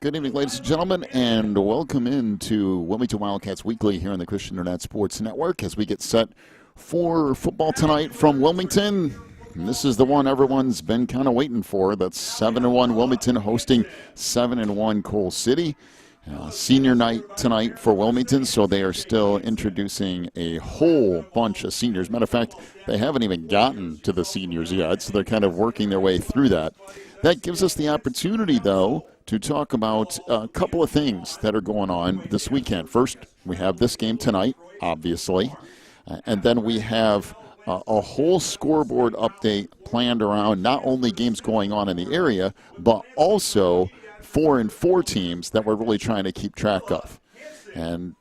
Good evening, ladies and gentlemen, and welcome into Wilmington Wildcats Weekly here on the Christian Internet Sports Network as we get set for football tonight from Wilmington. And this is the one everyone's been kind of waiting for. That's 7-1 Wilmington hosting 7-1 Coal City. Senior night tonight for Wilmington, so they are still introducing a whole bunch of seniors. Matter of fact, they haven't even gotten to the seniors yet, so they're kind of working their way through that. That gives us the opportunity, though, to talk about a couple of things that are going on this weekend. First, we have this game tonight, obviously, and then we have a whole scoreboard update planned around not only games going on in the area, but also 4-4 teams that we're really trying to keep track of. And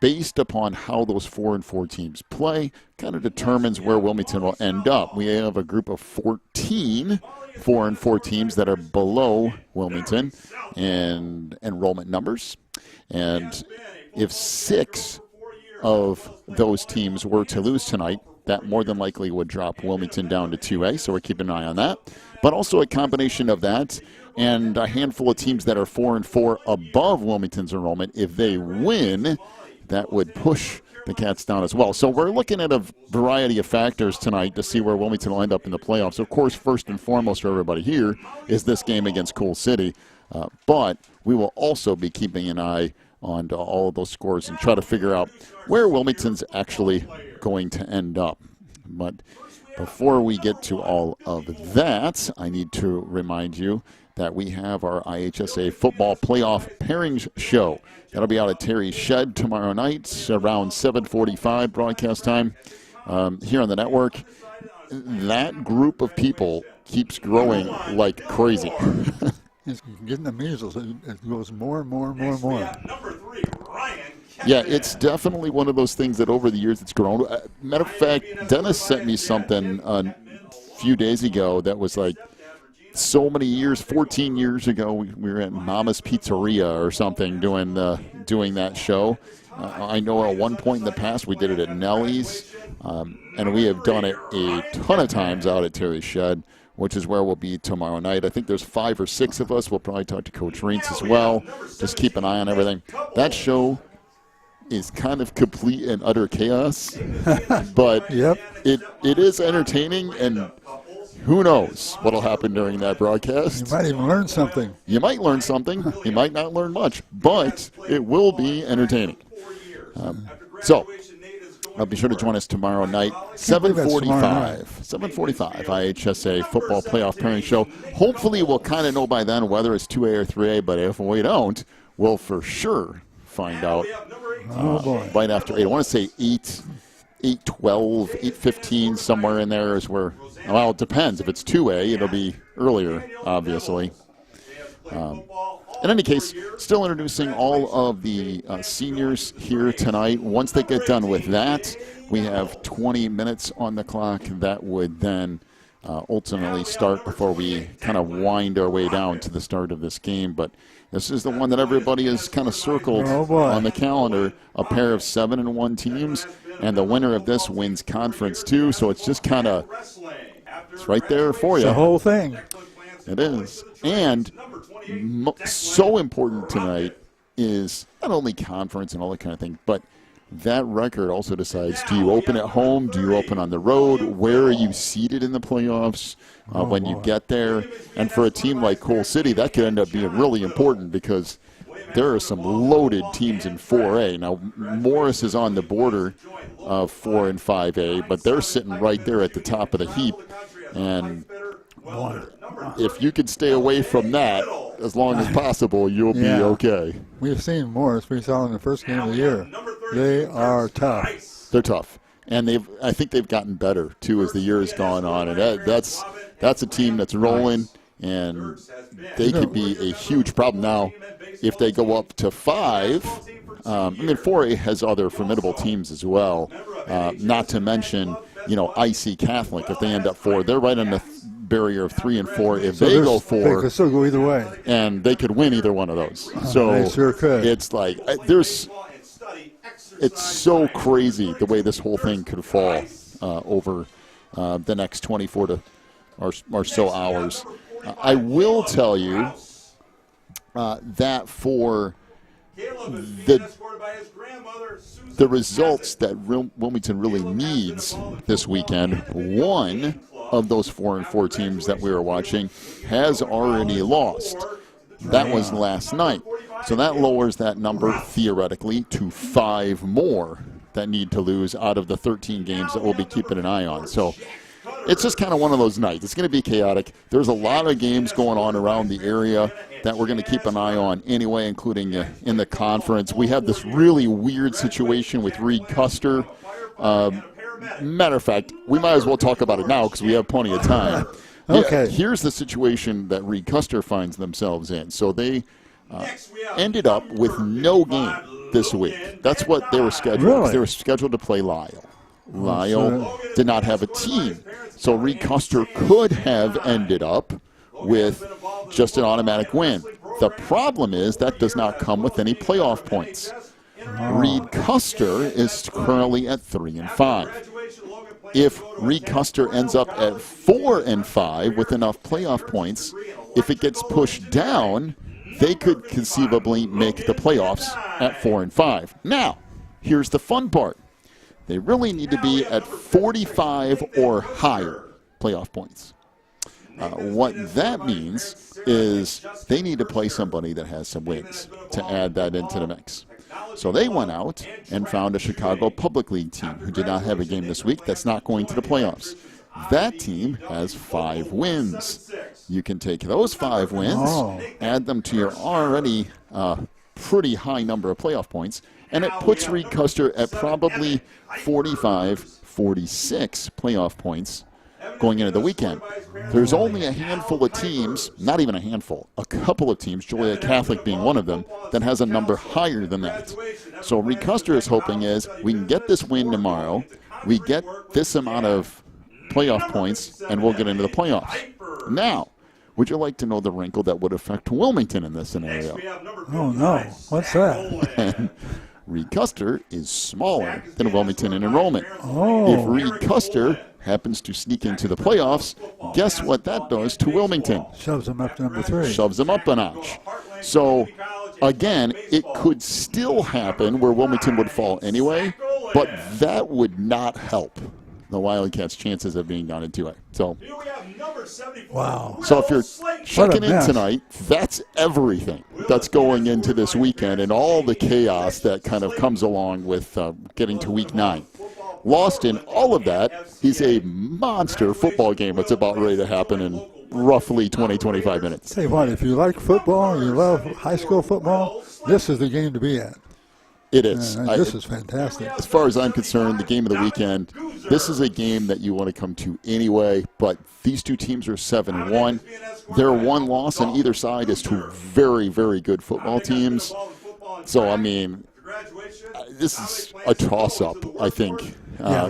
based upon how those 4-4 teams play, kind of determines where Wilmington will end up. We have a group of 14 4-4 teams that are below Wilmington in enrollment numbers. And if 6 of those teams were to lose tonight, that more than likely would drop Wilmington down to 2A, so we're keeping an eye on that. But also a combination of that and a handful of teams that are 4-4 above Wilmington's enrollment. If they win, that would push the Cats down as well. So we're looking at a variety of factors tonight to see where Wilmington will end up in the playoffs. Of course, first and foremost for everybody here is this game against Coal City. But we will also be keeping an eye on all of those scores and try to figure out where Wilmington's actually going to end up. But before we get to all of that, I need to remind you that we have our IHSA football playoff pairings show. That'll be out at Terry's Shed tomorrow night around 7:45 broadcast time here on the network. That group of people keeps growing like crazy. It's getting the measles. It goes more and more and more and more. Yeah, it's definitely one of those things that over the years it's grown. Matter of fact, Dennis sent me something a few days ago that was like, so many years, 14 years ago, we were at Mama's Pizzeria or something doing that show. I know at one point in the past we did it at Nellie's, and we have done it a ton of times out at Terry's Shed, which is where we'll be tomorrow night. I think there's 5 or 6 of us. We'll probably talk to Coach Reentz as well. Just keep an eye on everything. That show is kind of complete and utter chaos, but Yep. it is entertaining, and who knows what will happen during that broadcast. You might even learn something. You might learn something. You might not learn much, but it will be entertaining. So I'll be sure to join us tomorrow night, 7:45. 7:45, IHSA football playoff pairing show. Hopefully we'll kind of know by then whether it's 2A or 3A, but if we don't, we'll for sure find out right after 8. I want to say 8:12, 8:15, somewhere in there is where, well, it depends. If it's 2A, it'll be earlier, obviously. In any case, still introducing all of the seniors here tonight. Once they get done with that, we have 20 minutes on the clock. That would then ultimately start before we kind of wind our way down to the start of this game. But this is the one that everybody has kind of circled on the calendar, a pair of 7-1 teams, and the winner of this wins conference too. So it's just kind of, it's right there for you. The whole thing. It is. And so important tonight is not only conference and all that kind of thing, but that record also decides, do you open at home? Do you open on the road? Where are you seated in the playoffs when you get there? And for a team like Coal City, that could end up being really important because there are some loaded teams in 4A. Now, Morris is on the border of 4 and 5A, but they're sitting right there at the top of the heap. And if you can stay away from that as long as possible, you'll be okay. We've seen Morris. We saw in the first game of the year. They are tough. They're tough. And I think they've gotten better, too, as the year has gone on. And that's a team that's rolling, and they could be a huge problem. Now, if they go up to 5, 4A has other formidable teams as well, not to mention, IC Catholic. If they end up 4, they're right on the barrier of 3 and 4. If they go 4, they could still go either way, and they could win either one of those. So they sure could. It's like it's so crazy the way this whole thing could fall over the next 24 or so hours. I will tell you that for the results that Wilmington really needs this weekend, one of those 4-4 teams that we were watching has already lost. That was last night. So that lowers that number theoretically to 5 more that need to lose out of the 13 games that we'll be keeping an eye on. So it's just kind of one of those nights. It's going to be chaotic. There's a lot of games going on around the area that we're going to keep an eye on anyway, including in the conference. We have this really weird situation with Reed Kuster. Matter of fact, we might as well talk about it now because we have plenty of time. Okay. Yeah, here's the situation that Reed Kuster finds themselves in. So they ended up with no game this week. That's what they were scheduled. Really? They were scheduled to play Lyle. Lyle did not have a team. So Reed Kuster could have ended up with just an automatic win. The problem is that does not come with any playoff points. Reed Kuster is currently at 3-5. If Reed Kuster ends up at 4-5 with enough playoff points, if it gets pushed down, they could conceivably make the playoffs at 4-5. Now, here's the fun part. They really need to be at 45 or higher playoff points. What that means is they need to play somebody that has some wins to add that into the mix. So they went out and found a Chicago Public League team who did not have a game this week that's not going to the playoffs. That team has 5 wins. You can take those 5 wins, add them to your already pretty high number of playoff points, and it puts Reed Kuster at probably 45, 46 playoff points going into the weekend. There's only a handful of teams, not even a handful, a couple of teams, Joliet Catholic being one of them, that has a number higher than that. So Reed Kuster is hoping is we can get this win tomorrow, we get this amount of playoff points, and we'll get into the playoffs. Now, would you like to know the wrinkle that would affect Wilmington in this scenario? Oh, no. What's that? Reed Kuster is smaller than Wilmington in enrollment. Oh. If Reed Kuster happens to sneak into the playoffs, guess what that does to Wilmington? Shoves them up to number 3. Shoves them up a notch. So, again, it could still happen where Wilmington would fall anyway, but that would not help the Wildcats' chances of being down in 2A. So, wow. So if you're checking in tonight, that's everything that's going into this weekend and all the chaos that kind of comes along with getting to week 9. Lost in all of that is a monster football game that's about ready to happen in roughly 20, 25 minutes. Tell you what, if you like football and you love high school football, this is the game to be at. It is. This is fantastic. As far as I'm concerned, the game of the weekend, this is a game that you want to come to anyway, but these two teams are 7-1. Their one loss on either side is to very, very good football teams. So, I mean, this is a toss-up, I think,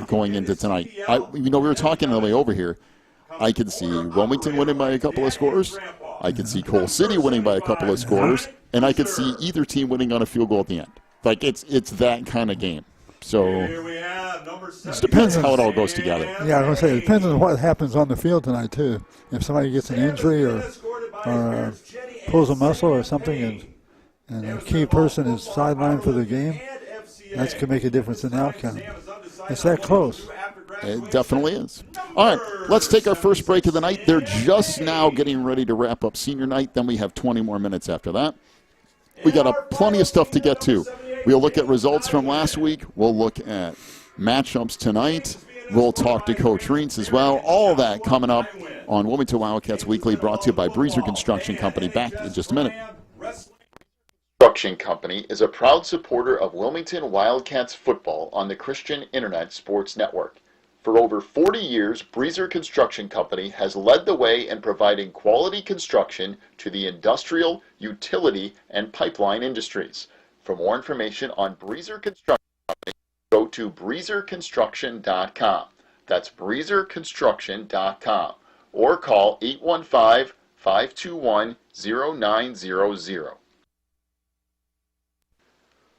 going into tonight. We were talking on the way over here. I can see Wilmington winning by a couple of scores. I can see Cole City winning by a couple of scores. And I can see either team winning on a field goal at the end. Like, it's that kind of game. So it depends how it all goes together. Yeah, I was going to say, it depends on what happens on the field tonight, too. If somebody gets an injury or pulls a muscle or something and a key person is sidelined for the game, that could make a difference in the outcome. It's that close. It definitely is. All right, let's take our first break of the night. They're just now getting ready to wrap up senior night. Then we have 20 more minutes after that. We got plenty of stuff to get to. We'll look at results from last week. We'll look at matchups tonight. We'll talk to Coach Reentz as well. All that coming up on Wilmington Wildcats Weekly, brought to you by Breezer Construction Company. Back in just a minute. Construction Company is a proud supporter of Wilmington Wildcats football on the Christian Internet Sports Network. For over 40 years, Breezer Construction Company has led the way in providing quality construction to the industrial, utility, and pipeline industries. For more information on Breezer Construction Company, go to breezerconstruction.com. That's breezerconstruction.com. Or call 815-521-0900.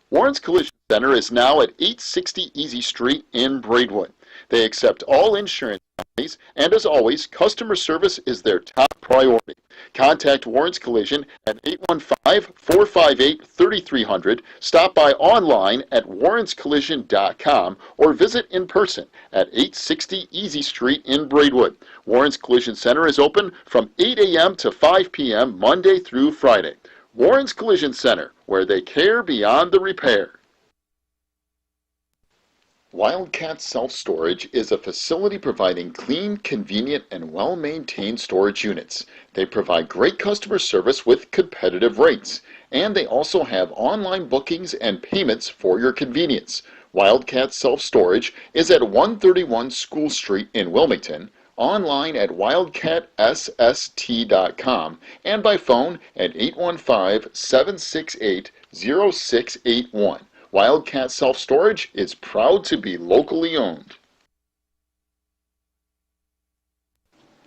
Warren's Collision Center is now at 860 Easy Street in Braidwood. They accept all insurance companies, and as always, customer service is their top priority. priority. Contact Warren's Collision at 815-458-3300. Stop by online at warrenscollision.com or visit in person at 860 Easy Street in Braidwood. Warren's Collision Center is open from 8 a.m. to 5 p.m. Monday through Friday. Warren's Collision Center, where they care beyond the repair. Wildcat Self-Storage is a facility providing clean, convenient, and well-maintained storage units. They provide great customer service with competitive rates, and they also have online bookings and payments for your convenience. Wildcat Self-Storage is at 131 School Street in Wilmington, online at wildcatsst.com, and by phone at 815-768-0681. Wildcat Self-Storage is proud to be locally owned.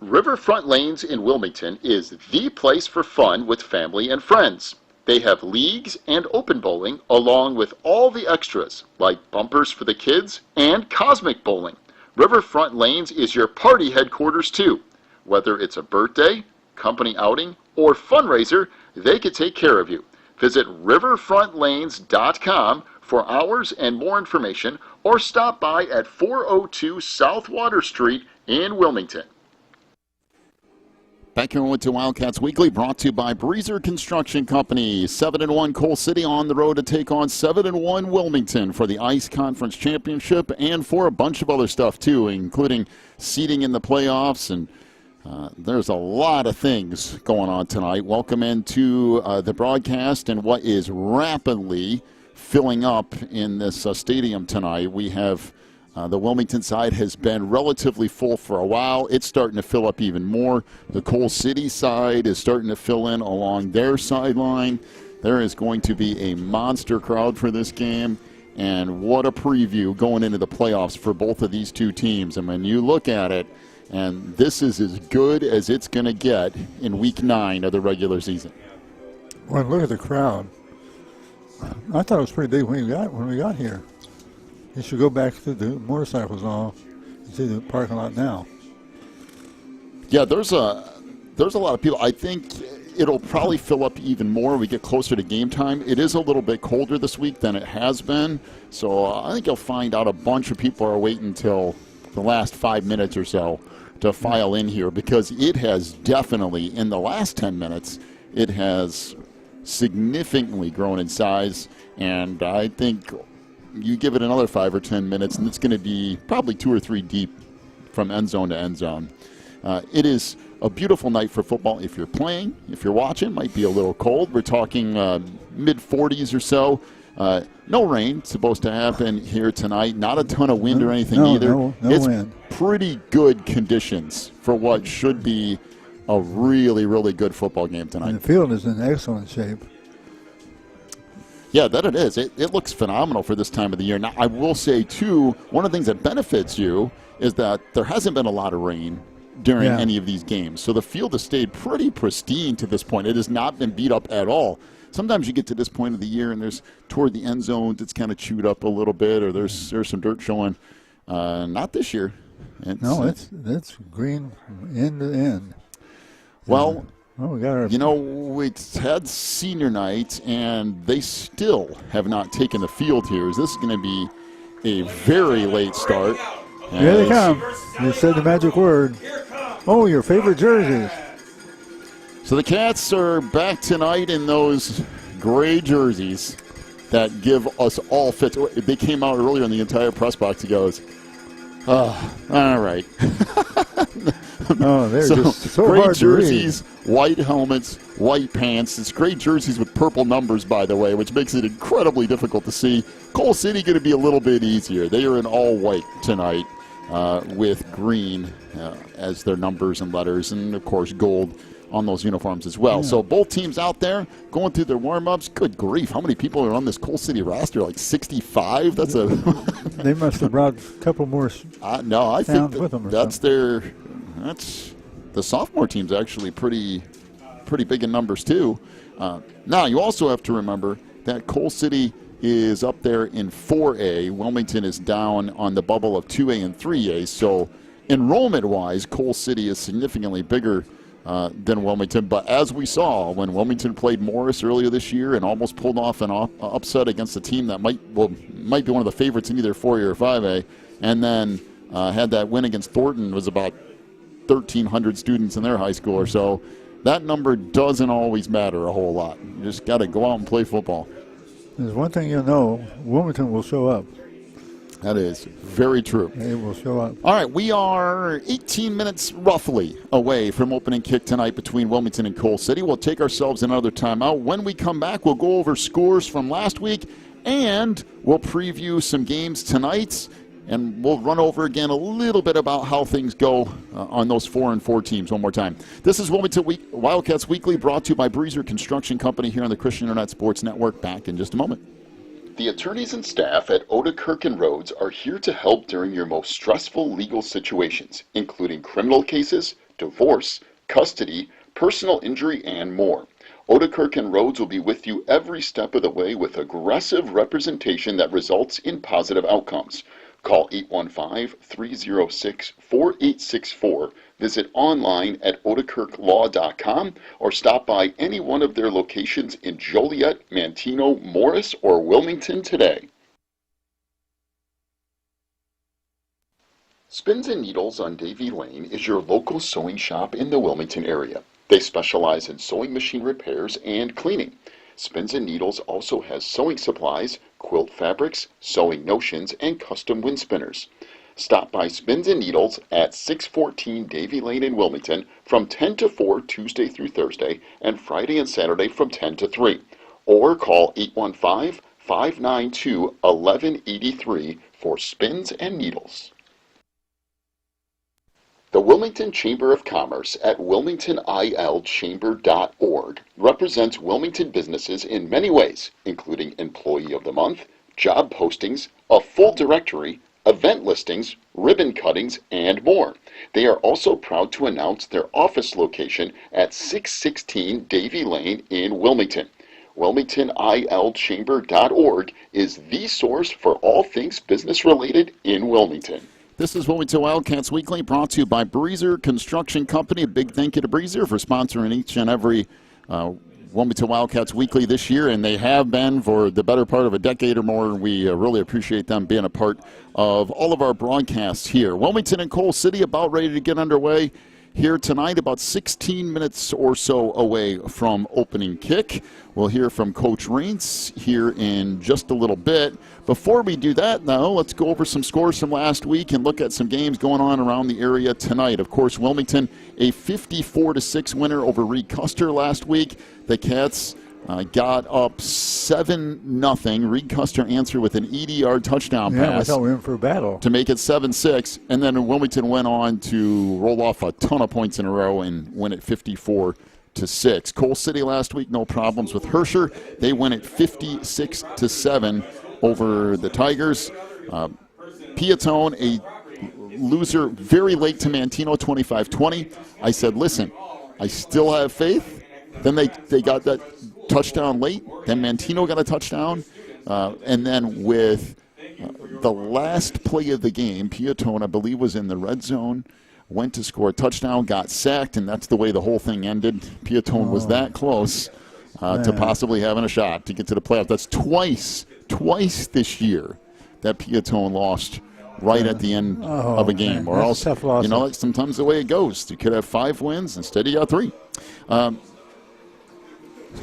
Riverfront Lanes in Wilmington is the place for fun with family and friends. They have leagues and open bowling along with all the extras like bumpers for the kids and cosmic bowling. Riverfront Lanes is your party headquarters too. Whether it's a birthday, company outing, or fundraiser, they can take care of you. Visit riverfrontlanes.com for hours and more information, or stop by at 402 South Water Street in Wilmington. Back here with Wildcats Weekly, brought to you by Breezer Construction Company. 7-1 Coal City on the road to take on 7-1 Wilmington for the Ice Conference Championship and for a bunch of other stuff too, including seeding in the playoffs, and there's a lot of things going on tonight. Welcome into the broadcast and what is rapidly filling up in this stadium tonight. We have the Wilmington side has been relatively full for a while. It's starting to fill up even more. The Coal City side is starting to fill in along their sideline. There is going to be a monster crowd for this game, and what a preview going into the playoffs for both of these two teams. And when you look at it, and this is as good as it's going to get in Week 9 of the regular season. Well, look at the crowd. I thought it was pretty big when we got here. You should go back to the motorcycles and all and see the parking lot now. Yeah, there's a lot of people. I think it'll probably fill up even more when we get closer to game time. It is a little bit colder this week than it has been, so I think you'll find out a bunch of people are waiting until the last 5 minutes or so to file in here, because it has definitely, in the last 10 minutes, it has significantly grown in size, and I think you give it another 5 or 10 minutes, and it's going to be probably 2 or 3 deep from end zone to end zone. It is a beautiful night for football. If you're playing, if you're watching, might be a little cold. We're talking mid-40s or so. No rain supposed to happen here tonight. Not a ton of wind or anything either. No it's wind. Pretty good conditions for what should be a really, really good football game tonight. And the field is in excellent shape. Yeah, that it is. It looks phenomenal for this time of the year. Now, I will say, too, one of the things that benefits you is that there hasn't been a lot of rain during any of these games. So the field has stayed pretty pristine to this point. It has not been beat up at all. Sometimes you get to this point of the year and there's toward the end zones, it's kind of chewed up a little bit, or there's some dirt showing. Not this year. It's green end to end. Well, we got we had senior night, and they still have not taken the field here. This is going to be a very late start. Here they come. You said the magic word. Oh, your favorite jerseys. So the Cats are back tonight in those gray jerseys that give us all fits. They came out earlier in the entire press box. He goes, all right. Oh, they're just so gray hard jerseys, to read. white helmets, white pants. It's gray jerseys with purple numbers, by the way, which makes it incredibly difficult to see. Coal City going to be a little bit easier. They are in all white tonight with green as their numbers and letters, and, of course, gold on those uniforms as well. Yeah. So both teams out there going through their warm-ups. Good grief, how many people are on this Coal City roster? Like 65? That's a They must have brought a couple more no, I think with them that's the sophomore team's actually pretty big in numbers too. Now you also have to remember that Coal City is up there in 4A. Wilmington is down on the bubble of 2A and 3A. So enrollment-wise, Coal City is significantly bigger than Wilmington. But as we saw when Wilmington played Morris earlier this year and almost pulled off an upset against a team that might be one of the favorites in either 4A or 5A, and then had that win against Thornton. It was about 1,300 students in their high school or so. That number doesn't always matter a whole lot. You just got to go out and play football. There's one thing you know, Wilmington will show up. That is very true. They will show up. All right, we are 18 minutes roughly away from opening kick tonight between Wilmington and Coal City. We'll take ourselves another timeout. When we come back, we'll go over scores from last week, and we'll preview some games tonight. And we'll run over again a little bit about how things go on those 4-4 teams one more time. This is Wilmington Wildcats Weekly, brought to you by Breezer Construction Company here on the Christian Internet Sports Network. Back in just a moment. The attorneys and staff at Odekirk & Rhodes are here to help during your most stressful legal situations, including criminal cases, divorce, custody, personal injury, and more. Odekirk & Rhodes will be with you every step of the way with aggressive representation that results in positive outcomes. Call 815-306-4864, visit online at odekirklaw.com, or stop by any one of their locations in Joliet, Manteno, Morris, or Wilmington today. Spins and Needles on Davie Lane is your local sewing shop in the Wilmington area. They specialize in sewing machine repairs and cleaning. Spins and Needles also has sewing supplies, quilt fabrics, sewing notions, and custom wind spinners. Stop by Spins and Needles at 614 Davie Lane in Wilmington from 10 to 4 Tuesday through Thursday, and Friday and Saturday from 10 to 3. Or call 815-592-1183 for Spins and Needles. The Wilmington Chamber of Commerce at wilmingtonilchamber.org represents Wilmington businesses in many ways, including Employee of the Month, job postings, a full directory, event listings, ribbon cuttings, and more. They are also proud to announce their office location at 616 Davie Lane in Wilmington. WilmingtonILChamber.org is the source for all things business related in Wilmington. This is Wilmington Wildcats Weekly, brought to you by Breezer Construction Company. A big thank you to Breezer for sponsoring each and every Wilmington Wildcats Weekly this year, and they have been for the better part of a decade or more. We really appreciate them being a part of all of our broadcasts here. Wilmington and Coal City about ready to get underway here tonight, about 16 minutes or so away from opening kick. We'll hear from Coach Raints here in just a little bit. Before we do that, though, let's go over some scores from last week and look at some games going on around the area tonight. Of course, Wilmington, a 54-6 winner over Reed Kuster last week. The Cats got up 7-0. Reed Kuster answered with an 80-yard touchdown pass. I thought we were in for a battle. To make it 7-6, and then Wilmington went on to roll off a ton of points in a row and win at 54-6. Coal City last week, no problems with Herscher. They win at 56-7 over the Tigers. Piatone, a loser very late to Manteno, 25-20. I said, listen, I still have faith. Then they got that touchdown late. Then Manteno got a touchdown. And then with the last play of the game, Piatone, I believe, was in the red zone, went to score a touchdown, got sacked, and that's the way the whole thing ended. Piatone was that close to possibly having a shot to get to the playoff. That's twice this year that Piatone lost right at the end of a game. Or else, you know, like sometimes the way it goes. You could have 5 wins, instead you got 3.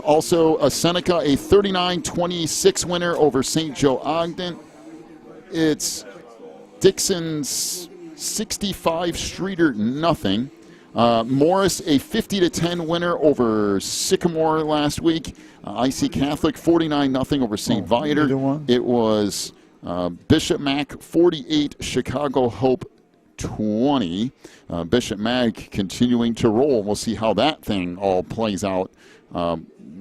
Also, Seneca, a 39-26 winner over St. Joe Ogden. It's Dixon's 65, Streeter nothing. Morris, a 50-10 winner over Sycamore last week. IC Catholic, 49-0 over St. Viator. It was Bishop Mack, 48, Chicago Hope 20. Bishop Mack continuing to roll. We'll see how that thing all plays out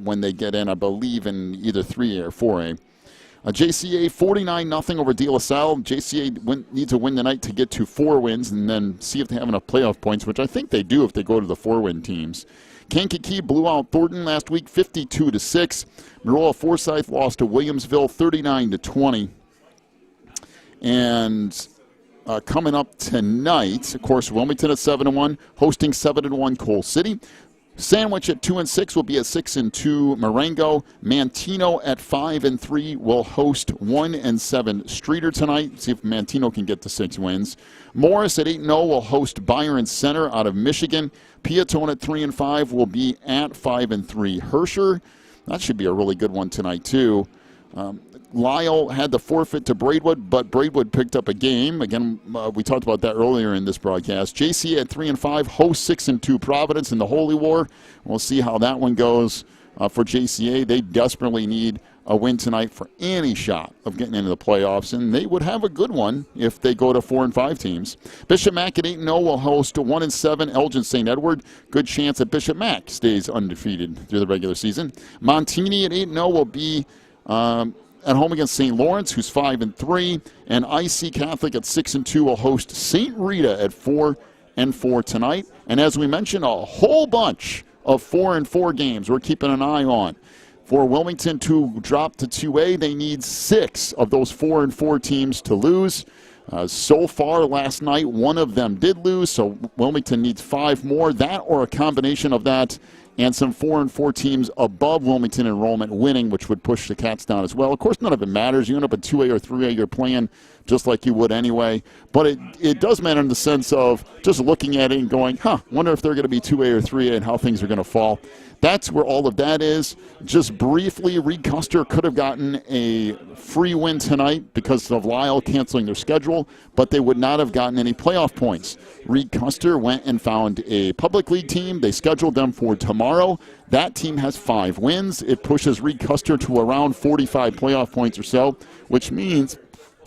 when they get in, I believe, in either 3A or 4A. JCA 49-0 over De La Salle. JCA needs a win tonight to get to 4 wins and then see if they have enough playoff points, which I think they do if they go to the 4-win teams. Kankakee blew out Thornton last week 52-6. Maroa Forsyth lost to Williamsville 39-20. And coming up tonight. Of course, Wilmington at 7-1, hosting 7-1 Coal City. Sandwich at 2-6 will be at 6-2 Marengo. Mantino at 5-3 will host 1-7 Streeter tonight. See if Mantino can get to 6 wins. Morris at 8-0 will host Byron Center out of Michigan. Piatone at 3-5 will be at 5-3 Herscher. That should be a really good one tonight too. Lyle had the forfeit to Braidwood, but Braidwood picked up a game. Again, we talked about that earlier in this broadcast. JC at 3-5 hosts 6-2 Providence in the Holy War. We'll see how that one goes for JCA. They desperately need a win tonight for any shot of getting into the playoffs, and they would have a good one if they go to 4-5 teams. Bishop Mack at 8-0 will host 1-7 Elgin St. Edward. Good chance that Bishop Mack stays undefeated through the regular season. Montini at 8-0 will be at home against St. Lawrence, who's 5-3, and IC Catholic at 6-2 will host St. Rita at 4-4 tonight. And as we mentioned, a whole bunch of 4-4 games we're keeping an eye on. For Wilmington to drop to 2A, they need 6 of those 4-4 teams to lose. So far last night, one of them did lose, so Wilmington needs 5 more. That or a combination of that and some 4-4 teams above Wilmington enrollment winning, which would push the Cats down as well. Of course, none of it matters. You end up at 2A or 3A, you're playing just like you would anyway. But it does matter in the sense of just looking at it and going, wonder if they're going to be 2A or 3A and how things are going to fall. That's where all of that is. Just briefly, Reed Kuster could have gotten a free win tonight because of Lyle canceling their schedule, but they would not have gotten any playoff points. Reed Kuster went and found a public league team. They scheduled them for tomorrow. That team has 5 wins. It pushes Reed Kuster to around 45 playoff points or so, which means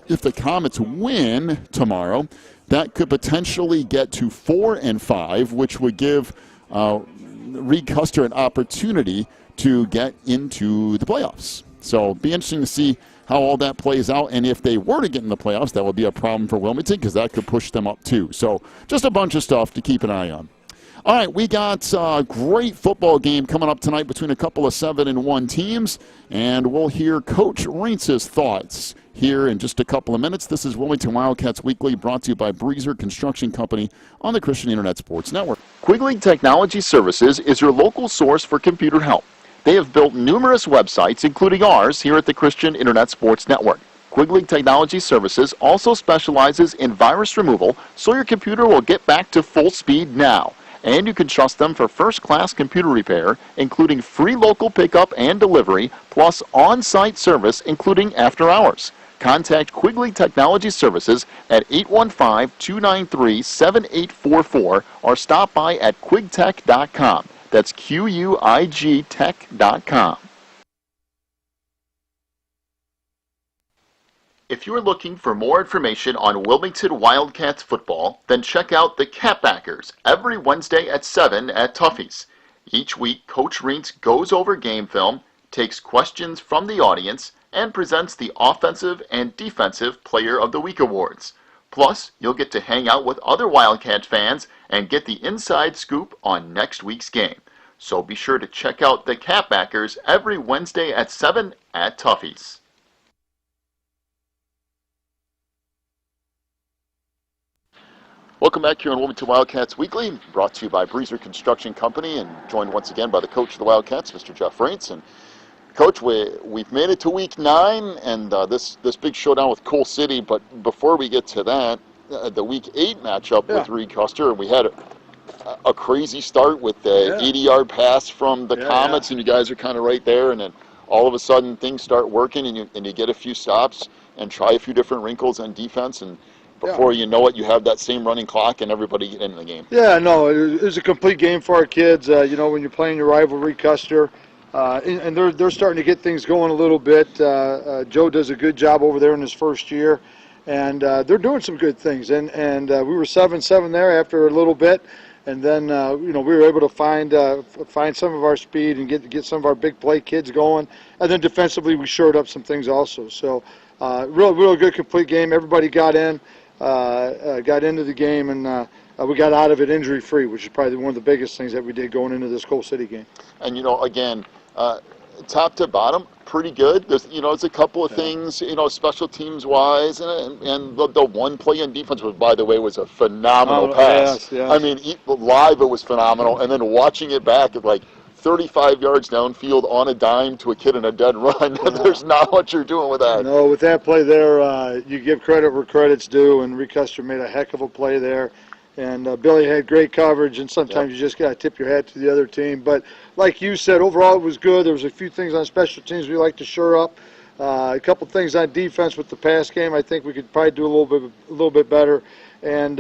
if the Comets win tomorrow, that could potentially get to 4-5, which would give Reed Kuster an opportunity to get into the playoffs. So it'll be interesting to see how all that plays out. And if they were to get in the playoffs, that would be a problem for Wilmington because that could push them up too. So just a bunch of stuff to keep an eye on. All right, we got a great football game coming up tonight between a couple of 7-1 teams, and we'll hear Coach Reintz's thoughts here in just a couple of minutes. This is Wilmington Wildcats Weekly, brought to you by Breezer Construction Company on the Christian Internet Sports Network. Quigley Technology Services is your local source for computer help. They have built numerous websites, including ours, here at the Christian Internet Sports Network. Quigley Technology Services also specializes in virus removal, so your computer will get back to full speed now. And you can trust them for first-class computer repair, including free local pickup and delivery, plus on-site service, including after hours. Contact Quigley Technology Services at 815-293-7844 or stop by at quigtech.com. That's QUIG tech.com. If you're looking for more information on Wilmington Wildcats football, then check out the Catbackers every Wednesday at 7 at Tuffy's. Each week, Coach Reintz goes over game film, takes questions from the audience, and presents the Offensive and Defensive Player of the Week awards. Plus, you'll get to hang out with other Wildcat fans and get the inside scoop on next week's game. So be sure to check out the Catbackers every Wednesday at 7 at Tuffy's. Welcome back here on Wilmington Wildcats Weekly, brought to you by Breezer Construction Company, and joined once again by the coach of the Wildcats, Mr. Jeff Reintz. And Coach, we've made it to week 9, and this big showdown with Coal City. But before we get to that, the week 8 matchup with Reed Kuster, and we had a crazy start with the 80-yard pass from the Comets, and you guys are kind of right there, and then all of a sudden things start working, and you get a few stops and try a few different wrinkles on defense, and before you know it, you have that same running clock and everybody get into the game. Yeah, no, it was a complete game for our kids. When you're playing your rival, Reed Kuster, and they're starting to get things going a little bit. Joe does a good job over there in his first year, and they're doing some good things. And we were 7-7 there after a little bit, and then we were able to find some of our speed and get some of our big play kids going. And then defensively, we shored up some things also. So real good complete game. Everybody got in. Got into the game, and we got out of it injury-free, which is probably one of the biggest things that we did going into this Coal City game. And, again, top to bottom, pretty good. There's, it's a couple of things, special teams wise, and the one play in defense was, by the way, was a phenomenal pass. Yes, yes. I mean, live it was phenomenal, and then watching it back at like 35 yards downfield on a dime to a kid in a dead run. There's not much you're doing with that. No, with that play there, you give credit where credit's due, and Kuster made a heck of a play there. And Billy had great coverage, and sometimes you just got to tip your hat to the other team. But like you said, overall it was good. There was a few things on special teams we like to shore up. A couple things on defense with the pass game. I think we could probably do a little bit better. And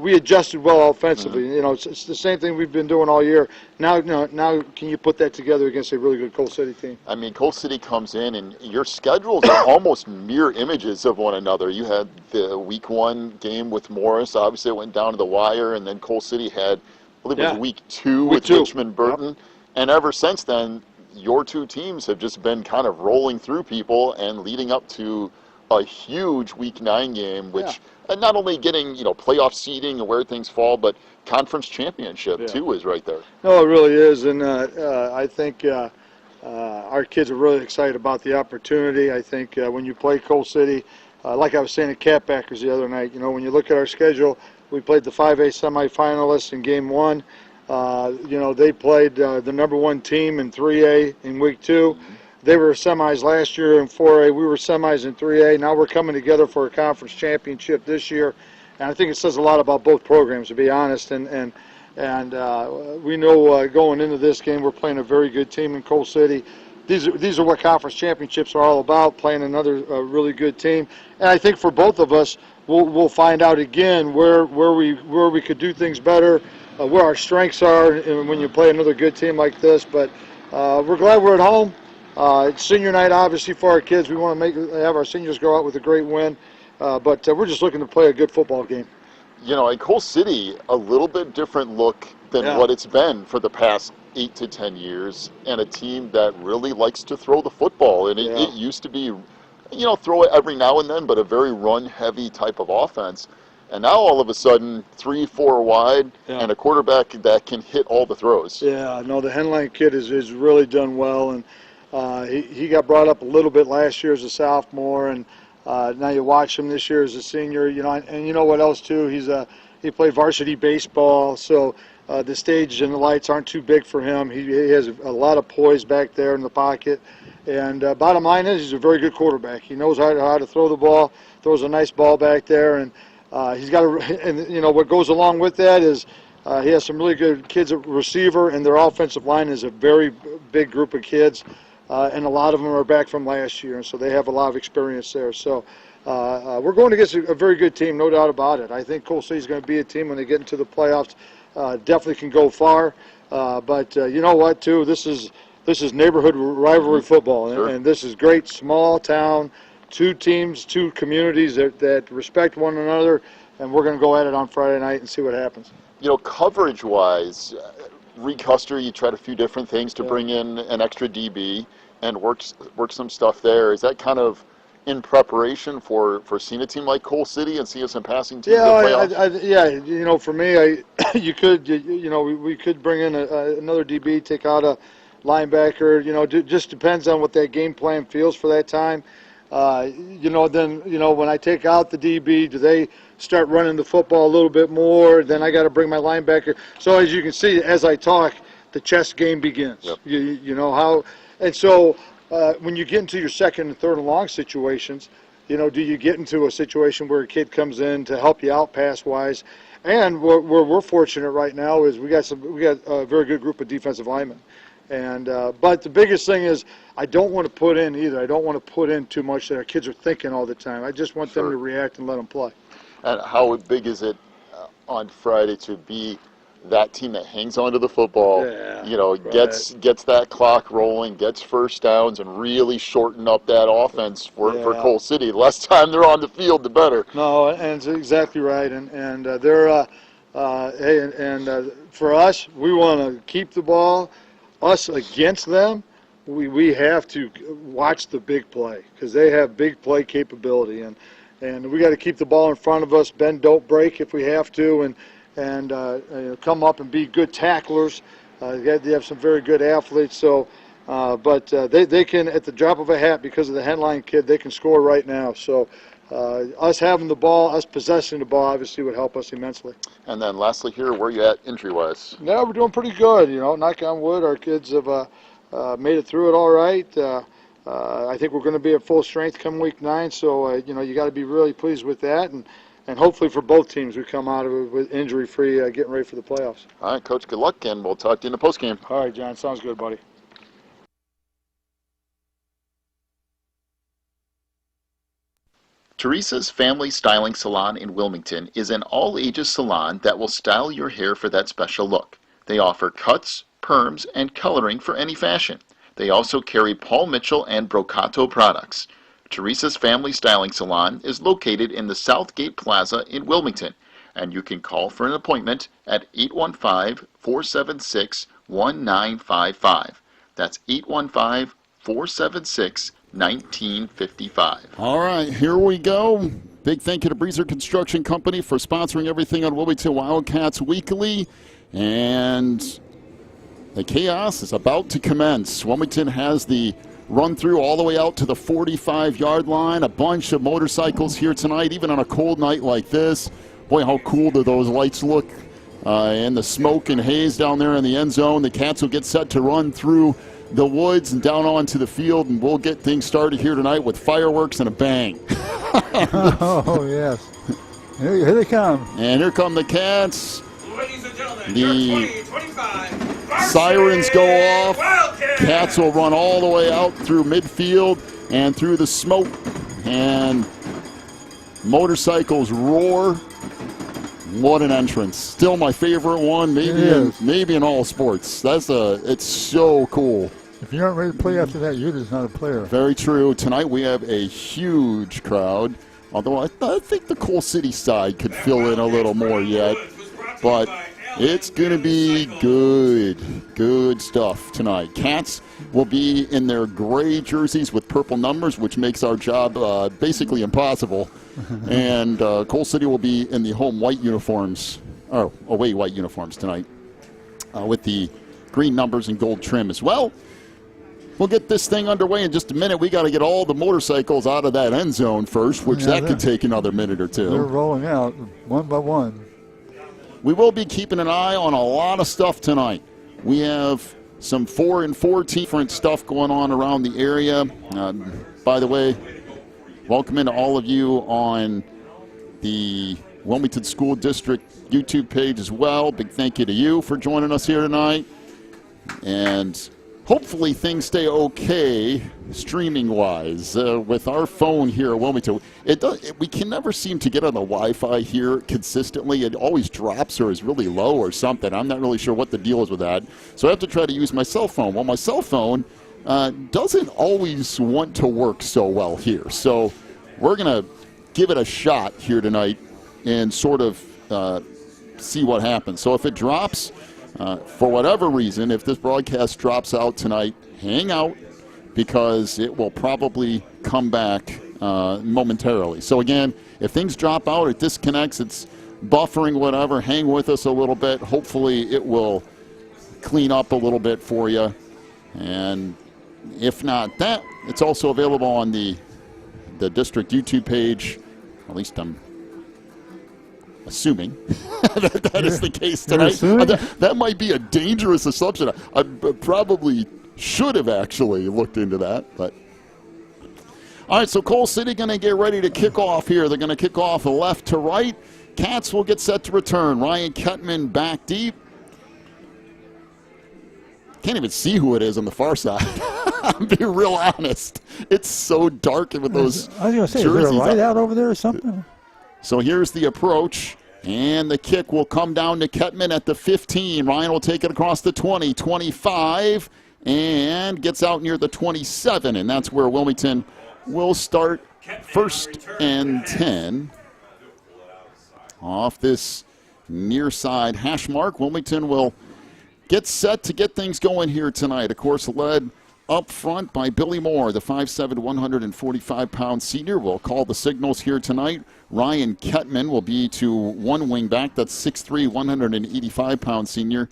we adjusted well offensively. Mm-hmm. It's the same thing we've been doing all year. Now, can you put that together against a really good Coal City team? I mean, Coal City comes in, and your schedules are almost mirror images of one another. You had the week 1 game with Morris. Obviously, it went down to the wire, and then Coal City had, I believe it was week 2 with Richmond Burton. Yep. And ever since then, your two teams have just been kind of rolling through people and leading up to a huge week 9 game, which and not only getting playoff seeding and where things fall, but conference championship too is right there. No, it really is, and I think our kids are really excited about the opportunity. I think when you play Coal City, like I was saying at Catbackers the other night, when you look at our schedule, we played the 5A semifinalists in game 1. They played the number 1 team in 3A in week 2. Mm-hmm. They were semis last year in 4A. We were semis in 3A. Now we're coming together for a conference championship this year. And I think it says a lot about both programs, to be honest. And we know going into this game we're playing a very good team in Coal City. These are what conference championships are all about, playing another really good team. And I think for both of us, we'll find out again where we could do things better, where our strengths are, and when you play another good team like this. But we're glad we're at home. It's senior night, obviously, for our kids. We want to have our seniors go out with a great win. But we're just looking to play a good football game. In Coal City, a little bit different look than what it's been for the past 8 to 10 years, and a team that really likes to throw the football. And it used to be, throw it every now and then, but a very run-heavy type of offense. And now all of a sudden, 3-4 wide, and a quarterback that can hit all the throws. Yeah, no, the Henline kid has really done well, and he got brought up a little bit last year as a sophomore, and now you watch him this year as a senior, and you know what else too? He played varsity baseball, so the stage and the lights aren't too big for him. He has a lot of poise back there in the pocket, and bottom line is he's a very good quarterback. He knows how to throw the ball, throws a nice ball back there, and he's got what goes along with that is he has some really good kids at receiver, and their offensive line is a very big group of kids. And a lot of them are back from last year, and so they have a lot of experience there. So we're going against a very good team, no doubt about it. I think Coal City is going to be a team when they get into the playoffs, definitely can go far. But you know what, too? This is neighborhood rivalry football, and this is great small town, 2 teams, 2 communities that respect one another, and we're going to go at it on Friday night and see what happens. Coverage-wise, Kuster, you tried a few different things to bring in an extra DB and work some stuff there. Is that kind of in preparation for seeing a team like Coal City and seeing some passing teams in the playoffs? For me, we could bring in another DB, take out a linebacker. It just depends on what that game plan feels for that time. When I take out the DB, do they start running the football a little bit more? Then I got to bring my linebacker. So as you can see, as I talk, the chess game begins. Yep. You know how, and so when you get into your second and third and long situations, do you get into a situation where a kid comes in to help you out pass wise? And where we're fortunate right now is we got a very good group of defensive linemen. And but the biggest thing is I don't want to put in either. I don't want to put in too much that our kids are thinking all the time. I just want them to react and let them play. And how big is it on Friday to be that team that hangs onto the football, gets that clock rolling, gets first downs, and really shorten up that offense for Coal City? The less time they're on the field, the better. No, and it's exactly right. And they're for us, we want to keep the ball. Us against them, we have to watch the big play because they have big play capability, and we got to keep the ball in front of us, bend, don't break if we have to, and come up and be good tacklers. They have some very good athletes, so But they can, at the drop of a hat, because of the headline kid, they can score right now. So us having the ball, us possessing the ball, obviously would help us immensely. And then lastly here, where are you at injury-wise? Yeah, we're doing pretty good. Knock on wood, our kids have made it through it all right. I think we're going to be at full strength come week 9. So, you got to be really pleased with that. And hopefully for both teams, we come out of it with injury-free, getting ready for the playoffs. All right, Coach, good luck, and we'll talk to you in the postgame. All right, John. Sounds good, buddy. Teresa's Family Styling Salon in Wilmington is an all-ages salon that will style your hair for that special look. They offer cuts, perms, and coloring for any fashion. They also carry Paul Mitchell and Brocato products. Teresa's Family Styling Salon is located in the Southgate Plaza in Wilmington, and you can call for an appointment at 815-476-1955. That's 815-476-1955. All right, here we go. Big thank you to Breezer Construction Company for sponsoring everything on Wilmington Wildcats Weekly. And the chaos is about to commence. Wilmington has the run through all the way out to the 45-yard line. A bunch of motorcycles here tonight, even on a cold night like this. Boy, how cool do those lights look. And the smoke and haze down there in the end zone. The Cats will get set to run through the woods and down onto the field, and we'll get things started here tonight with fireworks and a bang. Oh, yes. Here they come. And here come the Cats. Ladies and gentlemen, The 20-25 sirens go off. Wildcats. Cats will run all the way out through midfield and through the smoke, and motorcycles roar. What an entrance. Still my favorite one, maybe in all sports. It's so cool. If you aren't ready to play after that, you're just not a player. Very true. Tonight we have a huge crowd, although I think the Coal City side could fill in a little more yet. But it's going to be good stuff tonight. Cats will be in their gray jerseys with purple numbers, which makes our job basically impossible. And Coal City will be in the home white uniforms, or away white uniforms tonight, with the green numbers and gold trim as well. We'll get this thing underway in just a minute. We got to get all the motorcycles out of that end zone first, which that could take another minute or two. They're rolling out one by one. We will be keeping an eye on a lot of stuff tonight. We have some 4 and 4 different stuff going on around the area. By the way, welcome into all of you on the Wilmington School District YouTube page as well. Big thank you to you for joining us here tonight. And hopefully things stay okay streaming-wise with our phone here at Wilmington. We can never seem to get on the Wi-Fi here consistently. It always drops or is really low or something. I'm not really sure what the deal is with that. So I have to try to use my cell phone. Well, my cell phone doesn't always want to work so well here. So we're going to give it a shot here tonight and sort of see what happens. So if it drops, for whatever reason, if this broadcast drops out tonight, hang out, because it will probably come back momentarily. So again, if things drop out, it disconnects, it's buffering, whatever, hang with us a little bit. Hopefully it will clean up a little bit for you. And if not that, it's also available on the district YouTube page. At least I'm assuming that is the case tonight. That might be a dangerous assumption. I probably should have actually looked into that. But all right, so Coal City going to get ready to kick off here. They're going to kick off left to right. Cats will get set to return. Ryan Kettman back deep. Can't even see who it is on the far side. I'll be real honest. It's so dark with those I was going to say, jerseys. is there a light out over there or something? So here's the approach, and the kick will come down to Kettman at the 15. Ryan will take it across the 20, 25, and gets out near the 27, and that's where Wilmington will start first and 10. Off this near side hash mark, Wilmington will get set to get things going here tonight. Of course, led up front by Billy Moore, the 5'7", 145-pound senior, will call the signals here tonight. Ryan Kettman will be to one wing back. That's 6'3", 185-pound senior.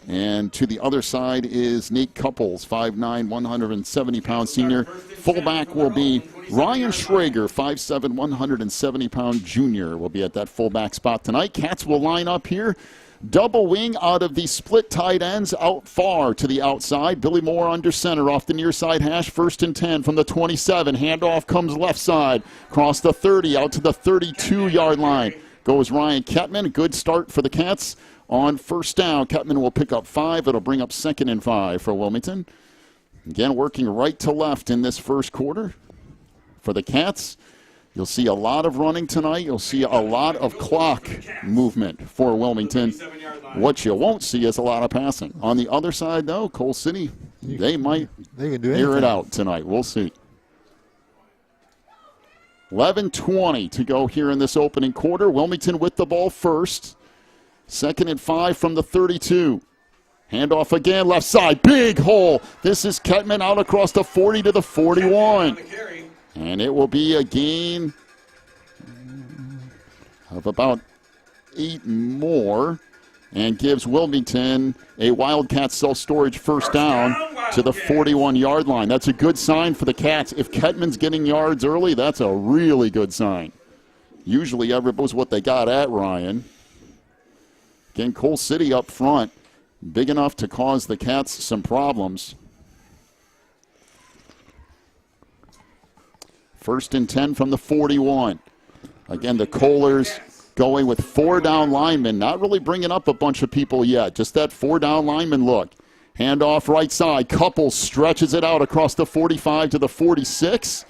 And to the other side is Nate Couples, 5'9", 170-pound senior. Fullback will be Ryan Schrager, 5'7", 170-pound junior, will be at that fullback spot tonight. Cats will line up here. Double wing out of the split tight ends out far to the outside. Billy Moore under center off the near side hash. 1st and 10 from the 27. Handoff comes left side. Across the 30 out to the 32-yard line. Goes Ryan Kettman. Good start for the Cats. On 1st down, Kettman will pick up 5. It'll bring up 2nd and 5 for Wilmington. Again, working right to left in this first quarter for the Cats. You'll see a lot of running tonight. You'll see a lot of clock movement for Wilmington. What you won't see is a lot of passing. On the other side, though, Coal City, they might air it out tonight. We'll see. 11:20 to go here in this opening quarter. Wilmington with the ball first. 2nd and 5 from the 32. Handoff again, left side, big hole. This is Kettman out across the 40 to the 41. And it will be a gain of about 8 more and gives Wilmington a Wildcat self-storage 1st down to the 41-yard line. That's a good sign for the Cats. If Kettman's getting yards early, that's a really good sign. Usually everybody knows what they got at Ryan. Again, Coal City up front, big enough to cause the Cats some problems. 1st and 10 from the 41. Again, the Kohlers going with 4 down linemen, not really bringing up a bunch of people yet, just that 4 down lineman look. Handoff right side. Couples stretches it out across the 45 to the 46.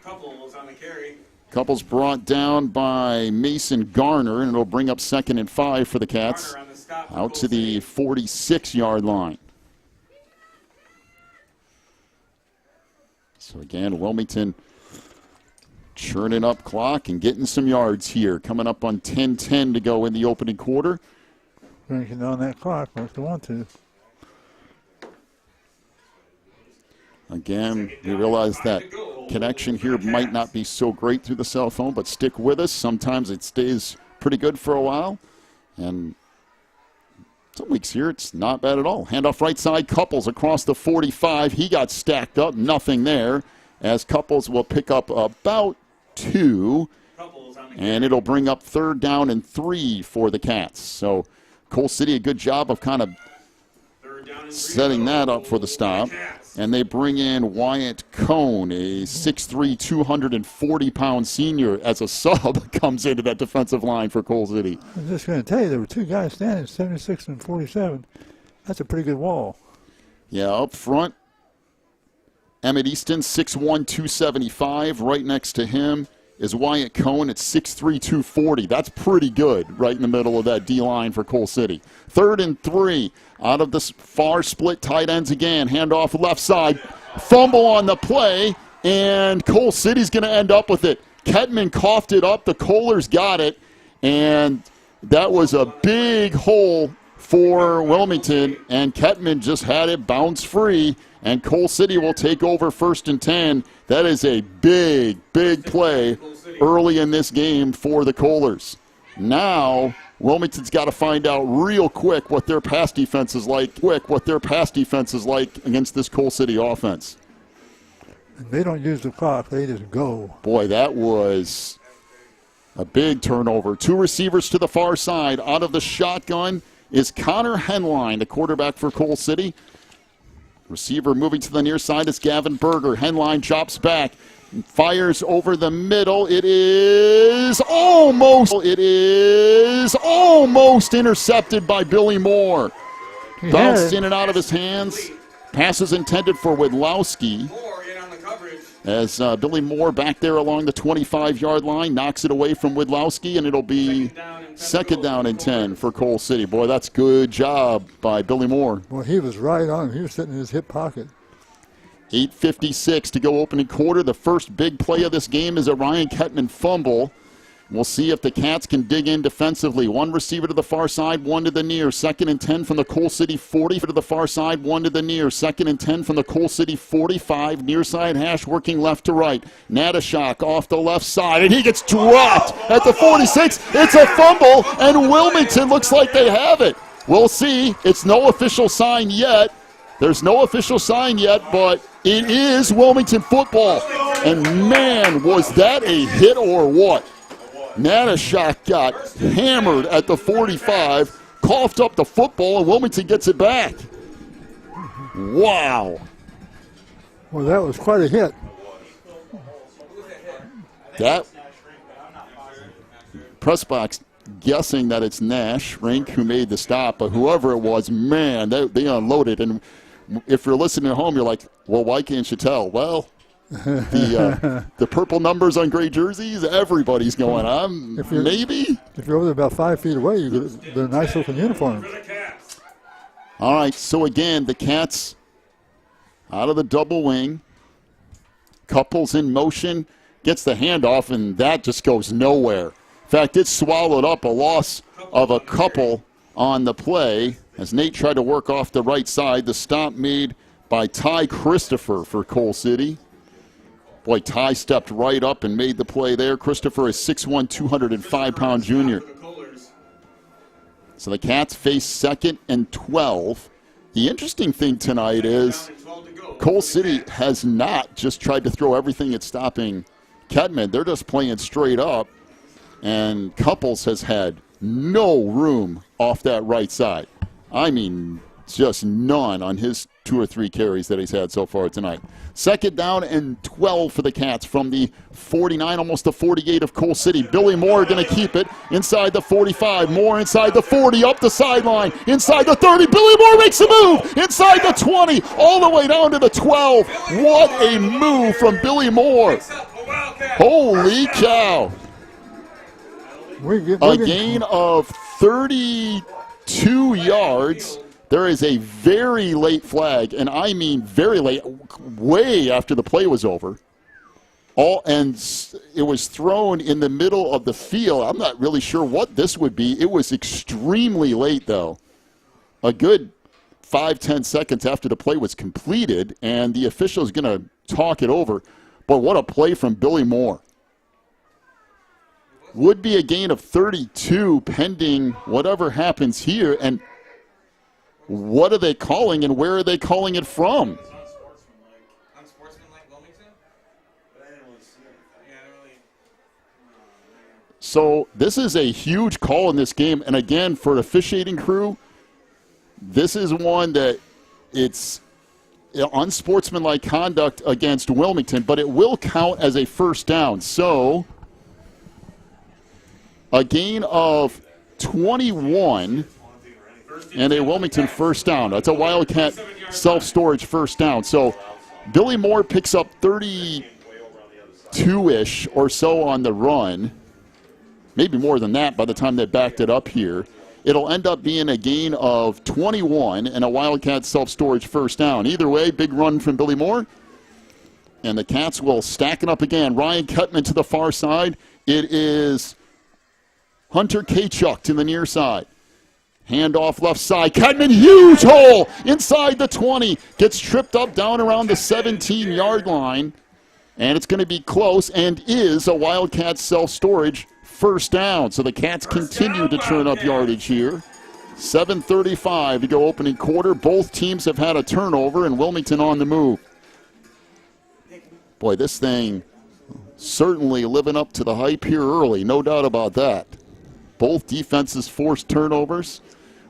Couples on the carry. Couples brought down by Mason Garner, and it'll bring up 2nd and 5 for the Cats out to the 46-yard line. So again, Wilmington churning up clock and getting some yards here. Coming up on 10:10 to go in the opening quarter. Cranking down that clock like they want to. Again, we realize that connection here might not be so great through the cell phone, but stick with us. Sometimes it stays pretty good for a while. And some weeks here, it's not bad at all. Handoff right side, Couples across the 45. He got stacked up, nothing there, as Couples will pick up about 2, and it'll bring up 3rd down and 3 for the Cats. So Coal City, a good job of kind of setting that up for the stop. And they bring in Wyatt Cohn, a 6'3", 240-pound senior, as a sub comes into that defensive line for Coal City. I'm just going to tell you, there were 2 guys standing, 76 and 47. That's a pretty good wall. Yeah, up front, Emmett Easton, 6'1", 275. Right next to him is Wyatt Cohn at 6'3", 240. That's pretty good right in the middle of that D-line for Coal City. 3rd and 3 out of the far split tight ends again. Handoff left side. Fumble on the play, and Coal City's going to end up with it. Kettman coughed it up. The Kohlers got it, and that was a big hole for Wilmington, and Kettman just had it bounce free, and Coal City will take over 1st and 10. That is a big, big play early in this game for the Kohlers. Now, Wilmington's got to find out real quick what their pass defense is like. Against this Coal City offense. They don't use the clock. They just go. Boy, that was a big turnover. 2 receivers to the far side. Out of the shotgun is Connor Henline, the quarterback for Coal City. Receiver moving to the near side is Gavin Berger. Henline chops back. Fires over the middle. It is almost intercepted by Billy Moore. Bounced in and out of his hands. Passes intended for Widlowski. As Billy Moore back there along the 25-yard line knocks it away from Widlowski, and it'll be 2nd down and 10 for Coal City. Boy, that's good job by Billy Moore. Well, he was right on. He was sitting in his hip pocket. 8:56 to go opening quarter. The first big play of this game is a Ryan Kettman fumble. We'll see if the Cats can dig in defensively. 1 receiver to the far side, 1 to the near. 2nd and 10 from the Coal City 40 to the far side, 1 to the near. 2nd and 10 from the Coal City 45. Near side hash working left to right. Natashak off the left side, and he gets dropped at the 46. It's a fumble, and Wilmington looks like they have it. We'll see. It's no official sign yet. There's no official sign yet, but it is Wilmington football. And, man, was that a hit or what? Natashak got hammered at the 45, coughed up the football, and Wilmington gets it back. Wow. Well, that was quite a hit. That press box guessing that it's Nash, Rink, who made the stop, but whoever it was, man, they unloaded. And if you're listening at home, you're like, well, why can't you tell? Well, the purple numbers on gray jerseys, everybody's going on. Maybe. If you're over about 5 feet away, you get the nice looking uniform. All right, so again, the Cats out of the double wing. Couples in motion, gets the handoff, and that just goes nowhere. In fact, it swallowed up a loss of a couple on the play as Nate tried to work off the right side. The stop made by Ty Christopher for Coal City. Boy, Ty stepped right up and made the play there. Christopher is 6'1", 205-pound junior. So the Cats face 2nd and 12. The interesting thing tonight is Coal City has not just tried to throw everything at stopping Kettman. They're just playing straight up. And Couples has had no room off that right side. I mean, just none on his 2 or 3 carries that he's had so far tonight. 2nd down and 12 for the Cats from the 49, almost the 48 of Coal City. Billy Moore going to keep it inside the 45. Moore inside the 40, up the sideline, inside the 30. Billy Moore makes a move inside the 20, all the way down to the 12. What a move from Billy Moore. Holy cow. A gain of 32 yards. There is a very late flag, and I mean very late, way after the play was over. And it was thrown in the middle of the field. I'm not really sure what this would be. It was extremely late, though. A good 5-10 seconds after the play was completed, and the official is going to talk it over. But what a play from Billy Moore. Would be a gain of 32 pending whatever happens here. And what are they calling, and where are they calling it from? Unsportsmanlike Wilmington? So this is a huge call in this game. And again, for the officiating crew, this is one that it's unsportsmanlike conduct against Wilmington, but it will count as a first down. So a gain of 21 and a Wilmington first down. That's a Wildcat self-storage first down. So Billy Moore picks up 32-ish or so on the run. Maybe more than that by the time they backed it up here. It'll end up being a gain of 21 and a Wildcat self-storage first down. Either way, big run from Billy Moore. And the Cats will stack it up again. Ryan Kettman to the far side. It is Hunter Kachuk to the near side. Handoff left side. Kettman, huge hole inside the 20. Gets tripped up down around the 17-yard line. And it's going to be close and is a Wildcat self-storage first down. So the Cats continue to turn up yardage here. 7:35 to go opening quarter. Both teams have had a turnover, and Wilmington on the move. Boy, this thing certainly living up to the hype here early. No doubt about that. Both defenses forced turnovers.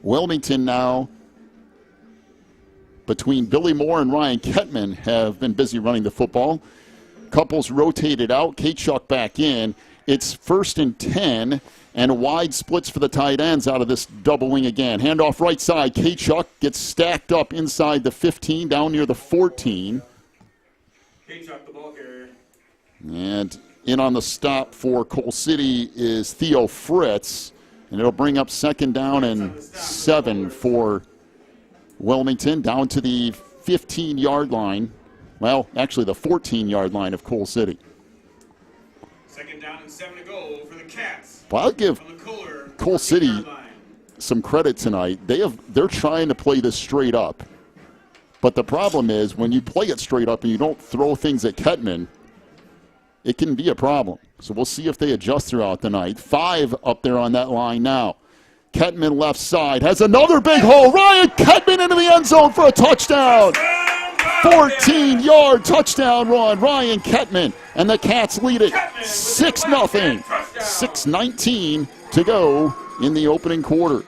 Wilmington now, between Billy Moore and Ryan Kettman, have been busy running the football. Couples rotated out. Kachuk back in. It's 1st and 10, and wide splits for the tight ends out of this double wing again. Handoff right side. Kachuk gets stacked up inside the 15, down near the 14. Kachuk, the ball carrier. And in on the stop for Coal City is Theo Fritz, and it'll bring up 2nd down and 7 for Wilmington, down to the 15-yard line. Well, actually the 14-yard line of Coal City. 2nd down and 7 to go for the Cats. Well, I'll give Coal City some credit tonight. They're trying to play this straight up. But the problem is when you play it straight up and you don't throw things at Kettman, it can be a problem. So we'll see if they adjust throughout the night. 5 up there on that line now. Ketman left side has another big hole. Ryan Ketman into the end zone for a touchdown. 14-yard touchdown run. Ryan Ketman. And the Cats lead it 6-0. 6:19 to go in the opening quarter.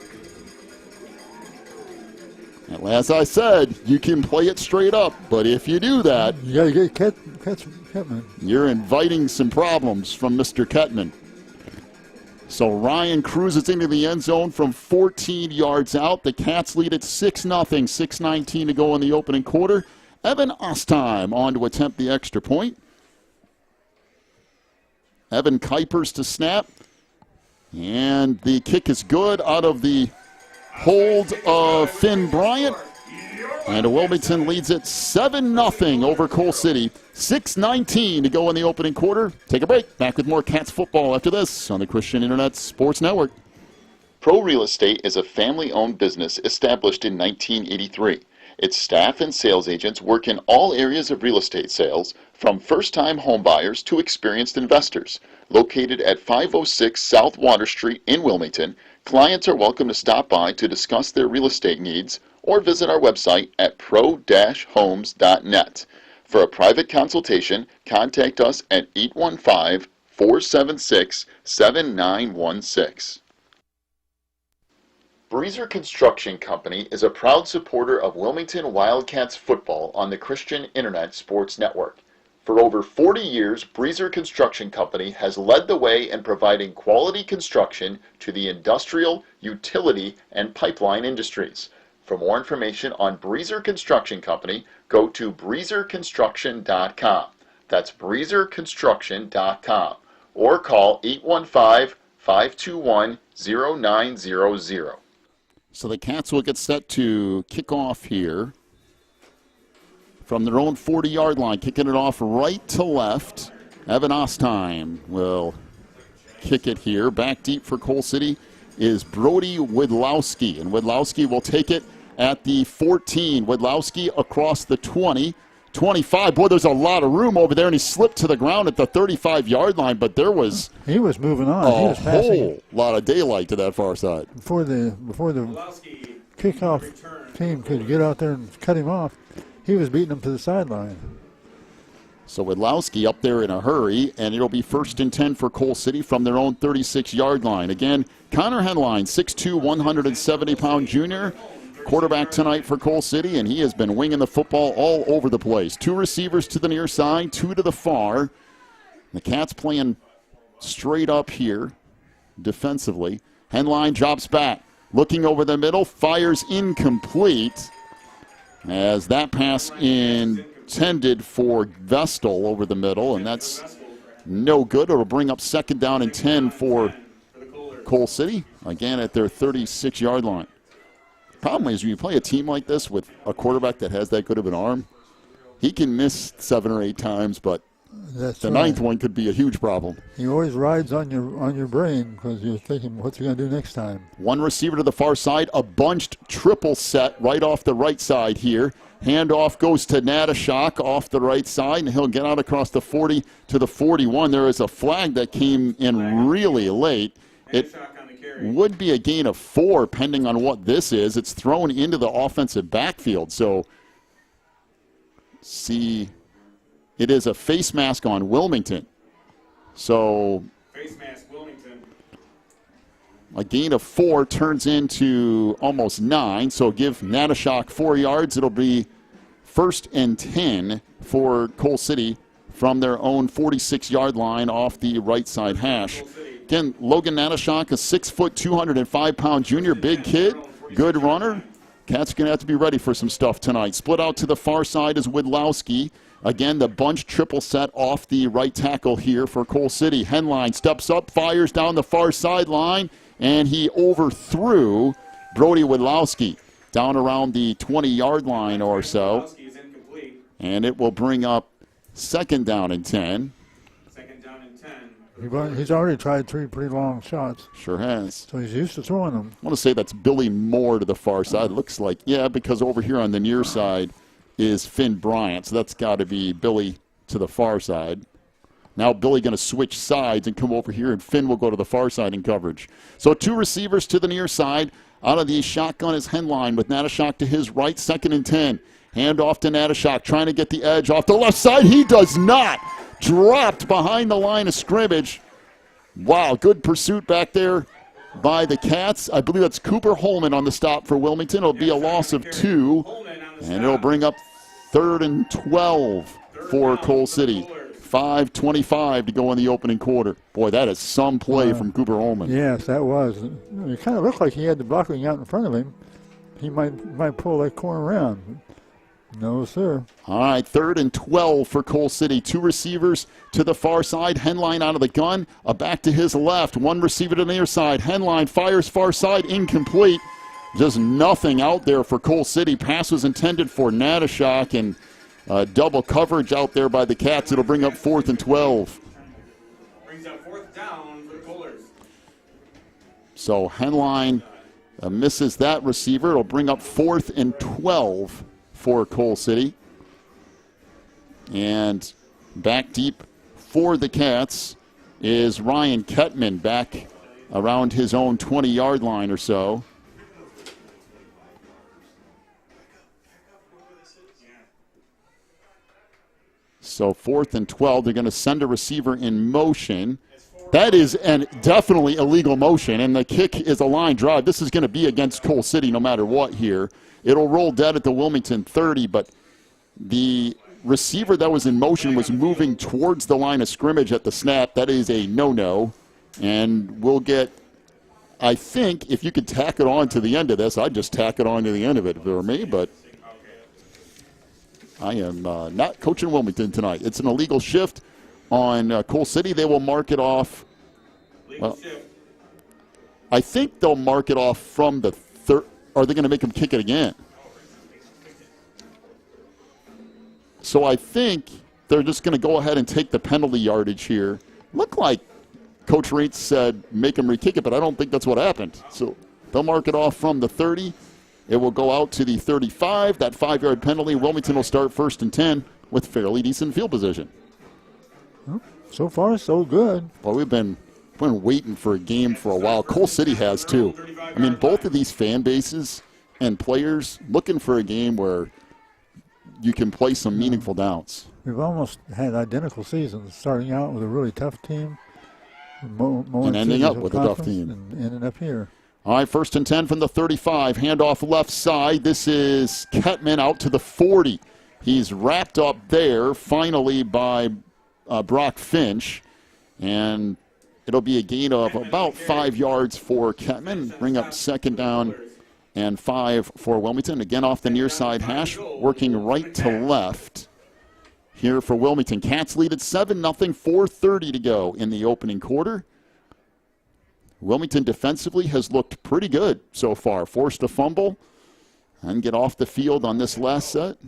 And as I said, you can play it straight up, but if you do that, you got to get Ketman. You're inviting some problems from Mr. Ketman. So Ryan cruises into the end zone from 14 yards out. The Cats lead it 6-0, 6:19 to go in the opening quarter. Evan Ostheim on to attempt the extra point. Evan Kuipers to snap. And the kick is good out of the hold of Finn Bryant. And Wilmington leads it 7-0 over Coal City. 6:19 to go in the opening quarter. Take a break. Back with more Cats football after this on the Christian Internet Sports Network. Pro Real Estate is a family-owned business established in 1983. Its staff and sales agents work in all areas of real estate sales, from first-time homebuyers to experienced investors. Located at 506 South Water Street in Wilmington, clients are welcome to stop by to discuss their real estate needs or visit our website at pro-homes.net. For a private consultation, contact us at 815-476-7916. Breezer Construction Company is a proud supporter of Wilmington Wildcats football on the Christian Internet Sports Network. For over 40 years, Breezer Construction Company has led the way in providing quality construction to the industrial, utility, and pipeline industries. For more information on Breezer Construction Company, go to breezerconstruction.com. That's breezerconstruction.com. Or call 815-521-0900. So the Cats will get set to kick off here from their own 40-yard line, kicking it off right to left. Evan Ostheim will kick it here. Back deep for Coal City is Brody Widlowski, and Widlowski will take it at the 14. Widlowski across the 20, 25. Boy, there's a lot of room over there, and he slipped to the ground at the 35-yard line, but there was he was moving on. A he was passing whole lot of daylight to that far side. Before the kickoff team could get out there and cut him off, he was beating him to the sideline. So Widlowski up there in a hurry, and it'll be 1st and 10 for Coal City from their own 36-yard line. Again, Connor Henline, 6'2", 170-pound junior, quarterback tonight for Coal City, and he has been winging the football all over the place. 2 receivers to the near side, 2 to the far. The Cats playing straight up here defensively. Henline drops back, looking over the middle, fires incomplete, as that pass intended for Vestal over the middle, and that's no good. It'll bring up 2nd down and 10 for Coal City, again at their 36-yard line. Problem is, when you play a team like this with a quarterback that has that good of an arm, he can miss 7 or 8 times, but the ninth one could be a huge problem. He always rides on your brain because you're thinking, what's he going to do next time? 1 receiver to the far side, a bunched triple set right off the right side here. Handoff goes to Natashak off the right side, and he'll get out across the 40 to the 41. There is a flag that came in really late. It would be a gain of 4, pending on what this is. It's thrown into the offensive backfield. So, see, it is a face mask on Wilmington. So, Face mask, Wilmington. a gain of 4 turns into almost 9. So, give Natashak 4 yards. It'll be 1st and 10 for Coal City from their own 46-yard line off the right side hash. Again, Logan Natashak, a 6', 205-pound junior, big kid, good runner. Cats are going to have to be ready for some stuff tonight. Split out to the far side is Widlowski. Again, the bunch triple set off the right tackle here for Coal City. Henline steps up, fires down the far sideline, and he overthrew Brody Widlowski down around the 20-yard line or so. And it will bring up 2nd down and 10. He's already tried 3 pretty long shots. Sure has. So he's used to throwing them. I want to say that's Billy Moore to the far side. Looks like, yeah, because over here on the near side is Finn Bryant. So that's got to be Billy to the far side. Now Billy going to switch sides and come over here, and Finn will go to the far side in coverage. So 2 receivers to the near side. Out of the shotgun is Henline with Natashak to his right, 2nd and 10. Hand off to Natashak, trying to get the edge off the left side. He does not. Dropped behind the line of scrimmage. Wow, good pursuit back there by the Cats. I believe that's Cooper Holman on the stop for Wilmington. It'll be a loss of 2, and it'll bring up 3rd and 12 for Coal City. 5:25 to go in the opening quarter. Boy, that is some play from Cooper Holman. Yes, that was. It kind of looked like he had the blocking out in front of him. He might pull that corner around. No, sir. All right, 3rd and 12 for Coal City. 2 receivers to the far side. Henline out of the gun. A back to his left. 1 receiver to the near side. Henline fires far side. Incomplete. Just nothing out there for Coal City. Pass was intended for Natashak, and double coverage out there by the Cats. It'll bring up 4th and 12. Brings up 4th down for the Coolers. So Henline misses that receiver. It'll bring up 4th and 12 for Coal City. And back deep for the Cats is Ryan Kettman, back around his own 20-yard line or so. So 4th and 12, they're going to send a receiver in motion. That is definitely illegal motion, and the kick is a line drive. This is going to be against Coal City no matter what here. It'll roll dead at the Wilmington 30, but the receiver that was in motion was moving towards the line of scrimmage at the snap. That is a no-no, and we'll get, I think, if you could tack it on to the end of this, I'd just tack it on to the end of it if it were me, but I am not coaching Wilmington tonight. It's an illegal shift on Coal City. They will mark it off. Well, I think they'll mark it off from the third. Are they going to make them kick it again? So I think they're just going to go ahead and take the penalty yardage here. Looked like Coach Reitz said make them re-kick it, but I don't think that's what happened. So they'll mark it off from the 30. It will go out to the 35. That 5-yard penalty. Wilmington will start 1st and 10 with fairly decent field position. So far, so good. Well, we've been waiting for a game for a while. Coal City has too. I mean, both of these fan bases and players looking for a game where you can play some meaningful downs. We've almost had identical seasons, starting out with a really tough team. And ending up with a tough team. And ending up here. All right, 1st and 10 from the 35. Handoff left side. This is Kettman out to the 40. He's wrapped up there finally by Brock Finch. And it'll be a gain of about 5 yards for Kettman. Bring up 2nd down and 5 for Wilmington. Again off the near side hash, working right to left here for Wilmington. Cats lead at 7-0, 4:30 to go in the opening quarter. Wilmington defensively has looked pretty good so far. Forced a fumble and get off the field on this last set.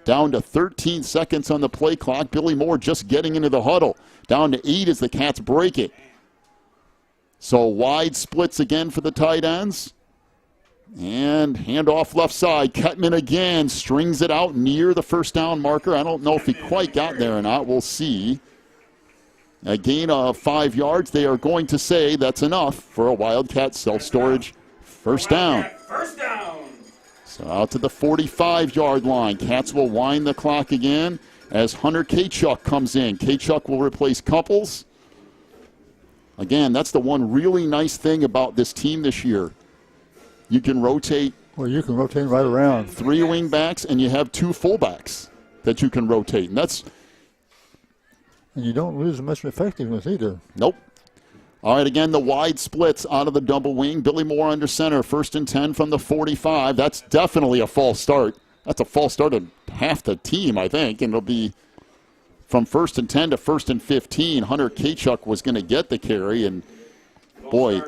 Down to 13 seconds on the play clock. Billy Moore just getting into the huddle. Down to 8 as the Cats break it. So wide splits again for the tight ends. And handoff left side. Kettman again strings it out near the 1st down marker. I don't know if he quite got there or not. We'll see. A gain of 5 yards. They are going to say that's enough for a Wildcat self-storage 1st down. 1st down. So out to the 45-yard line. Cats will wind the clock again as Hunter Kachuk comes in. Kachuk will replace Couples. Again, that's the one really nice thing about this team this year. You can rotate. Well, you can rotate right around. 3 wing backs, and you have 2 fullbacks that you can rotate. And you don't lose much effectiveness either. Nope. All right, again, the wide splits out of the double wing. Billy Moore under center, 1st and 10 from the 45. That's definitely a false start. That's a false start of half the team, I think, and it'll be from 1st and 10 to 1st and 15. Hunter Kachuk was going to get the carry, and boy,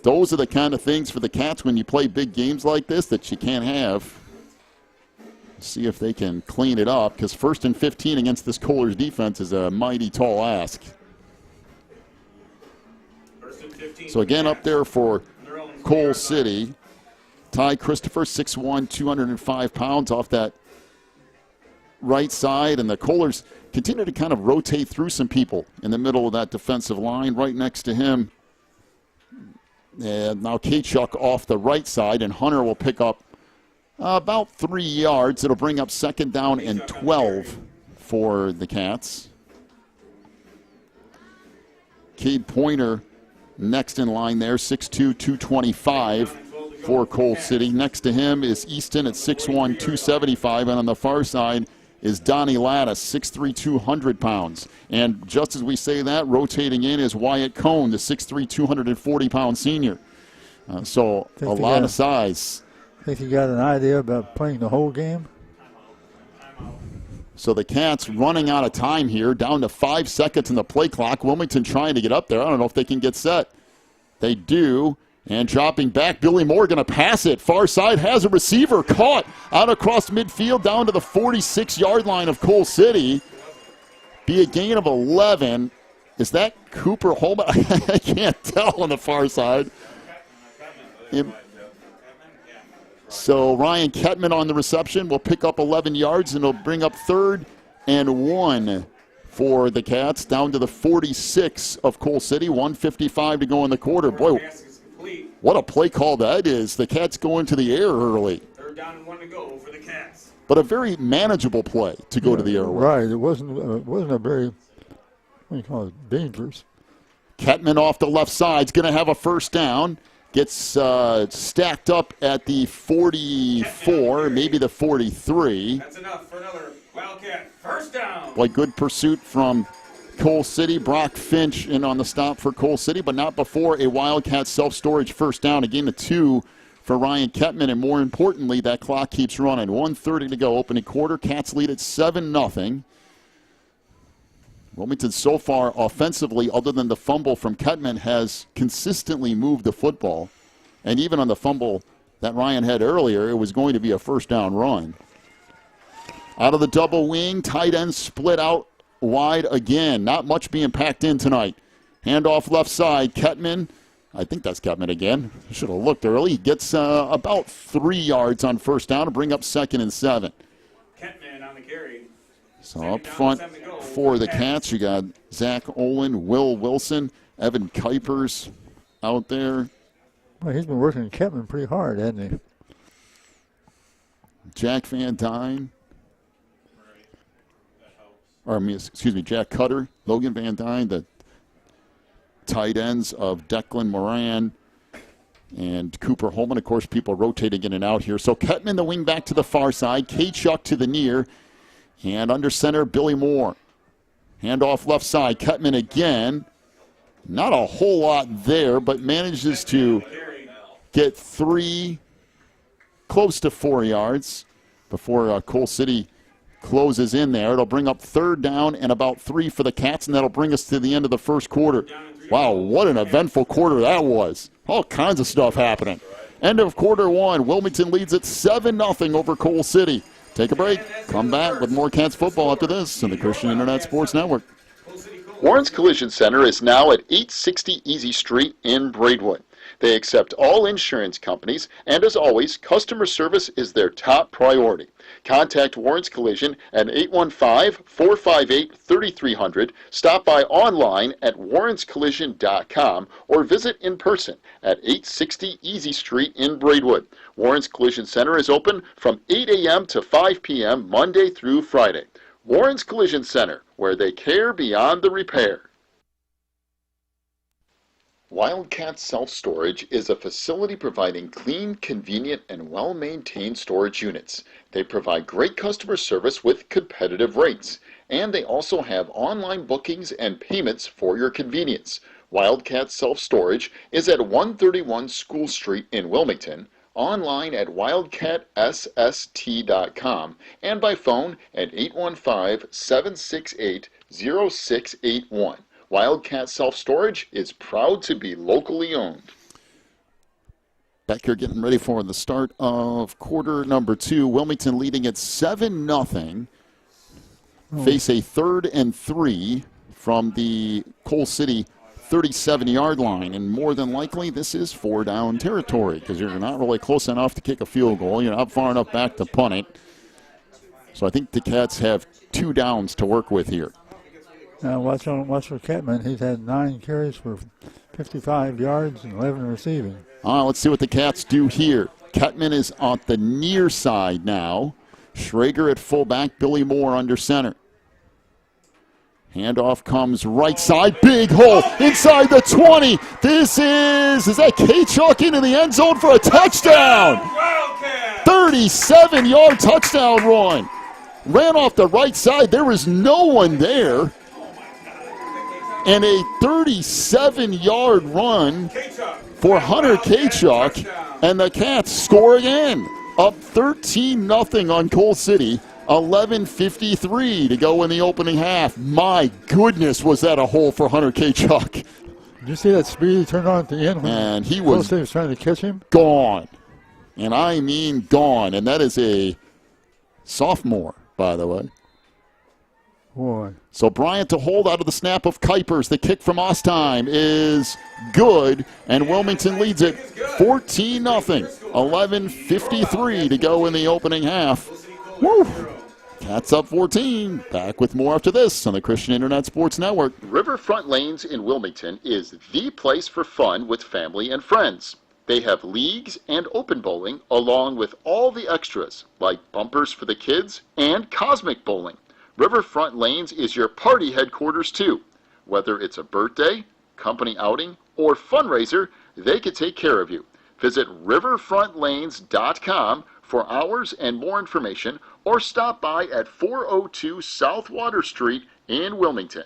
those are the kind of things for the Cats when you play big games like this that you can't have. See if they can clean it up, because 1st and 15 against this Kohler's defense is a mighty tall ask. So again, up there for Coal City, Ty Christopher, 6'1", 205 pounds, off that right side, and the Kohlers continue to kind of rotate through some people in the middle of that defensive line. Right next to him, and now Kachuk off the right side, and Hunter will pick up about 3 yards. It'll bring up 2nd down and 12 for the Cats. Cade Pointer next in line there, 6'2", 225 for Coal City. Next to him is Easton at 6'1", 275, and on the far side is Donnie Lattis, 6'3", 200 pounds. And just as we say that, rotating in is Wyatt Cohn, the 6'3", 240-pound senior. So a lot of size. I think you got an idea about playing the whole game. So the Cats running out of time here, down to 5 seconds in the play clock. Wilmington trying to get up there. I don't know if they can get set. They do. And dropping back, Billy Moore going to pass it. Far side has a receiver caught out across midfield down to the 46-yard line of Coal City. Be a gain of 11. Is that Cooper Holman? I can't tell on the far side. So Ryan Kettman on the reception will pick up 11 yards, and it'll bring up 3rd and 1 for the Cats, down to the 46 of Coal City. 1:55 to go in the quarter. Boy, what a play call that is. The Cats go into the air early. 3rd down and 1 to go for the Cats. But a very manageable play to go to the air with. Right. It wasn't a very, what do you call it, dangerous. Kettman off the left side is going to have a 1st down. Gets stacked up at the 44, maybe the 43. That's enough for another Wildcat 1st down. Boy, good pursuit from Coal City. Brock Finch in on the stop for Coal City, but not before a Wildcat self-storage 1st down. A gain of 2 for Ryan Kettman, and more importantly, that clock keeps running. 1:30 to go, opening quarter. Cats lead at 7-0. Wilmington so far offensively, other than the fumble from Kettman, has consistently moved the football. And even on the fumble that Ryan had earlier, it was going to be a 1st down run. Out of the double wing, tight end split out wide again. Not much being packed in tonight. Handoff left side, Kettman. I think that's Kettman again. Should have looked early. He gets about 3 yards on 1st down to bring up 2nd and 7. Kettman on the carry. So up front for the Cats, you got Zach Olin, Will Wilson, Evan Kuipers out there. Well, he's been working Kettman pretty hard, hasn't he? Jack Van Dyne. Jack Cutter, Logan Van Dyne, the tight ends of Declan Moran and Cooper Holman. Of course, people rotating in and out here. So Kettman, the wing back to the far side, Kachuk to the near. And under center, Billy Moore. Handoff left side. Kettman again. Not a whole lot there, but manages to get 3, close to 4 yards before Coal City closes in there. It'll bring up 3rd down and about 3 for the Cats, and that'll bring us to the end of the 1st quarter. Wow, what an eventful quarter that was. All kinds of stuff happening. End of quarter 1. Wilmington leads at 7-0 over Coal City. Take a break. Come back with more Cats football after this on the Christian Internet Sports Network. Warren's Collision Center is now at 860 Easy Street in Braidwood. They accept all insurance companies, and as always, customer service is their top priority. Contact Warren's Collision at 815-458-3300. Stop by online at warrenscollision.com or visit in person at 860 Easy Street in Braidwood. Warren's Collision Center is open from 8 a.m. to 5 p.m. Monday through Friday. Warren's Collision Center, where they care beyond the repair. Wildcat Self-Storage is a facility providing clean, convenient, and well-maintained storage units. They provide great customer service with competitive rates, and they also have online bookings and payments for your convenience. Wildcat Self-Storage is at 131 School Street in Wilmington, online at wildcatsst.com, and by phone at 815-768-0681. Wildcat Self-Storage is proud to be locally owned. Back here getting ready for the start of quarter number 2. Wilmington leading at 7-0. Face a 3rd and 3 from the Coal City 37-yard line. And more than likely, this is 4-down territory because you're not really close enough to kick a field goal. You're not far enough back to punt it. So I think the Cats have 2 downs to work with here. Now watch for Ketman. He's had 9 carries for 55 yards and 11 receiving. Let's see what the Cats do here. Ketman is on the near side now. Schrager at fullback, Billy Moore under center. Handoff comes right side, big hole inside the 20. This is that K-Chuck into the end zone for a touchdown. 37-yard touchdown run. Ran off the right side. There was no one there. And a 37-yard run for Hunter K-Chuck. And the Cats score again. Up 13-0 on Coal City. 11:53 to go in the opening half. My goodness, was that a hole for Hunter K-Chuck. Did you see that speed he turned on at the end? And he was trying to catch him? Gone. And I mean gone. And that is a sophomore, by the way. Boy. So Bryant to hold out of the snap of Kuipers. The kick from Ostheim is good, and Wilmington leads it 14-0. 11:53 to go in the opening half. Woo! Cats up 14. Back with more after this on the Christian Internet Sports Network. Riverfront Lanes in Wilmington is the place for fun with family and friends. They have leagues and open bowling, along with all the extras, like bumpers for the kids and cosmic bowling. Riverfront Lanes is your party headquarters, too. Whether it's a birthday, company outing, or fundraiser, they can take care of you. Visit riverfrontlanes.com for hours and more information, or stop by at 402 South Water Street in Wilmington.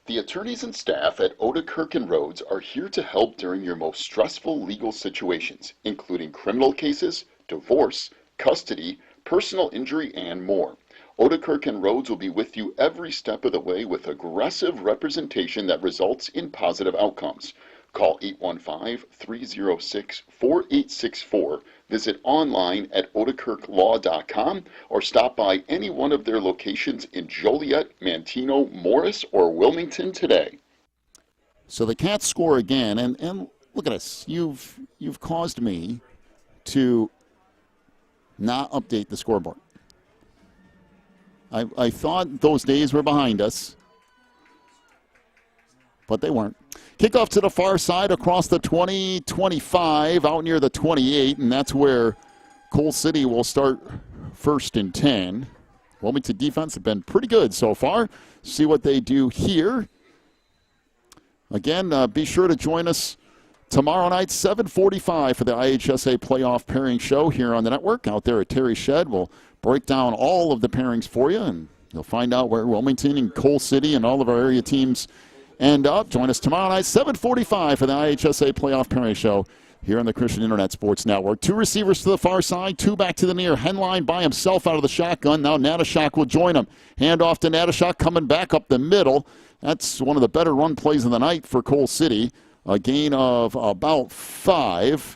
The attorneys and staff at Odekirk and Rhodes are here to help during your most stressful legal situations, including criminal cases, divorce, custody, personal injury, and more. Odekirk and Rhodes will be with you every step of the way with aggressive representation that results in positive outcomes. Call 815-306-4864. Visit online at odekirklaw.com or stop by any one of their locations in Joliet, Manteno, Morris, or Wilmington today. So the Cats score again, and look at us. You've caused me to not update the scoreboard. I thought those days were behind us, but they weren't. Kickoff to the far side across the 20-25, out near the 28, and that's where Coal City will start 1st and 10. Wilmington defense have been pretty good so far. See what they do here. Again, be sure to join us tomorrow night, 7:45 for the IHSA Playoff Pairing Show here on the network. Out there at Terry Shed, we'll break down all of the pairings for you, and you'll find out where Wilmington and Coal City and all of our area teams end up. Join us tomorrow night, 7:45 for the IHSA Playoff Pairing Show here on the Christian Internet Sports Network. 2 receivers to the far side, 2 back to the near. Henline by himself out of the shotgun. Now Natashak will join him. Hand off to Natashak, coming back up the middle. That's one of the better run plays of the night for Coal City. A gain of about 5.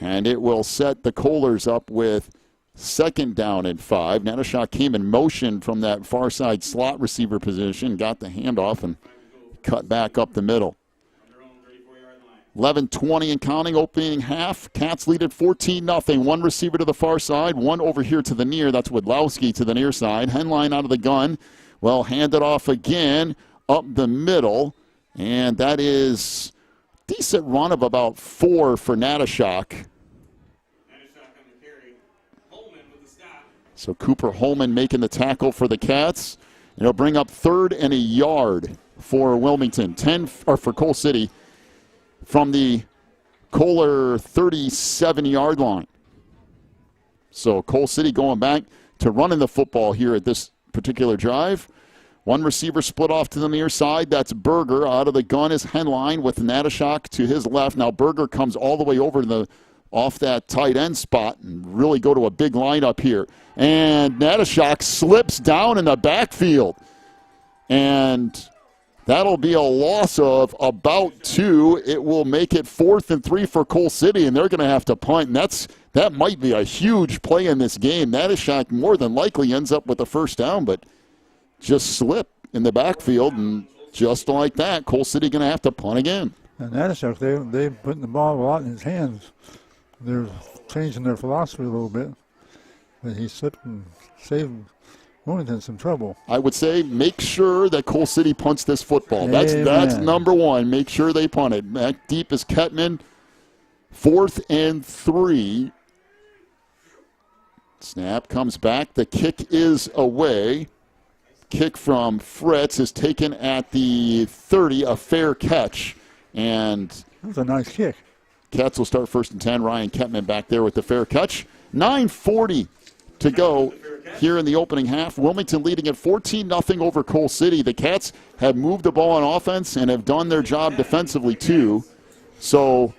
And it will set the Kohlers up with 2nd down and 5. Natashak came in motion from that far side slot receiver position, got the handoff, and cut back up the middle. 11:20 and counting, opening half. Cats lead at 14-0. 1 receiver to the far side, 1 over here to the near. That's Wadlowski to the near side. Henline out of the gun. Well, handed off again up the middle. And that is a decent run of about 4 for Natashak. So Cooper Holman making the tackle for the Cats. It'll bring up 3rd and a yard for Wilmington, for Coal City from the Kohler 37-yard line. So Coal City going back to running the football here at this particular drive. 1 receiver split off to the near side. That's Berger. Out of the gun is Henline with Natashak to his left. Now Berger comes all the way over to off that tight end spot and really go to a big lineup here. And Natashak slips down in the backfield. And that'll be a loss of about 2. It will make it 4th and 3 for Coal City, and they're going to have to punt. And that might be a huge play in this game. Natashak more than likely ends up with a 1st down, but just slip in the backfield, and just like that, Coal City going to have to punt again. And Natashak, they putting the ball a lot in his hands. They're changing their philosophy a little bit. But he slipped and saved Wilmington some trouble. I would say make sure that Coal City punts this football. That's number one. Make sure they punt it. Back deep is Kettman. 4th and 3. Snap comes back. The kick is away. Kick from Fritz is taken at the 30, a fair catch. And that was a nice kick. Cats will start 1st and 10. Ryan Kettman back there with the fair catch. 9:40 to go here in the opening half. Wilmington leading at 14-0 over Coal City. The Cats have moved the ball on offense and have done their job defensively too. So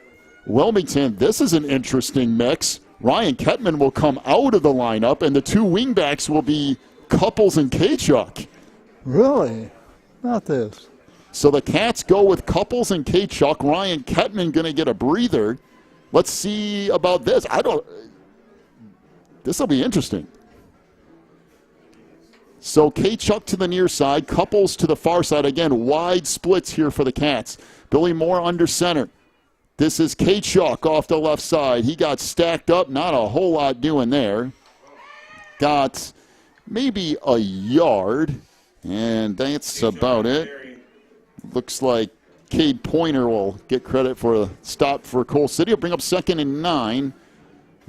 Wilmington, this is an interesting mix. Ryan Kettman will come out of the lineup, and the 2 wingbacks will be Couples and Kachuk. Really? Not this. So the Cats go with Couples and Kachuk. Ryan Kettman going to get a breather. Let's see about this. This will be interesting. So Kachuk to the near side, Couples to the far side. Again, wide splits here for the Cats. Billy Moore under center. This is Kachuk off the left side. He got stacked up. Not a whole lot doing there. Got maybe a yard, and that's about it. Looks like Cade Pointer will get credit for a stop for Coal City. He'll bring up 2nd and 9.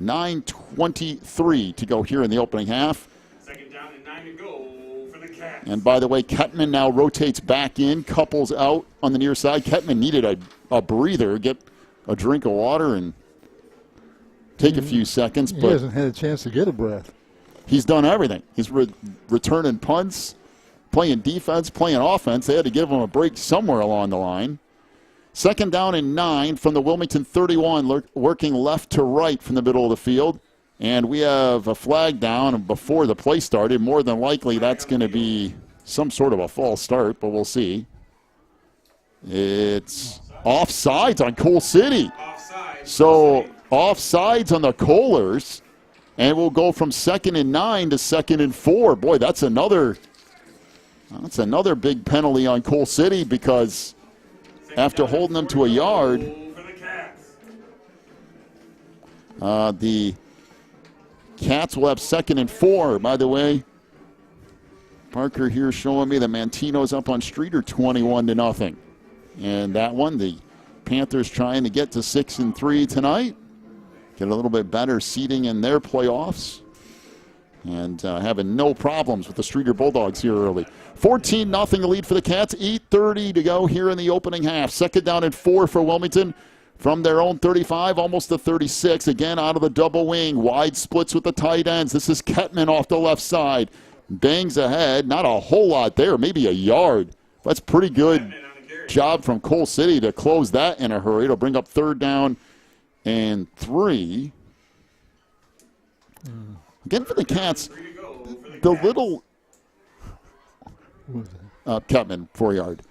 9:23 to go here in the opening half. 2nd down and 9 to go for the Cats. And by the way, Kettman now rotates back in. Couples out on the near side. Kettman needed a breather, get a drink of water and take a few seconds. He but hasn't had a chance to get a breath. He's done everything. He's returning punts, playing defense, playing offense. They had to give him a break somewhere along the line. 2nd down and 9 from the Wilmington 31, working left to right from the middle of the field. And we have a flag down before the play started. More than likely, that's going to be some sort of a false start, but we'll see. It's offsides on Coal City. So offsides on the Coalers. And we'll go from 2nd and 9 to 2nd and 4. Boy, that's another big penalty on Coal City, because after holding them to a yard, the Cats will have 2nd and 4. By the way, Parker here showing me that Mantino's up on Streeter 21-0. And that one, the Panthers trying to get to 6 and 3 tonight. Get a little bit better seeding in their playoffs. And having no problems with the Streeter Bulldogs here early. 14-0 lead for the Cats. 8:30 to go here in the opening half. 2nd down and 4 for Wilmington from their own 35, almost the 36. Again, out of the double wing. Wide splits with the tight ends. This is Kettman off the left side. Bangs ahead. Not a whole lot there. Maybe a yard. That's pretty good job from Coal City to close that in a hurry. It'll bring up 3rd down and 3. Again for the Cats, the little Kettman, 4-yard.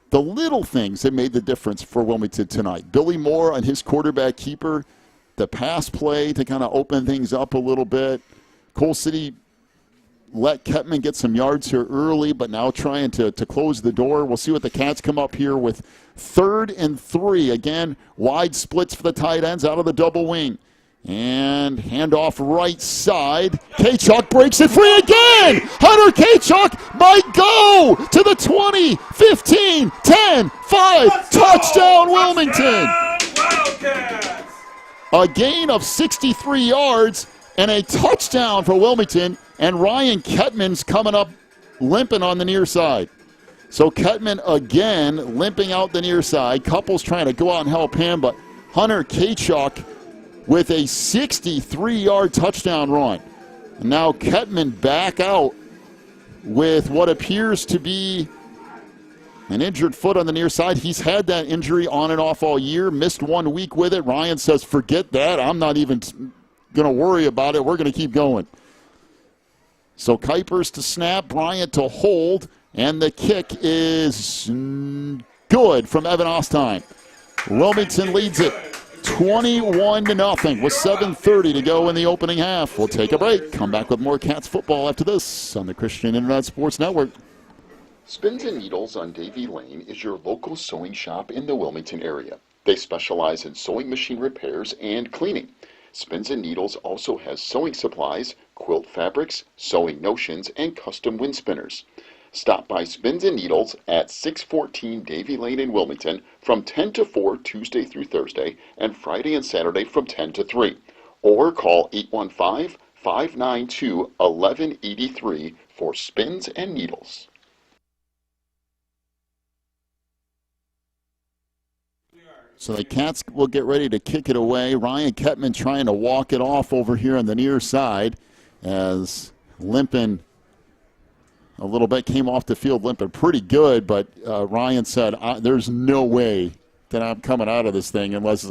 The little things that made the difference for Wilmington tonight. Billy Moore and his quarterback keeper, the pass play to kind of open things up a little bit. Coal City let Kettman get some yards here early, but now trying to close the door. We'll see what the Cats come up here with. 3rd and 3. Again, wide splits for the tight ends out of the double wing. And handoff right side. Kachuk breaks it free again. Hunter Kachuk might go to the 20, 15, 10, 5. Touchdown, Wilmington. A gain of 63 yards and a touchdown for Wilmington. And Ryan Kettman's coming up limping on the near side. So Kettman again limping out the near side. Couples trying to go out and help him, but Hunter Kachuk with a 63-yard touchdown run. And now Kettman back out with what appears to be an injured foot on the near side. He's had that injury on and off all year, missed 1 week with it. Ryan says, forget that. I'm not even going to worry about it. We're going to keep going. So Kuipers to snap, Bryant to hold, and the kick is good from Evan Ostheim. Wilmington leads it 21-0 with 7:30 to go in the opening half. We'll take a break. Come back with more Cats football after this on the Christian Internet Sports Network. Spins and Needles on Davie Lane is your local sewing shop in the Wilmington area. They specialize in sewing machine repairs and cleaning. Spins and Needles also has sewing supplies, quilt fabrics, sewing notions, and custom wind spinners. Stop by Spins and Needles at 614 Davy Lane in Wilmington from 10 to 4 Tuesday through Thursday and Friday and Saturday from 10 to 3. Or call 815-592-1183 for Spins and Needles. So the Cats will get ready to kick it away. Ryan Kettman trying to walk it off over here on the near side as limping a little bit, came off the field limping pretty good, but Ryan said, there's no way that I'm coming out of this thing unless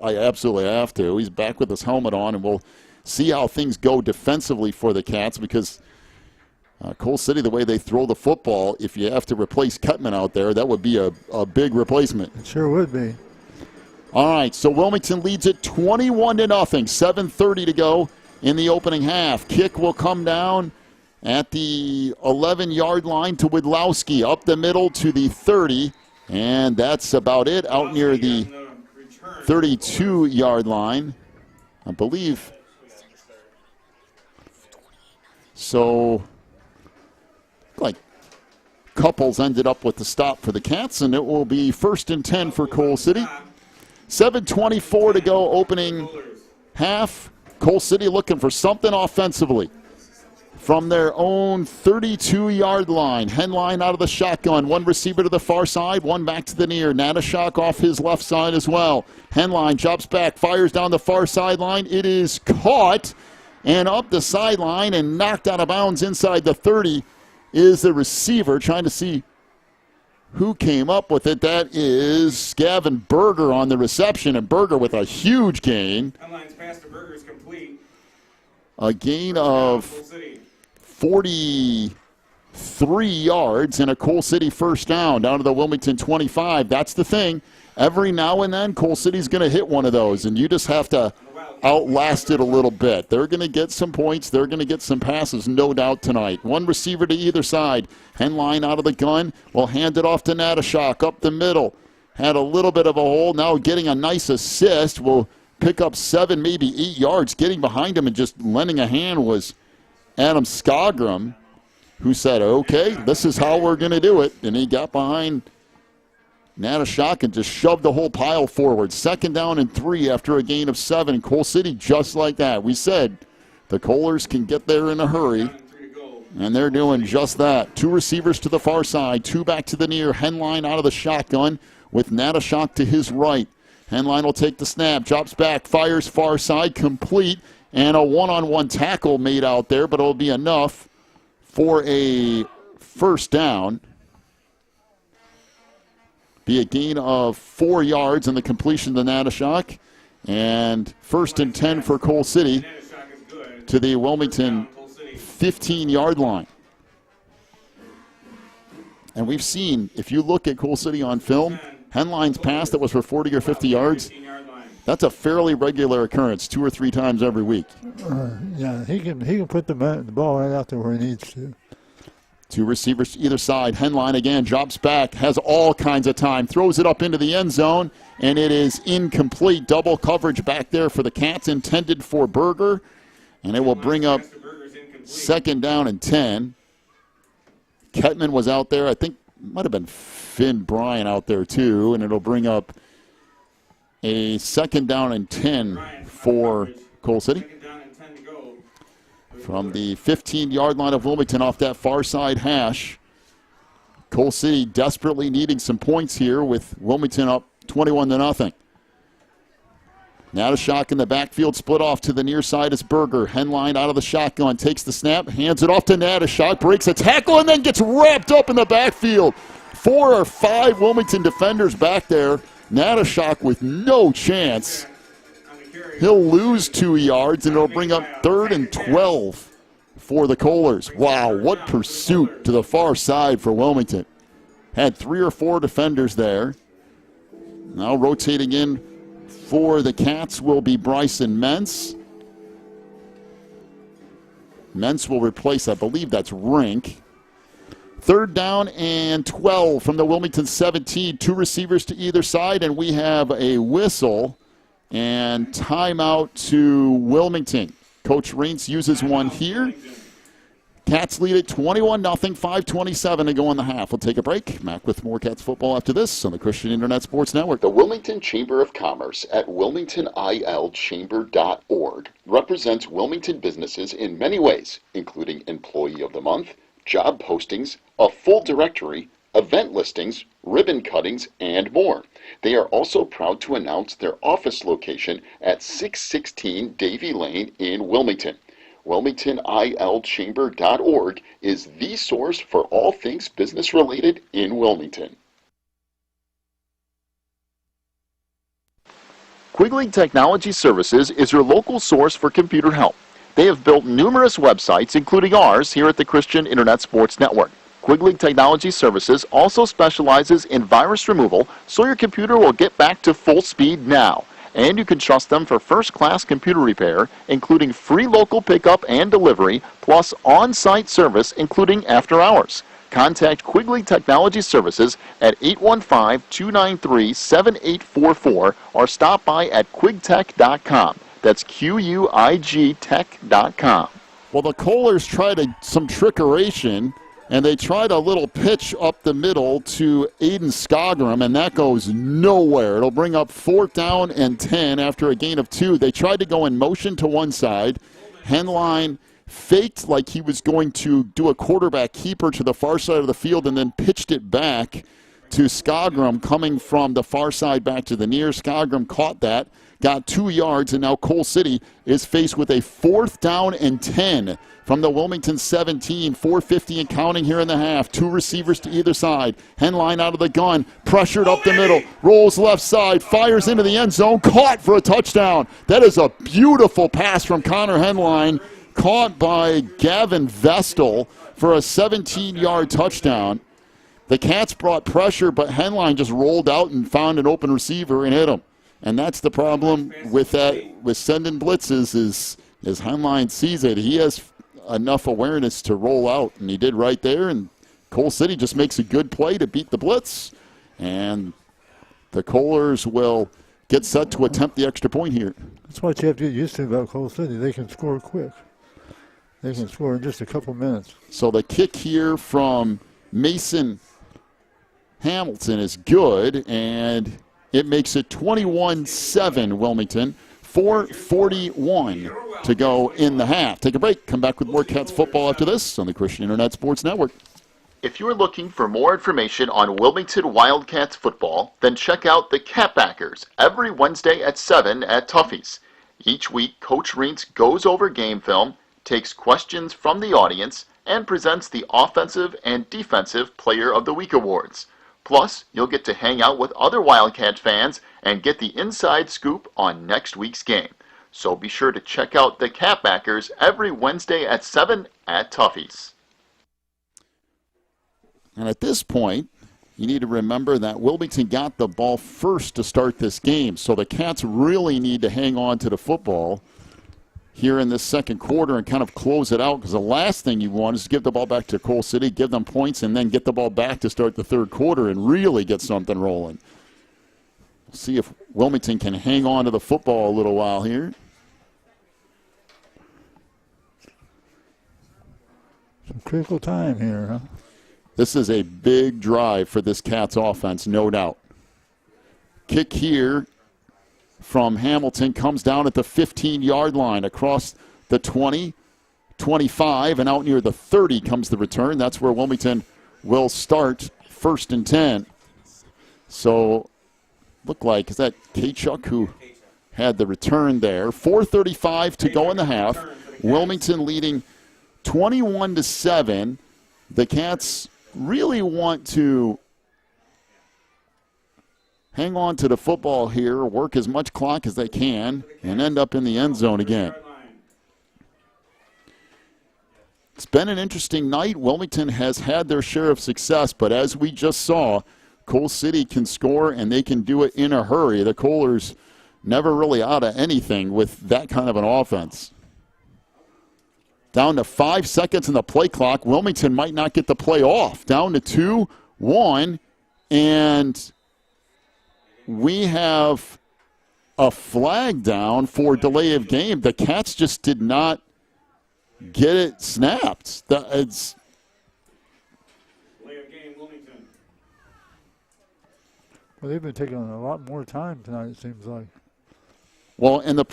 I absolutely have to. He's back with his helmet on, and we'll see how things go defensively for the Cats because Coal City, the way they throw the football, if you have to replace Kettman out there, that would be a big replacement. It sure would be. All right, so Wilmington leads it 21-0, 7:30 to go in the opening half. Kick will come down at the 11-yard line to Widlowski, up the middle to the 30, and that's about it, out near the 32-yard line, I believe. So, like, Couples ended up with the stop for the Cats, and it will be 1st and 10 for Coal City. 7:24 to go, opening half. Coal City looking for something offensively from their own 32-yard line. Henline out of the shotgun. One receiver to the far side, one back to the near. Natashak off his left side as well. Henline drops back, fires down the far sideline. It is caught and up the sideline and knocked out of bounds inside the 30 is the receiver, trying to see who came up with it. That is Gavin Berger on the reception, and Berger with a huge gain. Henline's pass to Berger is complete. A gain of 43 yards and a Coal City first down to the Wilmington 25. That's the thing. Every now and then, Coal City's going to hit one of those, and you just have to outlast it a little bit. They're going to get some points. They're going to get some passes, no doubt, tonight. One receiver to either side. Henline out of the gun. Will hand it off to Natashak up the middle. Had a little bit of a hole. Now getting a nice assist. Will pick up 7, maybe 8 yards. Getting behind him and just lending a hand was Adam Skagram, who said, okay, this is how we're going to do it. And he got behind Natashak and just shoved the whole pile forward. 2nd down and 3 after a gain of 7. Coal City just like that. We said the Coalers can get there in a hurry, and they're doing just that. 2 receivers to the far side, 2 back to the near. Henline out of the shotgun with Natashak to his right. Henline will take the snap, drops back, fires far side, complete, and a one-on-one tackle made out there, but it'll be enough for a first down. Be a gain of 4 yards in the completion to Natashak. And 1st and 10 for Coal City to the Wilmington 15-yard line. And we've seen, if you look at Coal City on film, Henline's pass that was for 40 or 50 yards, that's a fairly regular occurrence, 2 or 3 times every week. Yeah, he can put the ball right out there where he needs to. 2 receivers to either side. Henline again drops back, has all kinds of time, throws it up into the end zone, and it is incomplete. Double coverage back there for the Cats, intended for Berger, and it will bring up 2nd down and 10. Kettman was out there. I think might have been Finn Bryan out there too, and it'll bring up a 2nd down and 10 for Coal City. From the 15-yard line of Wilmington off that far side hash. Coal City desperately needing some points here with Wilmington up 21-0. Natashak in the backfield, split off to the near side is Berger. Henline out of the shotgun, takes the snap, hands it off to Natashak, breaks a tackle, and then gets wrapped up in the backfield. 4 or 5 Wilmington defenders back there. Natashak with no chance. He'll lose 2 yards, and it'll bring up 3rd and 12 for the Coalers. Wow, what pursuit to the far side for Wilmington. Had 3 or 4 defenders there. Now rotating in for the Cats will be Bryson Mentz. Mentz will replace, I believe that's Rink. 3rd down and 12 from the Wilmington 17. 2 receivers to either side, and we have a whistle. And timeout to Wilmington. Coach Reintz uses one here. Cats lead it 21-0, 5:27 to go in the half. We'll take a break. Back with more Cats football after this on the Christian Internet Sports Network. The Wilmington Chamber of Commerce at wilmingtonilchamber.org represents Wilmington businesses in many ways, including Employee of the Month, job postings, a full directory, event listings, ribbon cuttings, and more. They are also proud to announce their office location at 616 Davie Lane in Wilmington. WilmingtonILChamber.org is the source for all things business related in Wilmington. Quigley Technology Services is your local source for computer help. They have built numerous websites, including ours here at the Christian Internet Sports Network. Quigley Technology Services also specializes in virus removal, so your computer will get back to full speed now. And you can trust them for first-class computer repair, including free local pickup and delivery, plus on-site service, including after hours. Contact Quigley Technology Services at 815-293-7844 or stop by at quigtech.com. That's QUIG tech.com. Well, the Kohlers tried some trickeration, and they tried a little pitch up the middle to Aiden Skogrum, and that goes nowhere. It'll bring up 4th down and 10 after a gain of 2. They tried to go in motion to one side. Henline faked like he was going to do a quarterback keeper to the far side of the field and then pitched it back to Skogrum coming from the far side back to the near. Skogrum caught that, got 2 yards, and now Cole City is faced with a 4th down and 10 from the Wilmington 17, 4:50 and counting here in the half. 2 receivers to either side. Henline out of the gun, pressured up the middle, rolls left side, fires into the end zone, caught for a touchdown. That is a beautiful pass from Connor Henline, caught by Gavin Vestal for a 17-yard touchdown. The Cats brought pressure, but Henline just rolled out and found an open receiver and hit him. And that's the problem with that, with sending blitzes, is Henline sees it. He has enough awareness to roll out, and he did right there. And Cole City just makes a good play to beat the blitz. And the Kohlers will get set to attempt the extra point here. That's what you have to get used to about Cole City. They can score quick. They can score in just a couple minutes. So the kick here from Mason Hamilton is good, and it makes it 21-7 Wilmington. 4:41 to go in the half. Take a break. Come back with more Cats football after this on the Christian Internet Sports Network. If you're looking for more information on Wilmington Wildcats football, then check out the Catbackers every Wednesday at 7 at Tuffy's. Each week, Coach Reintz goes over game film, takes questions from the audience, and presents the Offensive and Defensive Player of the Week awards. Plus, you'll get to hang out with other Wildcat fans and get the inside scoop on next week's game. So be sure to check out the Catbackers every Wednesday at 7 at Tuffy's. And at this point, you need to remember that Wilmington got the ball first to start this game. So the Cats really need to hang on to the football here in this second quarter and kind of close it out, because the last thing you want is to give the ball back to Cole City, give them points, and then get the ball back to start the third quarter and really get something rolling. We'll see if Wilmington can hang on to the football a little while here. Some critical time here, huh? This is a big drive for this Cats offense, no doubt. Kick here from Hamilton comes down at the 15-yard line, across the 20, 25, and out near the 30 comes the return. That's where Wilmington will start 1st and 10. So, look like, is that Kachuk who had the return there? 4:35 to go in the half. Wilmington leading 21-7. The Cats really want to hang on to the football here, work as much clock as they can, and end up in the end zone again. It's been an interesting night. Wilmington has had their share of success, but as we just saw, Cole City can score, and they can do it in a hurry. The Kohlers never really out of anything with that kind of an offense. Down to 5 seconds in the play clock. Wilmington might not get the play off. Down to 2-1, and we have a flag down for delay of game. The Cats just did not get it snapped. It's Delay of game, Wilmington. Well, they've been taking a lot more time tonight, it seems like. well, and the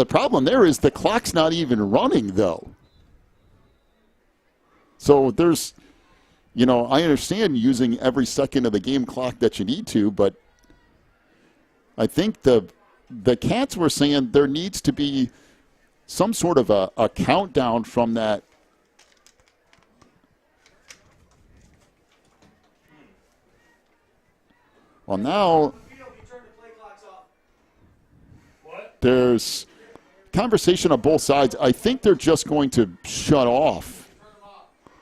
problem there is the clock's not even running, though. So there's, I understand using every second of the game clock that you need to, but I think the Cats were saying there needs to be some sort of a countdown from that. Well, now there's conversation on both sides. I think they're just going to shut off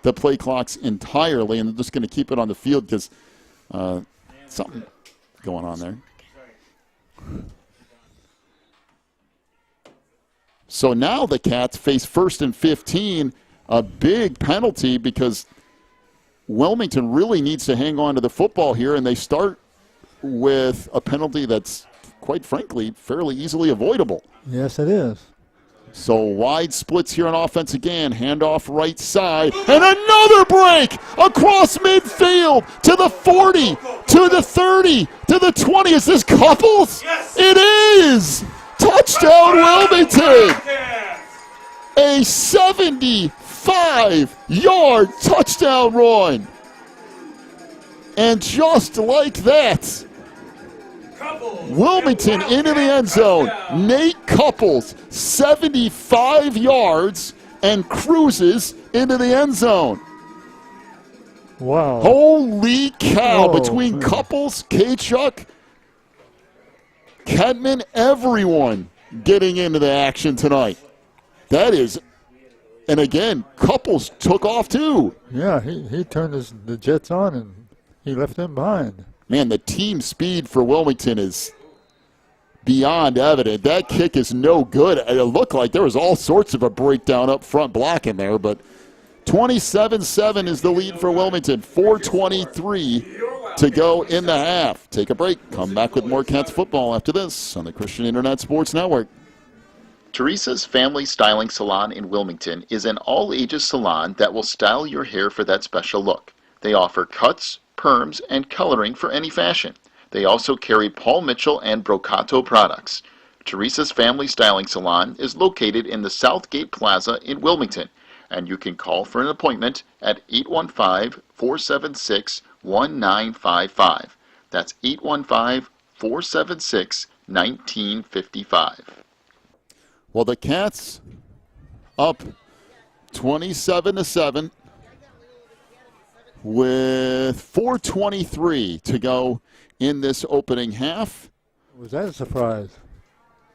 the play clocks entirely, and they're just going to keep it on the field because something going on there. So now the Cats face 1st and 15, a big penalty because Wilmington really needs to hang on to the football here, and they start with a penalty that's, quite frankly, fairly easily avoidable. Yes, it is. So wide splits here on offense again. Handoff right side. And another break across midfield to the 40, to the 30, to the 20. Is this Couples? Yes. It is! Touchdown Wilmington! A 75-yard touchdown run. And just like that, Wilmington into the end zone. Nate Couples, 75 yards, and cruises into the end zone. Wow. Holy cow. Oh, Between man. Couples, Kachuk, Kedman, everyone getting into the action tonight. That is, and again, Couples took off too. Yeah, he turned the Jets on and he left them behind. Man, the team speed for Wilmington is beyond evident. That kick is no good. It looked like there was all sorts of a breakdown up front blocking there, but 27-7 is the lead for Wilmington. 4:23 to go in the half. Take a break. Come back with more Cats football after this on the Christian Internet Sports Network. Teresa's Family Styling Salon in Wilmington is an all-ages salon that will style your hair for that special look. They offer cuts, perms, and coloring for any fashion. They also carry Paul Mitchell and Brocato products. Teresa's Family Styling Salon is located in the Southgate Plaza in Wilmington, and you can call for an appointment at 815-476-1955. That's 815-476-1955. Well, the Cats up 27-7 with 4:23 to go in this opening half. Was that a surprise?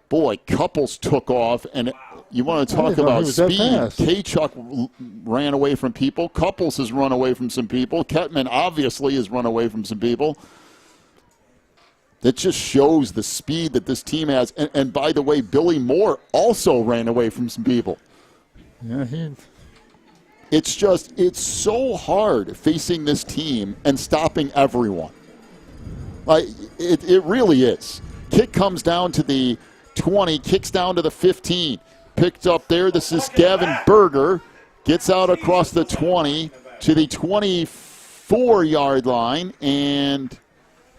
Boy, Couples took off, and you want to I talk didn't know about he was that speed. fast. Kachuk ran away from people. Couples has run away from some people. Ketman obviously has run away from some people. That just shows the speed that this team has. And by the way, Billy Moore also ran away from some people. Yeah, It's so hard facing this team and stopping everyone. Like it really is. Kick comes down to the 20, kicks down to the 15. Picked up there. This is Gavin Berger. Gets out across the 20 to the 24-yard line, and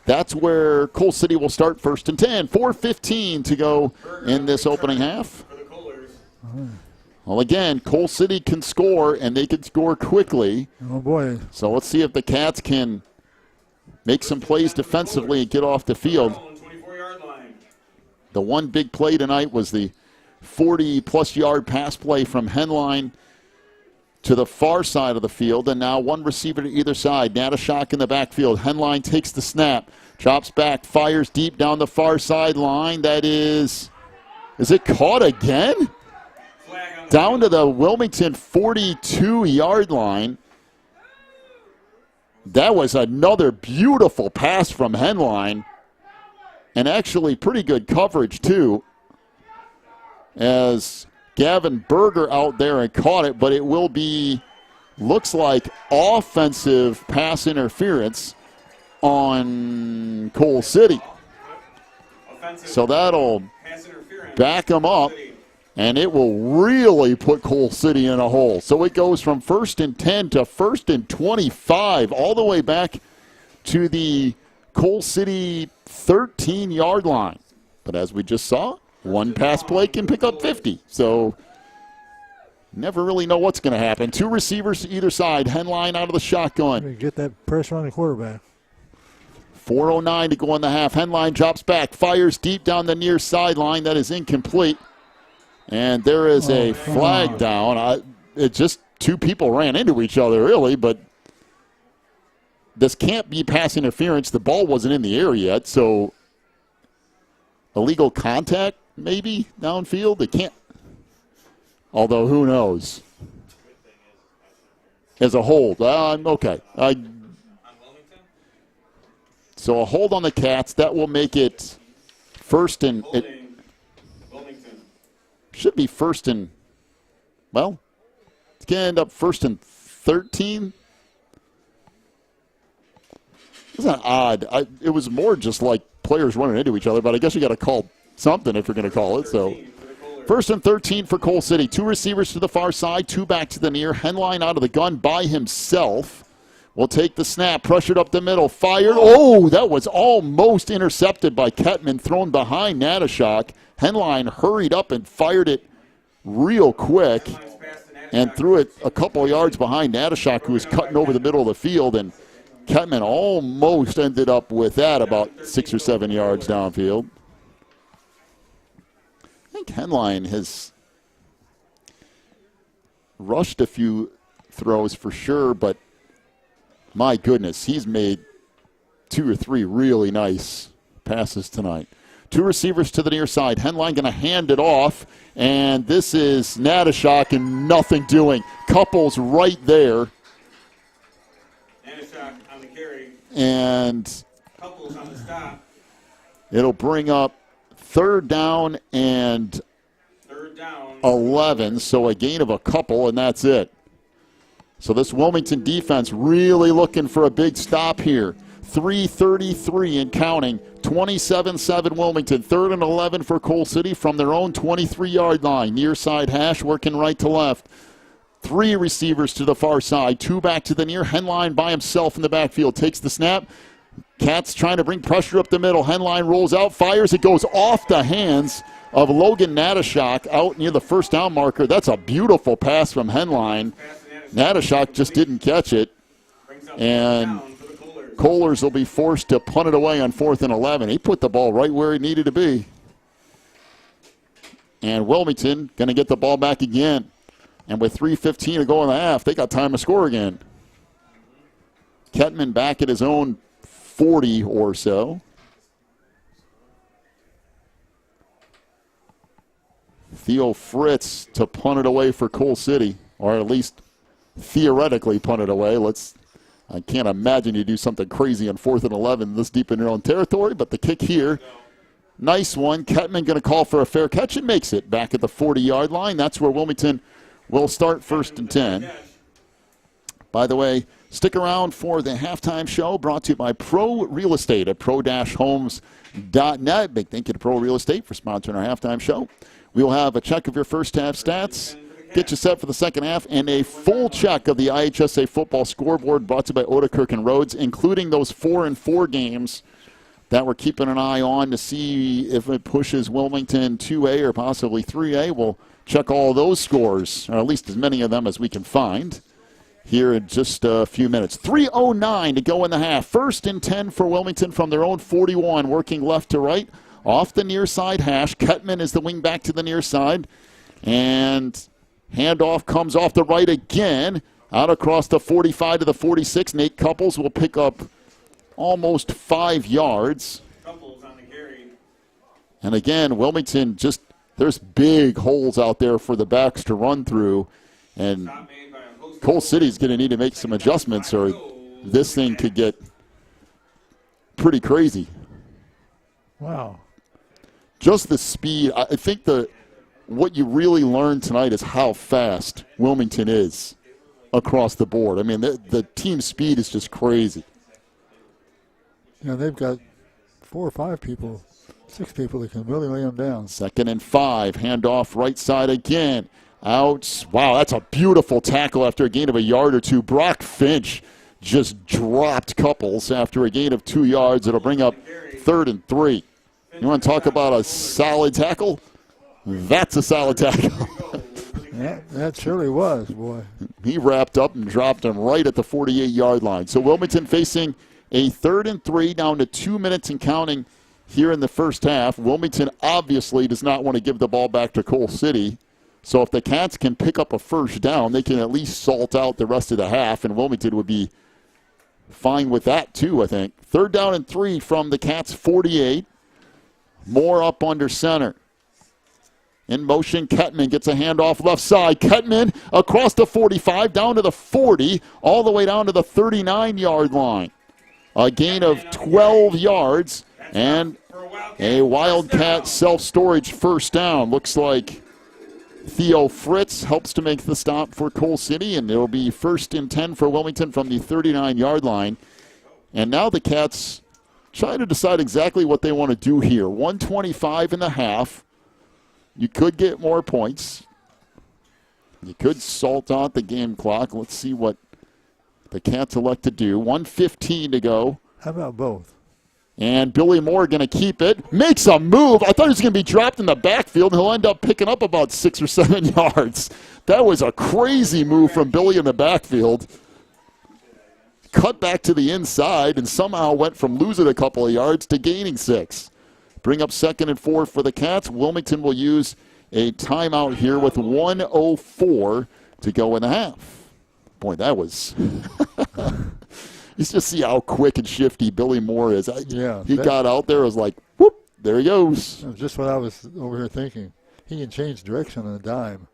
that's where Coal City will start 1st and 10. 4:15 to go in this opening half. Well, again, Coal City can score, and they can score quickly. oh boy. So let's see if the Cats can make some plays defensively and get off the field. 24-yard line. The one big play tonight was the 40-plus yard pass play from Henline to the far side of the field, and now one receiver to either side. Natashak in the backfield. Henline takes the snap, drops back, fires deep down the far sideline. That is it caught again? Down to the Wilmington 42-yard line. That was another beautiful pass from Henline, and actually pretty good coverage too, as Gavin Berger out there and caught it, but it will be, looks like, offensive pass interference on Coal City. So that'll back them up, and it will really put Coal City in a hole. So it goes from 1st and 10 to 1st and 25, all the way back to the Coal City 13-yard line. But as we just saw, one pass play can pick up 50. So never really know what's going to happen. 2 receivers to either side. Henline out of the shotgun. Get that pressure on the quarterback. 4:09 to go in the half. Henline drops back, fires deep down the near sideline. That is incomplete. And there is a flag down. It just 2 people ran into each other, really, but this can't be pass interference. The ball wasn't in the air yet, so illegal contact maybe downfield. They can't. Although, who knows? As a hold. Okay. So a hold on the Cats. That will make it first and... Wilmington. Should be first and... Well, it's going to end up 1st and 13. Isn't that odd? It was more just like players running into each other, but I guess you got to call something if you're going to call it. So 1st and 13 for Coal City. 2 receivers to the far side, 2 back to the near. Henline out of the gun by himself. Will take the snap, pressured up the middle, fired. Oh, that was almost intercepted by Kettman, thrown behind Natashak. Henline hurried up and fired it real quick and threw it a couple of yards behind Natashak, who was cutting over the middle of the field. And Kettman almost ended up with that about 6 or 7 yards downfield. I think Henline has rushed a few throws for sure, but my goodness, he's made 2 or 3 really nice passes tonight. 2 receivers to the near side. Henline going to hand it off, and this is Natashak and nothing doing. Couples right there. Natashak on the carry. And Couples on the stop. It'll bring up 3rd down and 11, so a gain of a couple, and that's it. So this Wilmington defense really looking for a big stop here. 3:33 and counting. 27-7 Wilmington. 3rd and 11 for Coal City from their own 23-yard line. Near side hash working right to left. 3 receivers to the far side. 2 back to the near. Henline by himself in the backfield. Takes the snap. Cats trying to bring pressure up the middle. Henline rolls out, fires. It goes off the hands of Logan Natashak out near the 1st down marker. That's a beautiful pass from Henline. Natashak just didn't catch it, and Kohlers will be forced to punt it away on 4th and 11. He put the ball right where it needed to be. And Wilmington going to get the ball back again. And with 3:15 to go in the half, they got time to score again. Kettman back at his own 40 or so. Theo Fritz to punt it away for Coal City, or at least theoretically punt it away. I can't imagine you do something crazy on 4th and 11 this deep in your own territory, but the kick here, nice one. Kettman going to call for a fair catch and makes it back at the 40-yard line. That's where Wilmington will start 1st and 10. By the way, stick around for the halftime show brought to you by Pro Real Estate at pro-homes.net. Big thank you to Pro Real Estate for sponsoring our halftime show. We'll have a check of your first half stats, get you set for the second half, and a full check of the IHSA football scoreboard brought to you by Odekirk and Rhodes, including those 4-4 games that we're keeping an eye on to see if it pushes Wilmington 2A or possibly 3A. We'll check all those scores, or at least as many of them as we can find, here in just a few minutes. 3:09 to go in the half. 1st and 10 for Wilmington from their own 41, working left to right. Off the near side hash. Kettman is the wing back to the near side. And handoff comes off the right again. Out across the 45 to the 46. Nate Couples will pick up almost 5 yards. Couples on the carry. And again, Wilmington just, there's big holes out there for the backs to run through. And Coal City's going to need to make some adjustments or this thing could get pretty crazy. Wow. Just the speed. I think what you really learned tonight is how fast Wilmington is across the board. I mean, the team speed is just crazy. Yeah, they've got 4 or 5 people 6 people that can really lay them down. 2nd and 5. Handoff right side again. Out. Wow, that's a beautiful tackle after a gain of a yard or two. Brock Finch just dropped Couples after a gain of 2 yards. It'll bring up 3rd and 3. You want to talk about a solid tackle? That's a solid tackle. That surely was, boy. He wrapped up and dropped him right at the 48-yard line. So Wilmington facing a 3rd and 3 down to 2 minutes and counting here in the first half. Wilmington obviously does not want to give the ball back to Coal City. So if the Cats can pick up a first down, they can at least salt out the rest of the half, and Wilmington would be fine with that too, I think. 3rd down and 3 from the Cats' 48. Moore up under center. In motion, Kettman gets a handoff left side. Kettman across the 45, down to the 40, all the way down to the 39-yard line. A gain of 12 yards and a Wildcat self-storage first down. Looks like Theo Fritz helps to make the stop for Coal City, and it'll be 1st and 10 for Wilmington from the 39-yard line. And now the Cats try to decide exactly what they want to do here. 125 in the half. You could get more points. You could salt out the game clock. Let's see what the Cats elect to do. 1:15 to go. How about both? And Billy Moore going to keep it. Makes a move. I thought he was going to be dropped in the backfield, and he'll end up picking up about 6 or 7 yards. That was a crazy move from Billy in the backfield. Cut back to the inside and somehow went from losing a couple of yards to gaining 6. Bring up 2nd and 4 for the Cats. Wilmington will use a timeout here with 1:04 to go in the half. Boy, that was... You just see how quick and shifty Billy Moore is. He got out there, was like, whoop, there he goes. That's just what I was over here thinking. He can change direction on a dime.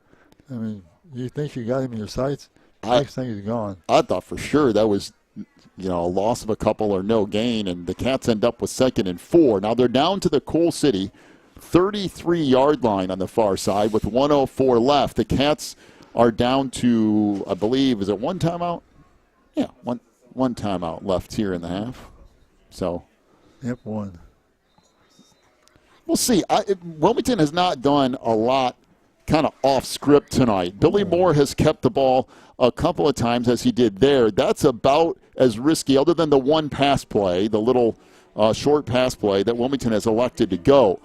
I mean, you think you got him in your sights, next thing he's gone. I thought for sure that was, a loss of a couple or no gain, and the Cats end up with 2nd and 4. Now they're down to the Coal City 33-yard line on the far side with 1:04 left. The Cats are down to, I believe, is it one timeout? Yeah, one timeout left here in the half. So, yep, one. We'll see. Wilmington has not done a lot kind of off script tonight. Billy Moore has kept the ball a couple of times as he did there. That's about as risky, other than the one pass play, the little short pass play that Wilmington has elected to go.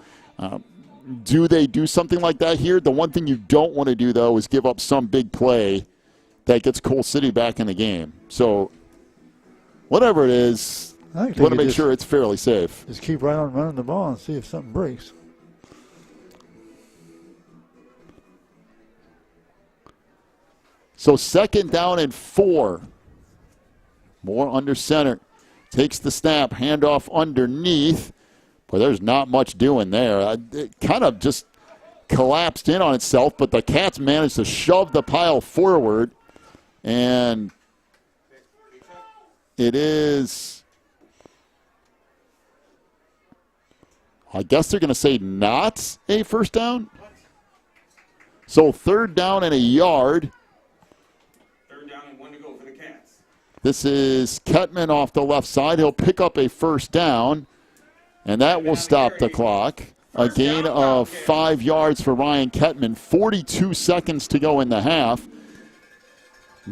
Do they do something like that here? The one thing you don't want to do, though, is give up some big play that gets Coal City back in the game. So, whatever it is, you want to make sure it's fairly safe. Just keep right on running the ball and see if something breaks. So 2nd down and 4. Moore under center. Takes the snap. Handoff underneath. But there's not much doing there. It kind of just collapsed in on itself, but the Cats managed to shove the pile forward. And it is, I guess they're going to say not a first down. So 3rd down and a yard. 3rd down and 1 to go for the Cats. This is Kettman off the left side. He'll pick up a first down, and that will stop the clock. A gain of 5 yards for Ryan Kettman. 42 seconds to go in the half.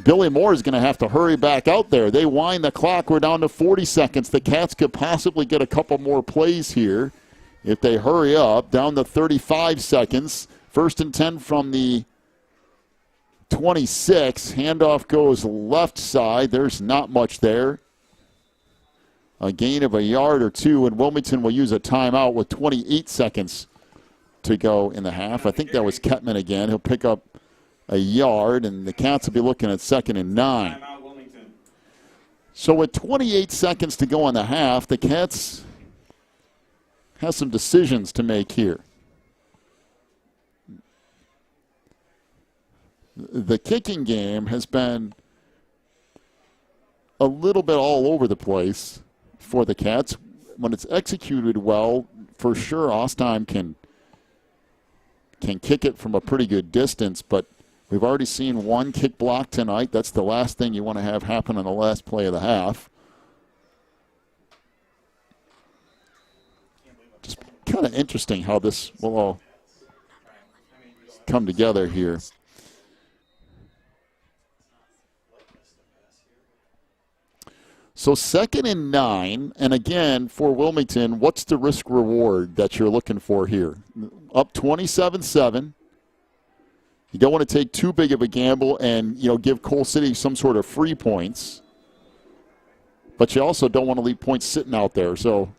Billy Moore is going to have to hurry back out there. They wind the clock. We're down to 40 seconds. The Cats could possibly get a couple more plays here if they hurry up. Down to 35 seconds. 1st and 10 from the 26. Handoff goes left side. There's not much there. A gain of a yard or 2, and Wilmington will use a timeout with 28 seconds to go in the half. I think that was Kettman again. He'll pick up a yard, and the Cats will be looking at 2nd and 9. So with 28 seconds to go in the half, the Cats have some decisions to make here. The kicking game has been a little bit all over the place for the Cats. When it's executed well, for sure Ostheim can kick it from a pretty good distance, but we've already seen one kick block tonight. That's the last thing you want to have happen on the last play of the half. Just kind of interesting how this will all come together here. So 2nd and 9, and again, for Wilmington, what's the risk reward that you're looking for here? Up 27-7. You don't want to take too big of a gamble and, give Coal City some sort of free points. But you also don't want to leave points sitting out there. So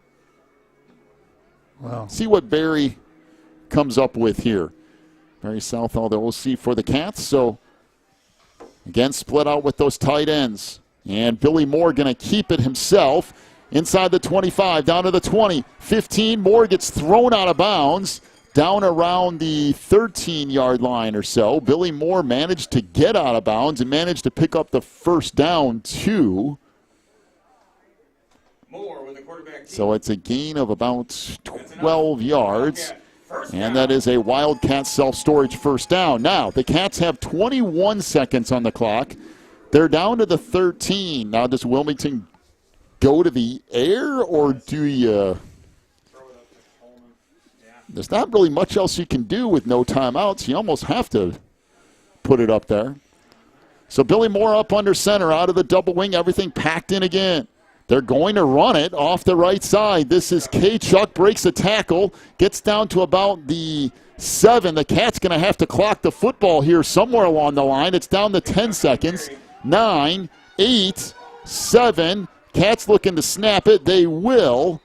see what Barry comes up with here. Barry Southall, the OC for the Cats. So, again, split out with those tight ends. And Billy Moore going to keep it himself inside the 25, down to the 20, 15. Moore gets thrown out of bounds down around the 13-yard line or so. Billy Moore managed to get out of bounds and managed to pick up the first down, too. So it's a gain of about 12 yards. And that is a Wildcat self-storage first down. Now, the Cats have 21 seconds on the clock. They're down to the 13. Now, does Wilmington go to the air, or do you? There's not really much else you can do with no timeouts. You almost have to put it up there. So Billy Moore up under center, out of the double wing, everything packed in again. They're going to run it off the right side. This is K-Chuck, breaks a tackle, gets down to about the 7. The Cat's going to have to clock the football here somewhere along the line. It's down to 10 seconds. 9, 8, 7. Cats looking to snap it. They will.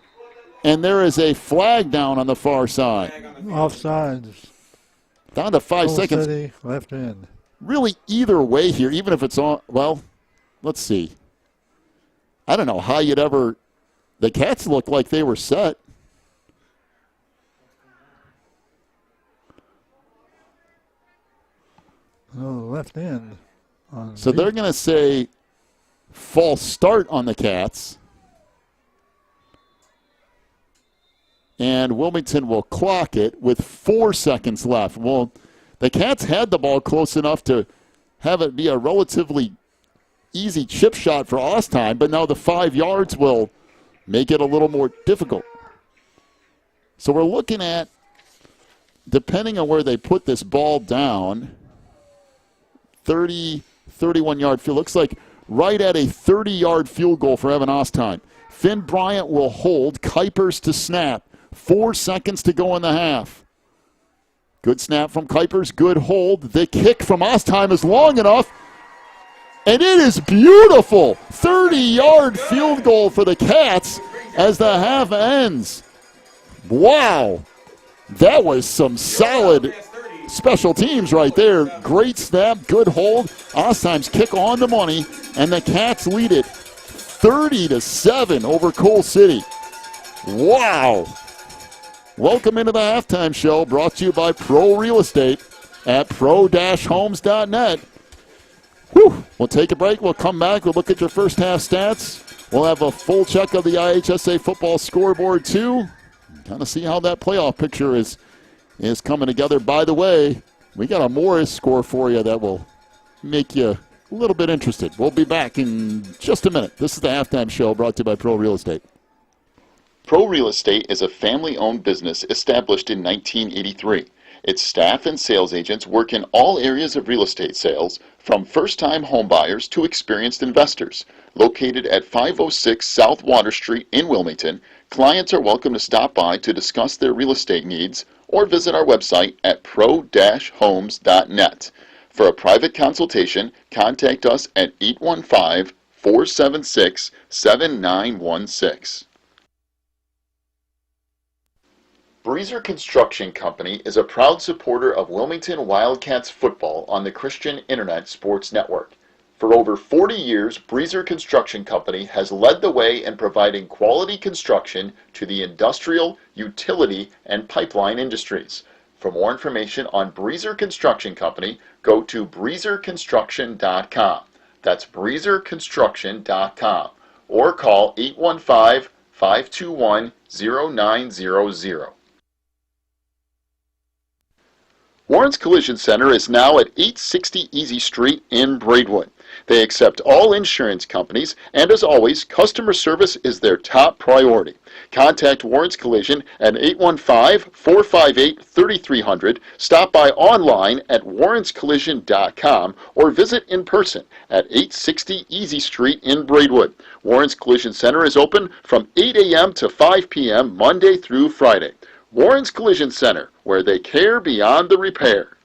And there is a flag down on the far side. Offsides. Down to 5 Coal seconds. City, left end. Really, either way here, even if it's on, well, let's see. I don't know how you'd ever, the Cats looked like they were set. Left end. So they're going to say false start on the Cats. And Wilmington will clock it with 4 seconds left. Well, the Cats had the ball close enough to have it be a relatively easy chip shot for Ostheim, but now the 5 yards will make it a little more difficult. So we're looking at, depending on where they put this ball down, 30, 31-yard field. Looks like right at a 30-yard field goal for Evan Ostheim. Finn Bryant will hold. Kuipers to snap. 4 seconds to go in the half. Good snap from Kuipers. Good hold. The kick from Ostheim is long enough. And it is beautiful. 30-yard field goal for the Cats as the half ends. Wow. That was some solid special teams right there. Great snap, good hold. Ostheim's kick on the money, and the Cats lead it 30-7 over Coal City. Wow. Welcome into the halftime show, brought to you by Pro Real Estate at pro-homes.net. Whew. We'll take a break. We'll come back. We'll look at your first half stats. We'll have a full check of the IHSA football scoreboard, too. Kind of see how that playoff picture is coming together. By the way, we got a Morris score for you that will make you a little bit interested. We'll be back in just a minute. This is the halftime show brought to you by Pro Real Estate. Pro Real Estate is a family-owned business established in 1983. Its staff and sales agents work in all areas of real estate sales, from first-time homebuyers to experienced investors. Located at 506 South Water Street in Wilmington, clients are welcome to stop by to discuss their real estate needs or visit our website at pro-homes.net. For a private consultation, contact us at 815-476-7916. Breezer Construction Company is a proud supporter of Wilmington Wildcats football on the Christian Internet Sports Network. For over 40 years, Breezer Construction Company has led the way in providing quality construction to the industrial, utility, and pipeline industries. For more information on Breezer Construction Company, go to breezerconstruction.com. That's breezerconstruction.com. Or call 815-521-0900. Warren's Collision Center is now at 860 Easy Street in Braidwood. They accept all insurance companies, and as always, customer service is their top priority. Contact Warren's Collision at 815-458-3300, stop by online at warrenscollision.com, or visit in person at 860 Easy Street in Braidwood. Warren's Collision Center is open from 8 a.m. to 5 p.m. Monday through Friday. Warren's Collision Center, where they care beyond the repair.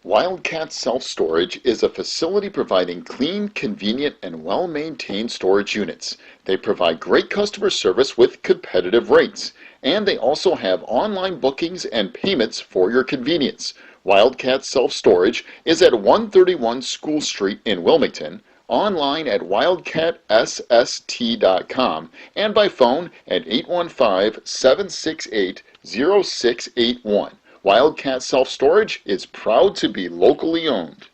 Wildcat Self-Storage is a facility providing clean, convenient, and well-maintained storage units. They provide great customer service with competitive rates, and they also have online bookings and payments for your convenience. Wildcat Self-Storage is at 131 School Street in Wilmington, online at wildcatsst.com, and by phone at 815-768-0681. Wildcat Self-Storage is proud to be locally owned.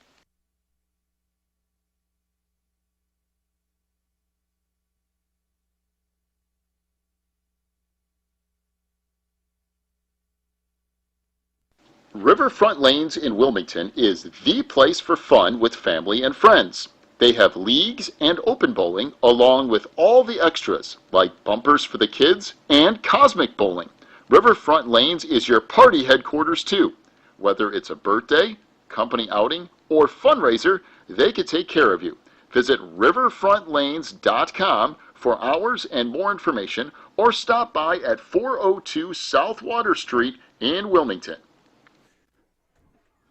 Riverfront Lanes in Wilmington is the place for fun with family and friends. They have leagues and open bowling along with all the extras like bumpers for the kids and cosmic bowling. Riverfront Lanes is your party headquarters too. Whether it's a birthday, company outing, or fundraiser, they can take care of you. Visit riverfrontlanes.com for hours and more information, or stop by at 402 South Water Street in Wilmington.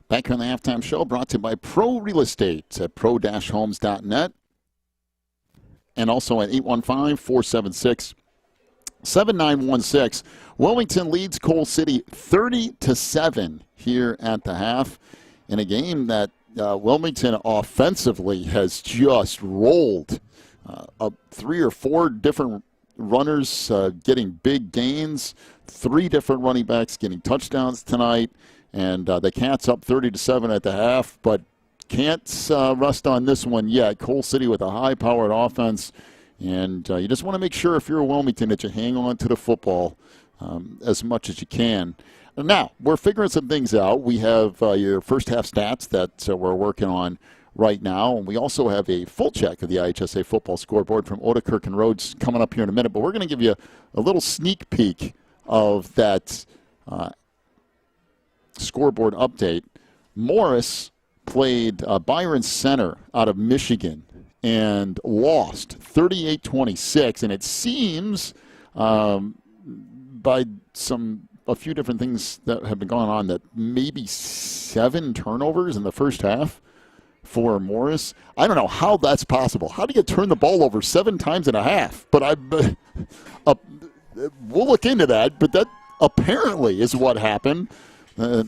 Back on the halftime show, brought to you by Pro Real Estate at pro-homes.net, and also at 815-476-7916. Wilmington leads Coal City 30-7 here at the half in a game that Wilmington offensively has just rolled. Up 3 or 4 different runners getting big gains, 3 different running backs getting touchdowns tonight, and the Cats up 30-7 at the half, but can't rest on this one yet. Coal City with a high-powered offense, and you just want to make sure if you're Wilmington that you hang on to the football as much as you can. Now, we're figuring some things out. We have your first half stats that we're working on right now, and we also have a full check of the IHSA football scoreboard from Odekirk and Rhodes coming up here in a minute, but we're going to give you a little sneak peek of that scoreboard update. Morris played Byron Center out of Michigan and lost 38-26, and it seems by a few different things that have been going on that maybe 7 turnovers in the first half for Morris. I don't know how that's possible. How do you turn the ball over 7 times and a half? But we'll look into that, but that apparently is what happened.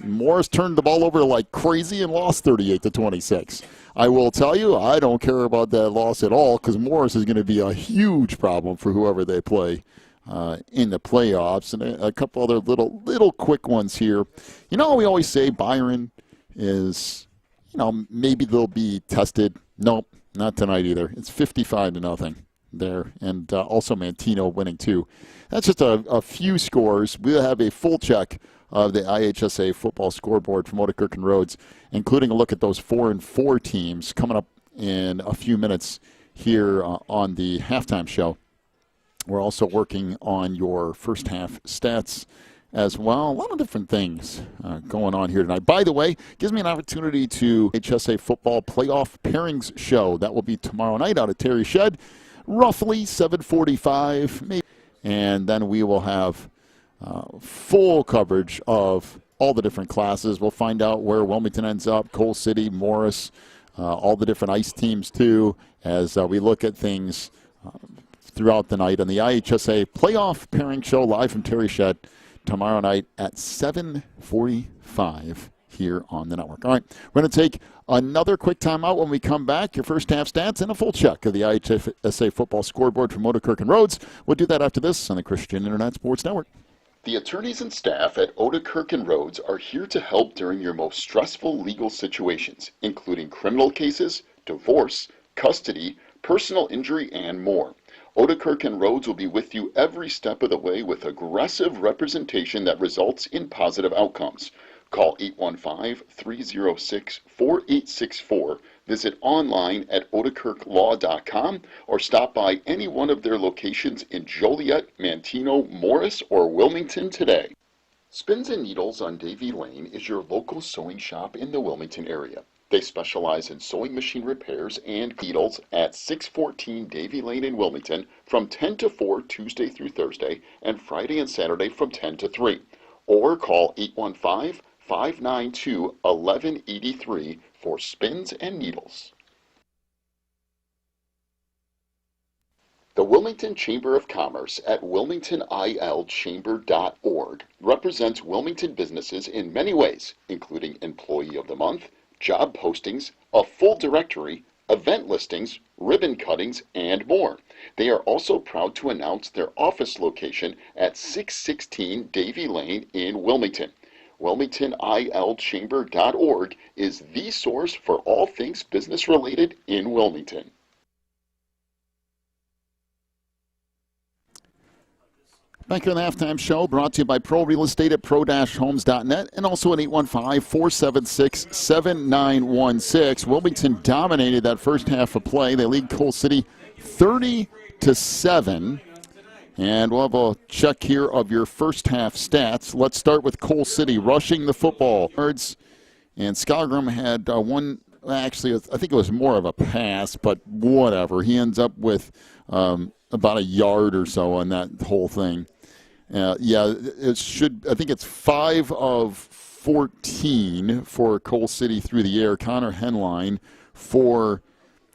Morris turned the ball over like crazy and lost 38-26. I will tell you, I don't care about that loss at all because Morris is going to be a huge problem for whoever they play in the playoffs. And a couple other little quick ones here. You know, we always say Byron is, maybe they'll be tested. Nope, not tonight either. It's 55-0 there. And also Mantino winning too. That's just a few scores. We'll have a full check of the IHSA football scoreboard from Odekirk and Rhodes, including a look at those 4-4 teams coming up in a few minutes here on the halftime show. We're also working on your first half stats as well. A lot of different things going on here tonight. By the way, gives me an opportunity to IHSA football playoff pairings show. That will be tomorrow night out at Terry Shed, roughly 7:45 maybe. And then we will have full coverage of all the different classes. We'll find out where Wilmington ends up, Coal City, Morris, all the different ICE teams too, as we look at things throughout the night on the IHSA playoff pairing show live from Terry Shed tomorrow night at 7:45 here on the network. All right, we're going to take another quick timeout. When we come back, your first half stats and a full check of the IHSA football scoreboard from Odekirk and Rhodes. We'll do that after this on the Christian Internet Sports Network. The attorneys and staff at Odekirk and Rhodes are here to help during your most stressful legal situations, including criminal cases, divorce, custody, personal injury, and more. Odekirk and Rhodes will be with you every step of the way with aggressive representation that results in positive outcomes. Call 815-306-4864. Visit online at odekirklaw.com or stop by any one of their locations in Joliet, Manteno, Morris, or Wilmington today. Spins and Needles on Davie Lane is your local sewing shop in the Wilmington area. They specialize in sewing machine repairs and needles at 614 Davie Lane in Wilmington from 10 to 4 Tuesday through Thursday and Friday and Saturday from 10 to 3. Or call 815-592-1183 for spins and needles. The Wilmington Chamber of Commerce at wilmingtonilchamber.org represents Wilmington businesses in many ways, including Employee of the Month, job postings, a full directory, event listings, ribbon cuttings, and more. They are also proud to announce their office location at 616 Davie Lane in Wilmington. WilmingtonILChamber.org is the source for all things business related in Wilmington. Back here on the halftime show, brought to you by Pro Real Estate at pro-homes.net and also at 815-476-7916. Wilmington dominated that first half of play. They lead Coal City 30-7. And we'll have a check here of your first half stats. Let's start with Coal City rushing the football. And Skygram had one, actually, I think it was more of a pass, but whatever. He ends up with about a yard or so on that whole thing. It should. I think it's 5 of 14 for Coal City through the air. Connor Henline for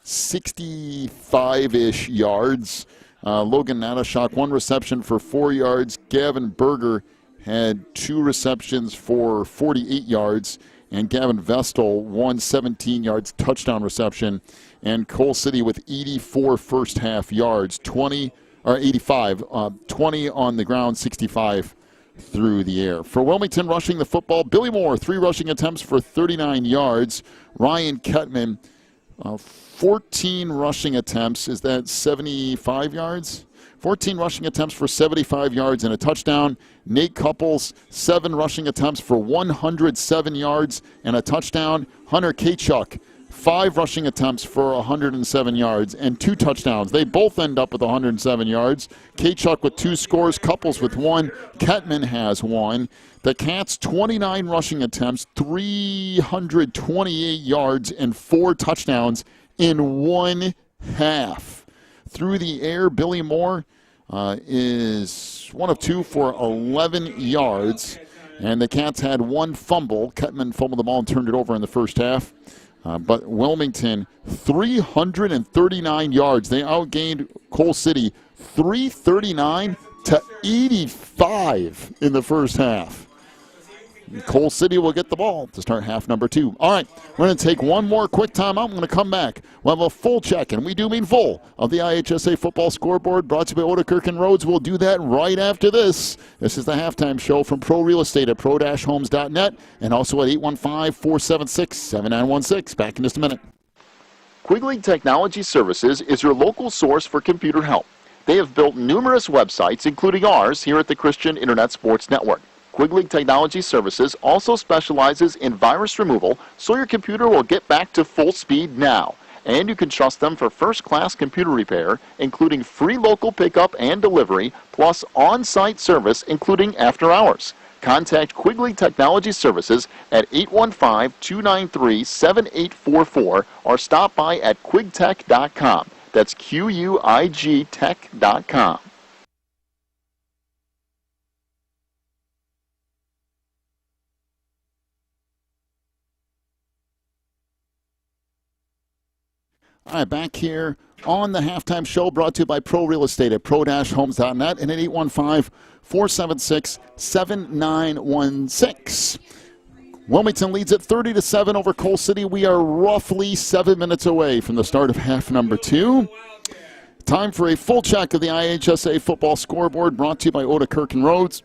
65-ish yards. Logan Natashak, 1 reception for 4 yards. Gavin Berger had 2 receptions for 48 yards. And Gavin Vestal, 1 17 yards touchdown reception. And Coal City with 84 first half yards, 85, 20 on the ground, 65 through the air. For Wilmington rushing the football, Billy Moore, 3 rushing attempts for 39 yards. Ryan Kettman, 14 rushing attempts. Is that 75 yards? 14 rushing attempts for 75 yards and a touchdown. Nate Couples, 7 rushing attempts for 107 yards and a touchdown. Hunter Kachuk, 5 rushing attempts for 107 yards and 2 touchdowns. They both end up with 107 yards. Kachuk with 2 scores, Couples with 1. Kettman has 1. The Cats, 29 rushing attempts, 328 yards and 4 touchdowns in 1 half. Through the air, Billy Moore is 1 of 2 for 11 yards. And the Cats had 1 fumble. Kettman fumbled the ball and turned it over in the first half. But Wilmington, 339 yards. They outgained Coal City 339 to 85 in the first half. Coal City will get the ball to start half number 2. All right, we're going to take one more quick timeout. I'm going to come back. We'll have a full check, and we do mean full, of the IHSA football scoreboard brought to you by Odekirk and Rhodes. We'll do that right after this. This is the halftime show from Pro Real Estate at pro-homes.net and also at 815-476-7916. Back in just a minute. Quigley Technology Services is your local source for computer help. They have built numerous websites, including ours here at the Christian Internet Sports Network. Quigley Technology Services also specializes in virus removal, so your computer will get back to full speed now. And you can trust them for first-class computer repair, including free local pickup and delivery, plus on-site service, including after hours. Contact Quigley Technology Services at 815-293-7844 or stop by at quigtech.com. That's QUIG tech.com. All right, back here on the halftime show brought to you by Pro Real Estate at pro-homes.net and at 815-476-7916. Wilmington leads at 30-7 over Coal City. We are roughly 7 minutes away from the start of half number 2. Time for a full check of the IHSA football scoreboard brought to you by Odekirk and Rhodes.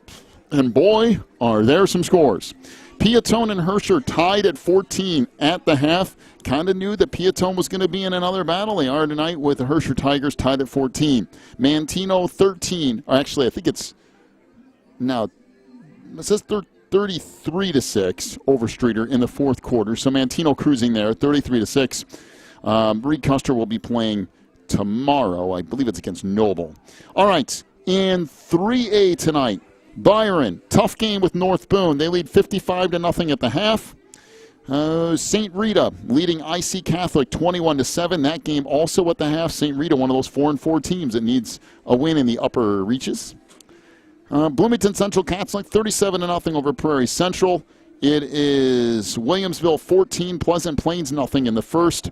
And boy, are there some scores. Piatone and Herscher tied at 14 at the half. Kind of knew that Piatone was going to be in another battle. They are tonight with the Herscher Tigers tied at 14. Manteno 13. Or actually, I think it's now, it says 33-6 over Streeter in the fourth quarter. So Mantino cruising there, 33-6. Reed Kuster will be playing tomorrow. I believe it's against Noble. All right, in 3A tonight, Byron, tough game with North Boone. They lead 55-0 at the half. St. Rita leading IC Catholic 21-7. That game also at the half. St. Rita, one of those 4-4 teams that needs a win in the upper reaches. Bloomington Central Catholic 37-0 over Prairie Central. It is Williamsville 14, Pleasant Plains 0 in the first.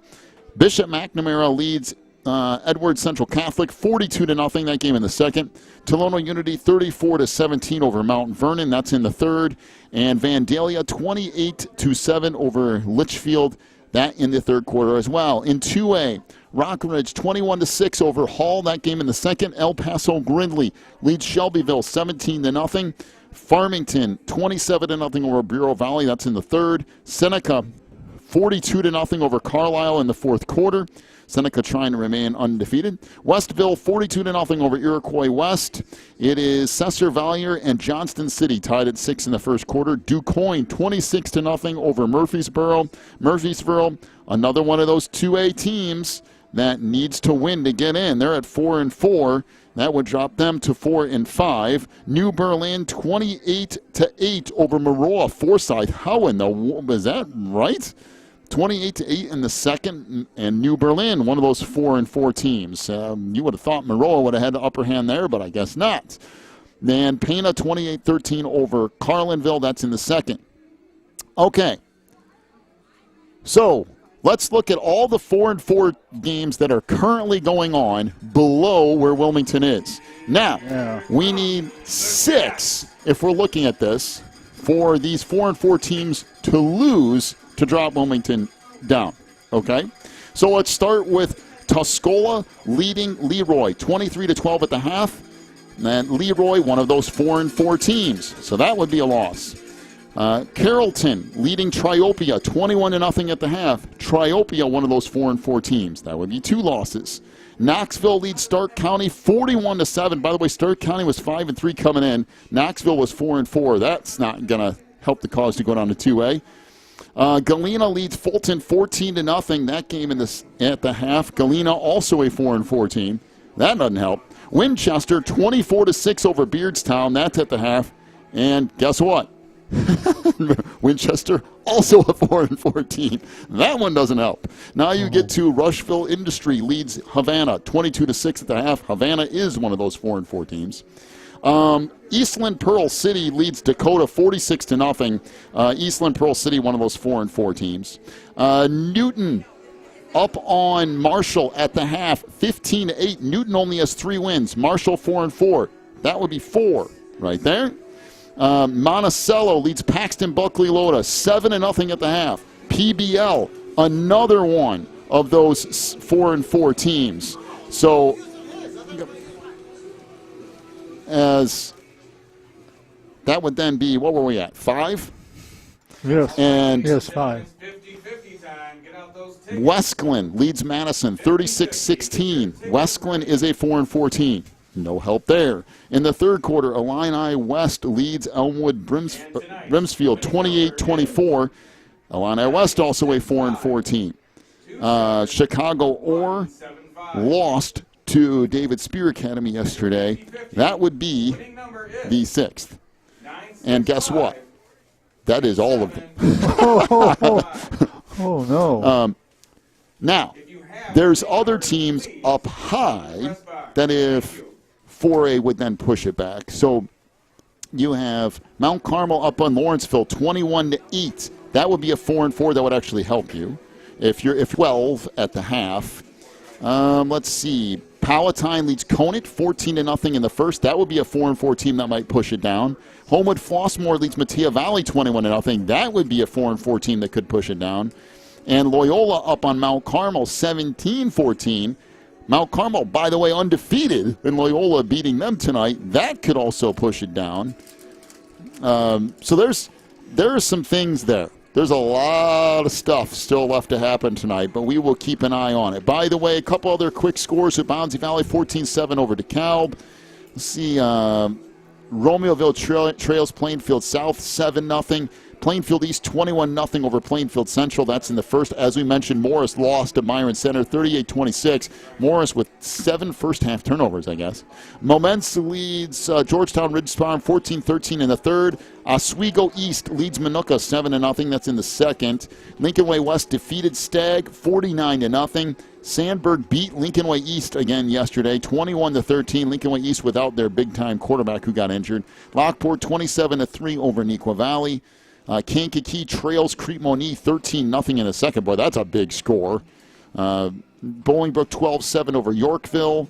Bishop McNamara leads Edward Central Catholic 42-0, that game in the second. Tolono Unity 34-17 over Mount Vernon, that's in the third. And Vandalia 28-7 over Litchfield, that in the third quarter as well. In 2A, Rockridge 21-6 over Hall, that game in the second. El Paso Grindley leads Shelbyville 17-0. Farmington 27-0 over Bureau Valley, that's in the third. Seneca 42-0 over Carlisle in the fourth quarter. Seneca trying to remain undefeated. Westville 42-0 over Iroquois West. It is Cesar Valier and Johnston City tied at 6 in the first quarter. DuQuoin 26-0 over Murfreesboro. Murfreesboro, another one of those 2A teams that needs to win to get in. They're at 4-4. That would drop them to 4-5. New Berlin 28-8 over Maroa Forsyth. How in the was that right? 28-8 in the second, and New Berlin, one of those 4-4 teams. You would have thought Maroa would have had the upper hand there, but I guess not. Then Pena 28-13 over Carlinville. That's in the second. Okay. So let's look at all the 4-4 games that are currently going on below where Wilmington is. Now, we need 6, if we're looking at this, for these 4-4 teams to lose to drop Wilmington down, okay? So let's start with Tuscola leading Leroy, 23-12 at the half. And Leroy, one of those 4-4 teams, so that would be a loss. Carrollton leading Triopia, 21-0 at the half. Triopia, one of those 4-4 teams, that would be 2 losses. Knoxville leads Stark County 41-7. By the way, Stark County was 5-3 coming in. Knoxville was 4-4. That's not going to help the cause to go down to 2A. Galena leads Fulton 14-0. That game at the half. Galena also a 4-4 team. That doesn't help. Winchester 24-6 over Beardstown. That's at the half. And guess what? Winchester also a 4-4 team. That one doesn't help. Now you get to Rushville Industry leads Havana 22-6 at the half. Havana is one of those 4-4 teams. Eastland Pearl City leads Dakota 46-0. Eastland Pearl City, one of those 4-4 teams. Newton up on Marshall at the half, 15-8. Newton only has 3 wins. Marshall 4-4. That would be 4 right there. Monticello leads Paxton Buckley Loda 7-0 at the half. PBL, another one of those 4-4 teams. So as that would then be, what were we at, 5? Yes. And yes, 5. 50-50 time. Get out those tickets. Westglen leads Madison 36-16. Westglen is a 4-4 team. No help there. In the third quarter, Illini West leads Elmwood Brimsfield 28-24. Illini West also a 4-4 team. Chicago Orr lost to David Spear Academy yesterday. That would be the 6th. And guess what? That is all of them. Oh, no. Now, there's other teams up high that if 4A would then push it back. So you have Mount Carmel up on Lawrenceville 21-8. That would be a 4-4 that would actually help you. If 12 at the half. Let's see. Palatine leads Conant 14-0 in the first. That would be a 4-4 team that might push it down. Homewood Flossmoor leads Mattia Valley 21-0. That would be a 4-4 team that could push it down. And Loyola up on Mount Carmel 17-14. Mount Carmel, by the way, undefeated, and Loyola beating them tonight. That could also push it down. So there are some things there. There's a lot of stuff still left to happen tonight, but we will keep an eye on it. By the way, a couple other quick scores at Boundsy Valley, 14-7 over DeKalb. Let's see, Romeoville trails Plainfield South 7-0. Plainfield East 21-0 over Plainfield Central. That's in the first. As we mentioned, Morris lost to Myron Center 38-26. Morris with 7 first-half turnovers, I guess. Moments leads Georgetown Ridge Farm 14-13 in the third. Oswego East leads Minooka 7-0. That's in the second. Lincoln Way West defeated Stagg 49-0. Sandburg beat Lincoln Way East again yesterday, 21-13. Lincoln Way East without their big-time quarterback who got injured. Lockport 27-3 over Neuqua Valley. Kankakee trails Crete-Monee 13-0 in the second. Boy, that's a big score. Bolingbrook 12-7 over Yorkville.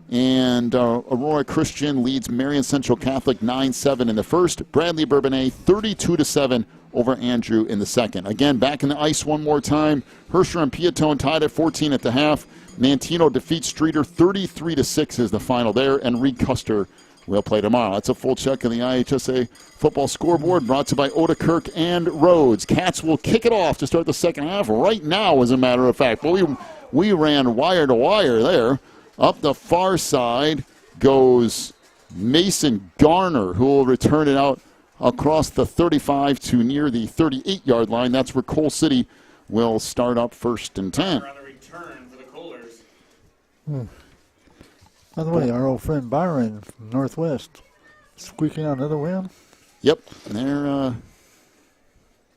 And Aurora Christian leads Marion Central Catholic 9-7 in the first. Bradley Bourbonnais 32-7 over Andrew in the second. Again, back in the ice one more time. Herscher and Piatone tied at 14 at the half. Mantino defeats Streeter 33-6 is the final there. And Reed Kuster will play tomorrow. That's a full check of the IHSA football scoreboard brought to you by Odekirk and Rhodes. Cats will kick it off to start the second half right now, as a matter of fact. But we ran wire to wire there. Up the far side goes Mason Garner, who will return it out across the 35 to near the 38-yard line. That's where Coal City will start up 1st and 10. On the return for the Kohlers. By the way, our old friend Byron from Northwest squeaking out another win. Yep, they're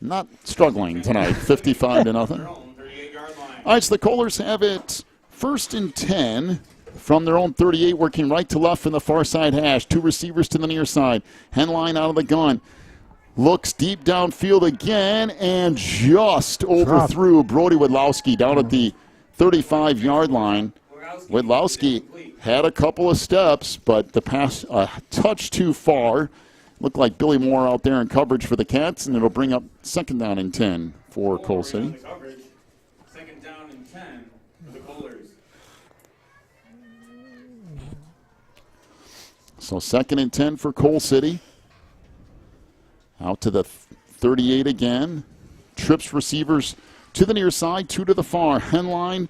not struggling tonight, 55-0. All right, so the Kohlers have it 1st and 10 from their own 38, working right to left from the far side hash. 2 receivers to the near side. Henline out of the gun. Looks deep downfield again and just overthrew Brody Widlowski down at the 35-yard line. Widlowski had a couple of steps, but the pass a touch too far. Looked like Billy Moore out there in coverage for the Cats, and it'll bring up 2nd down and 10 for Coal City. 2nd down and 10 for the Kohlers. So 2nd and 10 for Coal City. Out to the 38 again. Trips receivers to the near side, 2 to the far. Henline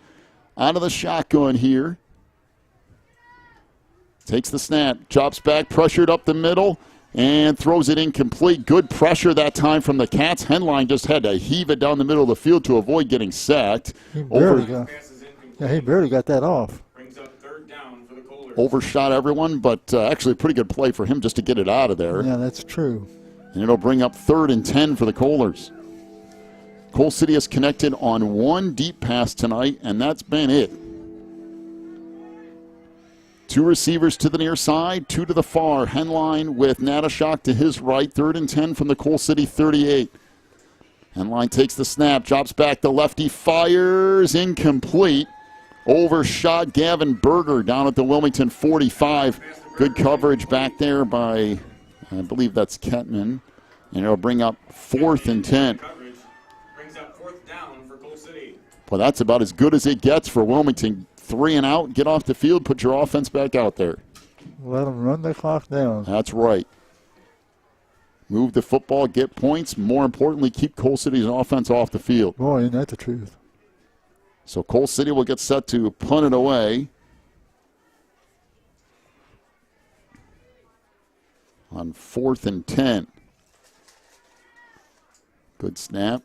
out of the shotgun here. Takes the snap, chops back, pressured up the middle, and throws it incomplete. Good pressure that time from the Cats. Henline just had to heave it down the middle of the field to avoid getting sacked. He barely got that off. Brings up 3rd down for the Kohlers. Overshot everyone, but actually a pretty good play for him just to get it out of there. Yeah, that's true. And it'll bring up 3rd and 10 for the Kohlers. Coal City has connected on 1 deep pass tonight, and that's been it. 2 receivers to the near side, 2 to the far. Henline with Natashak to his right. 3rd and 10 from the Coal City 38. Henline takes the snap, drops back. The lefty fires incomplete. Overshot Gavin Berger down at the Wilmington 45. Good coverage back there by, I believe that's Ketman. And it'll bring up 4th and 10. Brings up 4th down for Coal City. Well, that's about as good as it gets for Wilmington. 3 and out, get off the field, put your offense back out there. Let them run the clock down. That's right. Move the football, get points. More importantly, keep Coal City's offense off the field. Boy, isn't that the truth? So Coal City will get set to punt it away. On 4th and 10. Good snap.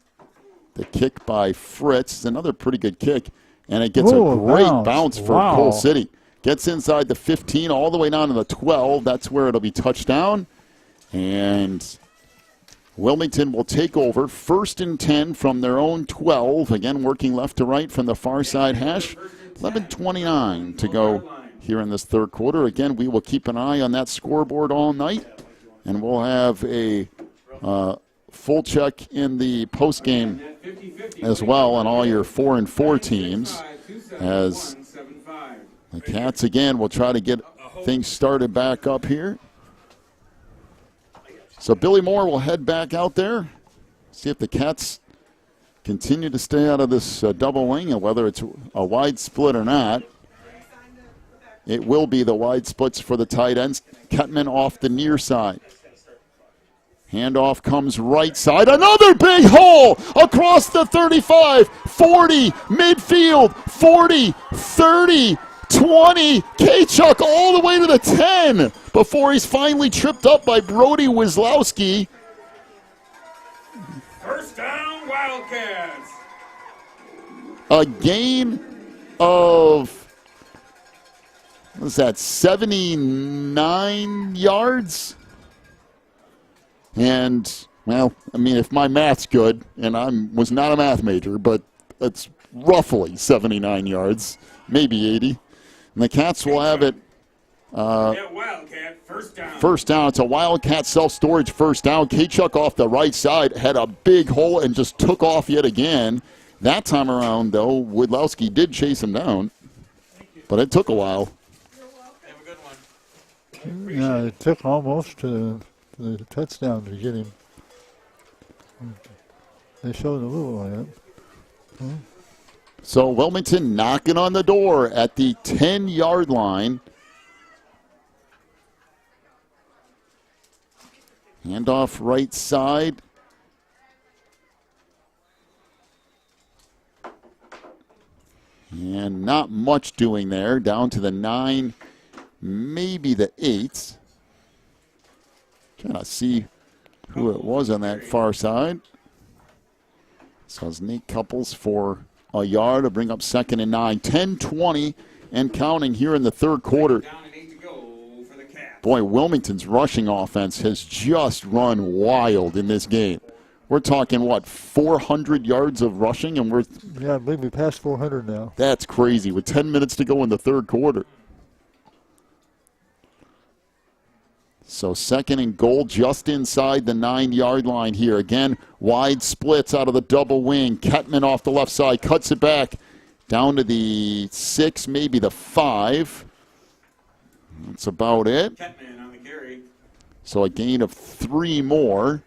The kick by Fritz. Another pretty good kick. And it gets a great bounce for Coal City. Gets inside the 15 all the way down to the 12. That's where it'll be touchdown. And Wilmington will take over 1st and 10 from their own 12. Again, working left to right from the far side hash. 11:29 to go here in this 3rd quarter. Again, we will keep an eye on that scoreboard all night. And we'll have a full check in the postgame as well on all your 4 and 4 teams, as the Cats again will try to get things started back up here. So Billy Moore will head back out there, see if the Cats continue to stay out of this double wing, and whether it's a wide split or not. It will be the wide splits for the tight ends. Ketman off the near side. Handoff comes right side. Another big hole across the 35, 40, midfield, 40, 30, 20. K-Chuck all the way to the 10 before he's finally tripped up by Brody Wieslowski. First down, Wildcats. A gain of, what's that, 79 yards? And, well, I mean, if my math's good, and I was not a math major, but that's roughly 79 yards, maybe 80. And the Cats will have it. Wildcat, first down. First down. It's a Wildcat self-storage first down. K-Chuck off the right side had a big hole and just took off yet again. That time around, though, Wieslowski did chase him down, but it took a while. Have a good one. Yeah, it took almost to the touchdown to get him. They showed a little of that. So Wilmington knocking on the door at the 10-yard line. Handoff right side. And not much doing there. Down to the 9, maybe the 8. Trying to see who it was on that far side. So it's Nate Couples for a yard to bring up 2nd and 9. 10-20 and counting here in the third quarter. Down and 8 to go for the Cats. Boy, Wilmington's rushing offense has just run wild in this game. We're talking, what, 400 yards of rushing, and Yeah, I believe we passed 400 now. that's crazy with 10 minutes to go in the third quarter. So 2nd and goal just inside the 9-yard line here. Again, wide splits out of the double wing. Kettman off the left side, cuts it back down to the 6, maybe the 5. That's about it. Kettman on the carry. So a gain of 3 more.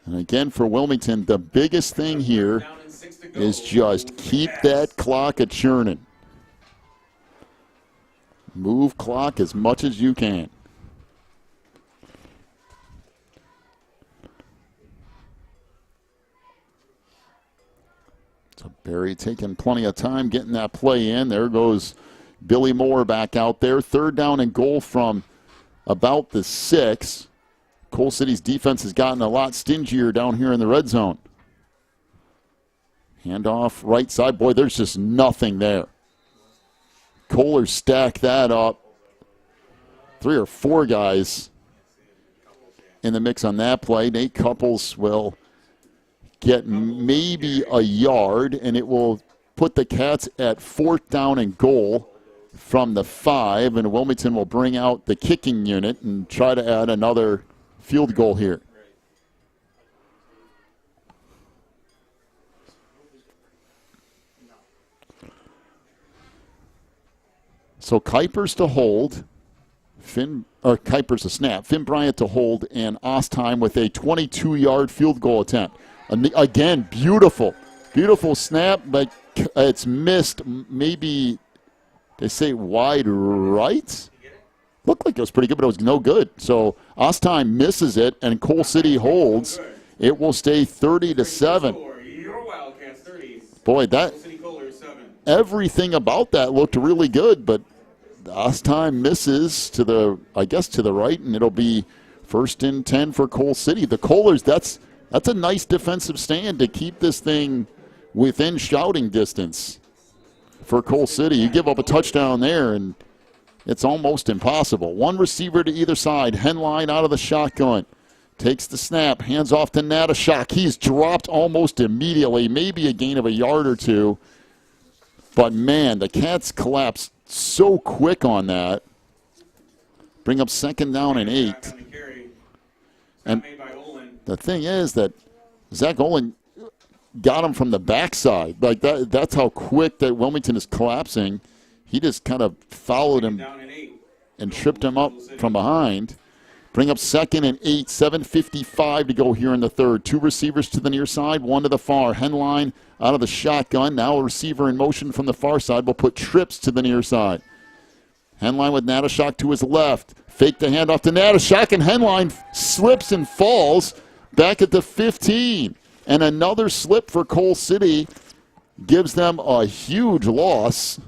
And again, for Wilmington, the biggest thing here Down and 6 to go is just for the keep Cats. that clock a churning. Move clock as much as you can. So Barry taking plenty of time getting that play in. There goes Billy Moore back out there. 3rd down and goal from about the 6. Coal City's defense has gotten a lot stingier down here in the red zone. Handoff right side. Boy, there's just nothing there. Kohler stacked that up. 3 or 4 guys in the mix on that play. Nate Couples will get maybe a yard, and it will put the Cats at 4th down and goal from the 5, and Wilmington will bring out the kicking unit and try to add another field goal here. So Kuiper's to hold, Kuiper's to snap, Finn Bryant to hold, and Ostheim with a 22-yard field goal attempt. And again, beautiful snap, but it's missed. Maybe they say wide right. Looked like it was pretty good, but it was no good. So Ostheim misses it, and Coal City holds. It will stay 30-7. Your Wildcats 30. Boy, that City Kohler 7. everything about that looked really good, but Ostheim misses to the, I guess, to the right, and it'll be 1st and 10 for Coal City. The Kohlers, that's a nice defensive stand to keep this thing within shouting distance for Coal City. You give up a touchdown there, and it's almost impossible. 1 receiver to either side. Henline out of the shotgun. Takes the snap. Hands off to Natashak. He's dropped almost immediately. Maybe a gain of a yard or 2. But, man, the Cats collapsed so quick on that. Bring up 2nd down and 8. And the thing is that Zach Olin got him from the backside. Like that's how quick that Wilmington is collapsing. He just kind of followed him and tripped him up from behind. Bring up 2nd and 8, 7:55 to go here in the third. 2 receivers to the near side, 1 to the far. Henline out of the shotgun. Now a receiver in motion from the far side will put trips to the near side. Henline with Natashak to his left. Fake the handoff to Natashak, and Henline slips and falls back at the 15. And another slip for Coal City gives them a huge loss.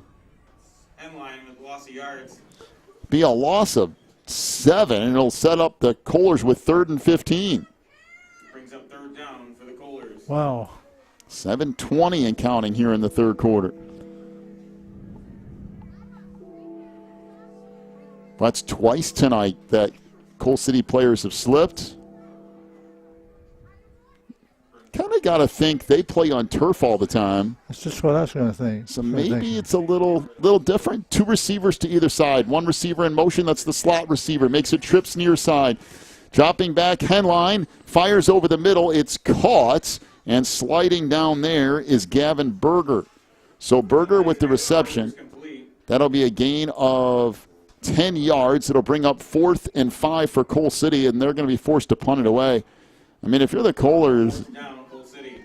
of yards. Be a loss of 7, and it'll set up the Kohlers with 3rd and 15. Brings up third down for the Kohlers. Wow. 7:20 and counting here in the third quarter. That's twice tonight that Coal City players have slipped. Kind of got to think they play on turf all the time. That's just what I was going to think. So maybe it's a little different. 2 receivers to either side. 1 receiver in motion. That's the slot receiver. Makes it trips near side. Dropping back, Henline. Fires over the middle. It's caught. And sliding down there is Gavin Berger. So Berger with the reception. That'll be a gain of 10 yards. It'll bring up 4th and 5 for Coal City, and they're going to be forced to punt it away. I mean, if you're the Kohlers,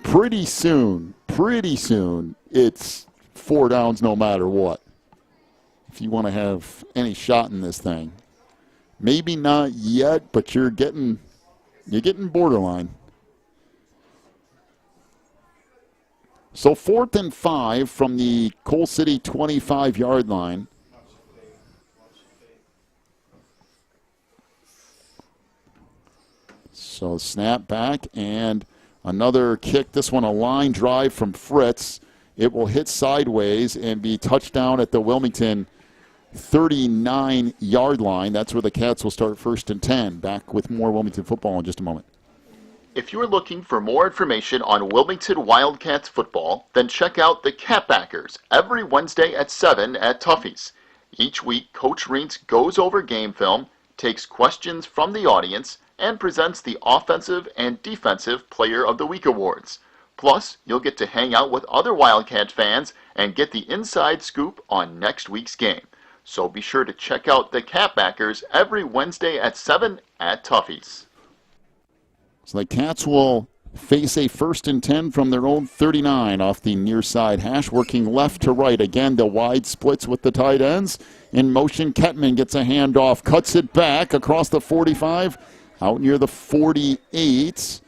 pretty soon, it's 4 downs no matter what. If you want to have any shot in this thing. Maybe not yet, but you're getting borderline. So 4th and 5 from the Coal City 25-yard line. So snap back and another kick. This one a line drive from Fritz. It will hit sideways and be touchdown at the Wilmington 39-yard line. That's where the Cats will start 1st and 10. Back with more Wilmington football in just a moment. If you're looking for more information on Wilmington Wildcats football, then check out the Catbackers every Wednesday at 7 at Tuffy's. Each week, Coach Reentz goes over game film, takes questions from the audience, and presents the Offensive and Defensive Player of the Week awards. Plus, you'll get to hang out with other Wildcat fans and get the inside scoop on next week's game. So be sure to check out the Catbackers every Wednesday at 7 at Tuffy's. So the Cats will face a 1st and 10 from their own 39 off the near side hash, working left to right. Again, the wide splits with the tight ends. In motion, Kettman gets a handoff, cuts it back across the 45, out near the 48.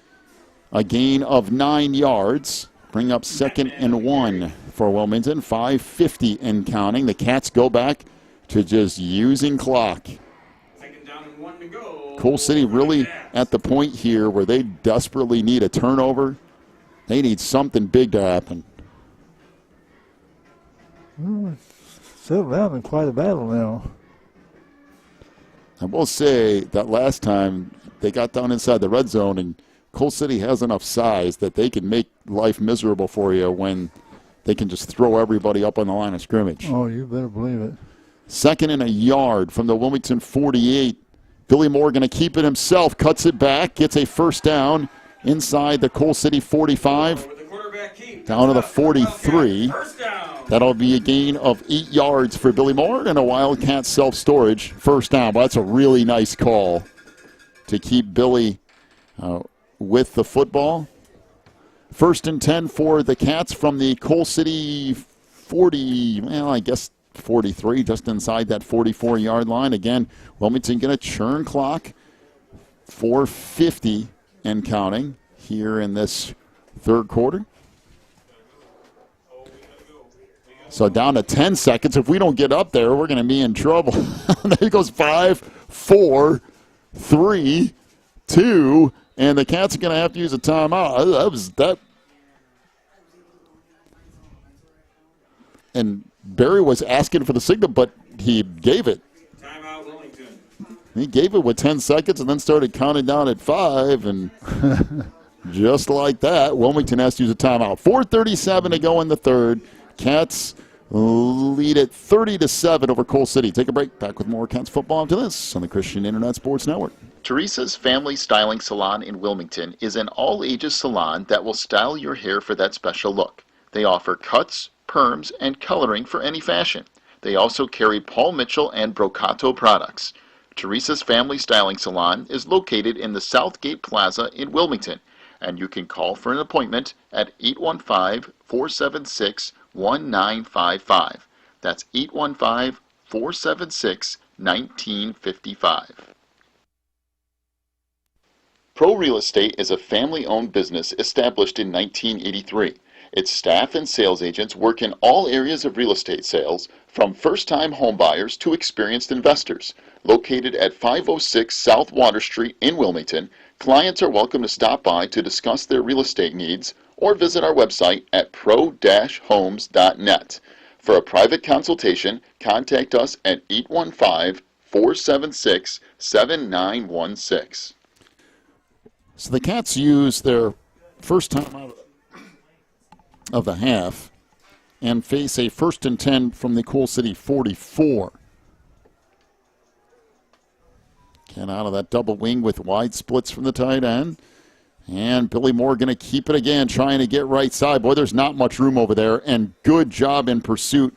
A gain of 9 yards. Bring up 2nd and 1 for Wilmington. 5:50 and counting. The Cats go back to just using clock. Coal City really at the point here where they desperately need a turnover. They need something big to happen. Settled down in quite a battle now. I will say that last time they got down inside the red zone, and Coal City has enough size that they can make life miserable for you when they can just throw everybody up on the line of scrimmage. Oh, you better believe it. 2nd and a yard from the Wilmington 48. Billy Moore going to keep it himself, cuts it back, gets a 1st down inside the Coal City 45, down to the 43. That'll be a gain of 8 yards for Billy Moore and a Wildcat self-storage 1st down. But that's a really nice call to keep Billy with the football. 1st and 10 for the Cats from the Coal City 40, well, I guess 43, just inside that 44-yard line. Again, Wilmington going to churn clock. 4:50 and counting here in this third quarter. So down to 10 seconds. If we don't get up there, we're going to be in trouble. There goes 5, 4, 3, 2, and the Cats are going to have to use a timeout. And Barry was asking for the signal, but he gave it. Timeout, Wilmington. He gave it with 10 seconds and then started counting down at 5, and just like that, Wilmington has to use a timeout. 4:37 to go in the third. Cats lead at 30-7 over Coal City. Take a break. Back with more Cats football after this on the Christian Internet Sports Network. Teresa's Family Styling Salon in Wilmington is an all-ages salon that will style your hair for that special look. They offer cuts, perms, and coloring for any fashion. They also carry Paul Mitchell and Brocato products. Teresa's Family Styling Salon is located in the Southgate Plaza in Wilmington, and you can call for an appointment at 815-476-1955. That's 815-476-1955. Pro Real Estate is a family-owned business established in 1983. Its staff and sales agents work in all areas of real estate sales, from first-time homebuyers to experienced investors. Located at 506 South Water Street in Wilmington, clients are welcome to stop by to discuss their real estate needs or visit our website at pro-homes.net. For a private consultation, contact us at 815-476-7916. So the Cats use their first time out of the half and face a 1st and 10 from the Coal City 44. Get out of that double wing with wide splits from the tight end. And Billy Moore going to keep it again, trying to get right side. Boy, there's not much room over there. And good job in pursuit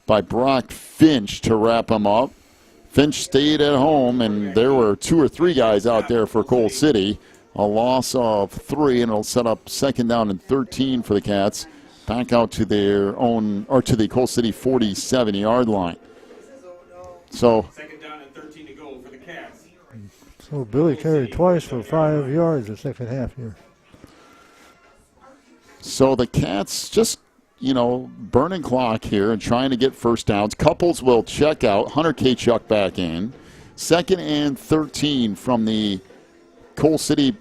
by Brock Finch to wrap him up. Finch stayed at home, and there were 2 or 3 guys out there for Coal City. A loss of 3, and it'll set up 2nd down and 13 for the Cats. Back out to their own, or to the Coal City 47-yard line. So 2nd down and 13 to go for the Cats. So Billy carried twice for 5 yards the second half here. So the Cats just, burning clock here and trying to get first downs. Couples will check out. Hunter Kachuk back in. 2nd and 13 from the Coal City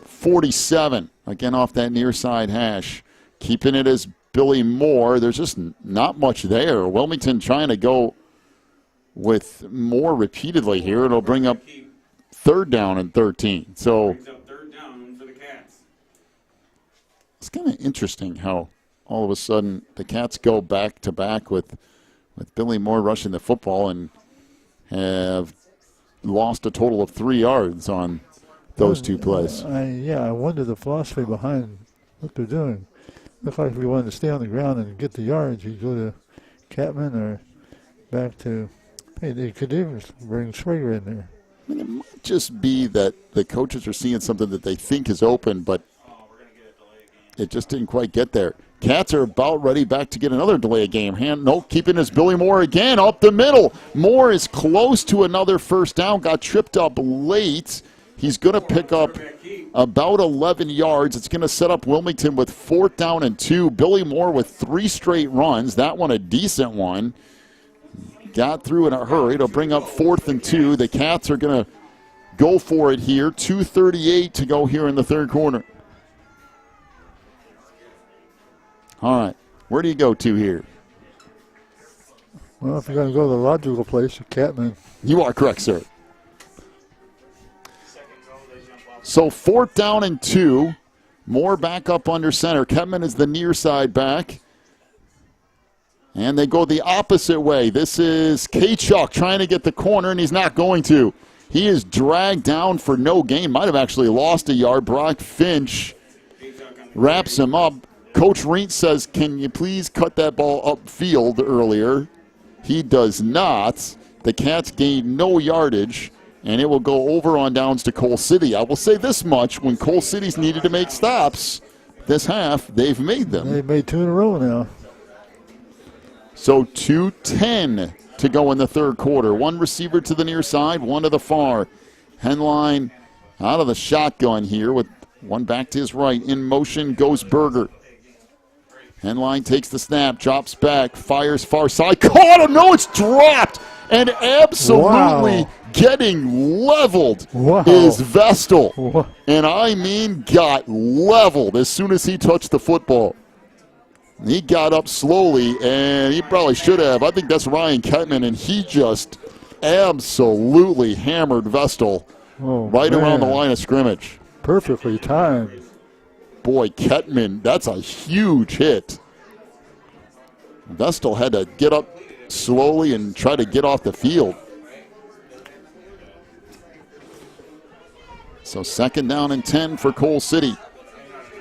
47. Again off that near side hash. Keeping it as Billy Moore. There's just not much there. Wilmington trying to go with Moore repeatedly here. It'll bring up 3rd down and 13. So Brings up 3rd down for the Cats. it's kind of interesting how all of a sudden the Cats go back to back with Billy Moore rushing the football and have lost a total of 3 yards on those 2 plays. I wonder the philosophy behind what they're doing. Looks like if we wanted to stay on the ground and get the yards, you go to Catman or back to, hey, they could even bring Schrager in there. I mean, it might just be that the coaches are seeing something that they think is open, but it just didn't quite get there. Cats are about ready back to get another delay of game. Keeping his Billy Moore again up the middle. Moore is close to another 1st down, got tripped up late. He's going to pick up about 11 yards. It's going to set up Wilmington with 4th down and 2. Billy Moore with 3 straight runs. That one a decent one. Got through in a hurry. It'll bring up 4th and 2. The Cats are going to go for it here. 2:38 to go here in the 3rd quarter. All right. Where do you go to here? Well, if you're going to go to the logical place, Catman. You are correct, sir. So 4th down and 2. Moore back up under center. Ketman is the near side back. And they go the opposite way. This is Kachuk trying to get the corner, and he's not going to. He is dragged down for no gain. Might have actually lost a yard. Brock Finch wraps him up. Coach Reent says, can you please cut that ball upfield earlier? He does not. The Cats gained no yardage, and it will go over on downs to Coal City. I will say this much. When Coal City's needed to make stops this half, they've made them. They've made 2 in a row now. So 2:10 to go in the 3rd quarter. 1 receiver to the near side, 1 to the far. Henline out of the shotgun here with 1 back to his right. In motion goes Berger. Henline takes the snap, drops back, fires far side. Caught him! No, it's dropped! And absolutely getting leveled is Vestal. Wow. And I mean got leveled as soon as he touched the football. He got up slowly, and he probably should have. I think that's Ryan Ketman, and he just absolutely hammered Vestal around the line of scrimmage. Perfectly timed. Boy, Ketman, that's a huge hit. Vestal had to get up slowly and try to get off the field. So 2nd down and 10 for Coal City.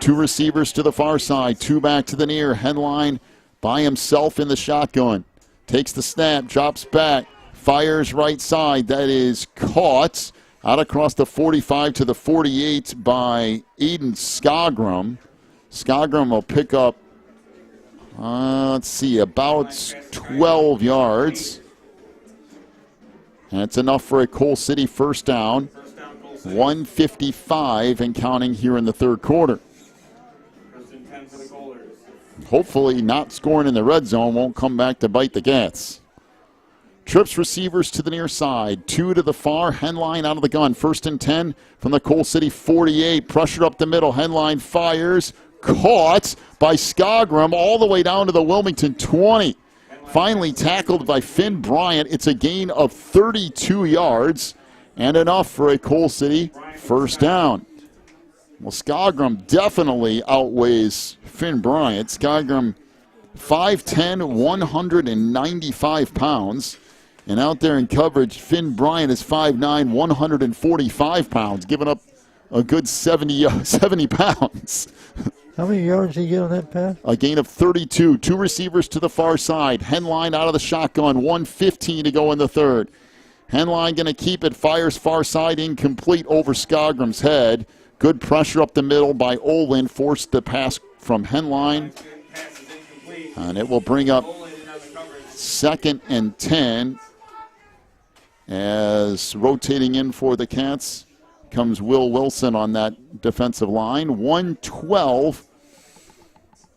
2 receivers to the far side, 2 back to the near. Henline by himself in the shotgun. Takes the snap, drops back, fires right side. That is caught out across the 45 to the 48 by Aiden Skagram. Skagram will pick up, about 12 yards. And it's enough for a Coal City 1st down. 1:55 and counting here in the 3rd quarter. hopefully not scoring in the red zone won't come back to bite the Cats. Trips receivers to the near side. 2 to the far. Henline out of the gun. 1st and 10 from the Coal City 48. Pressure up the middle. Henline fires. Caught by Skagram all the way down to the Wilmington 20. Finally tackled by Finn Bryant. It's a gain of 32 yards and enough for a Coal City first down. Well, Skagram definitely outweighs Finn Bryant. Skagram 5'10", 195 pounds. And out there in coverage, Finn Bryant is 5'9", 145 pounds, giving up a good 70 pounds. How many yards did he get on that pass? A gain of 32. 2 receivers to the far side. Henline out of the shotgun. 1:15 to go in the third. Henline going to keep it. Fires far side, incomplete over Skagram's head. Good pressure up the middle by Olin. Forced the pass from Henline. And it will bring up 2nd and 10. As rotating in for the Cats comes Will Wilson on that defensive line. 1:12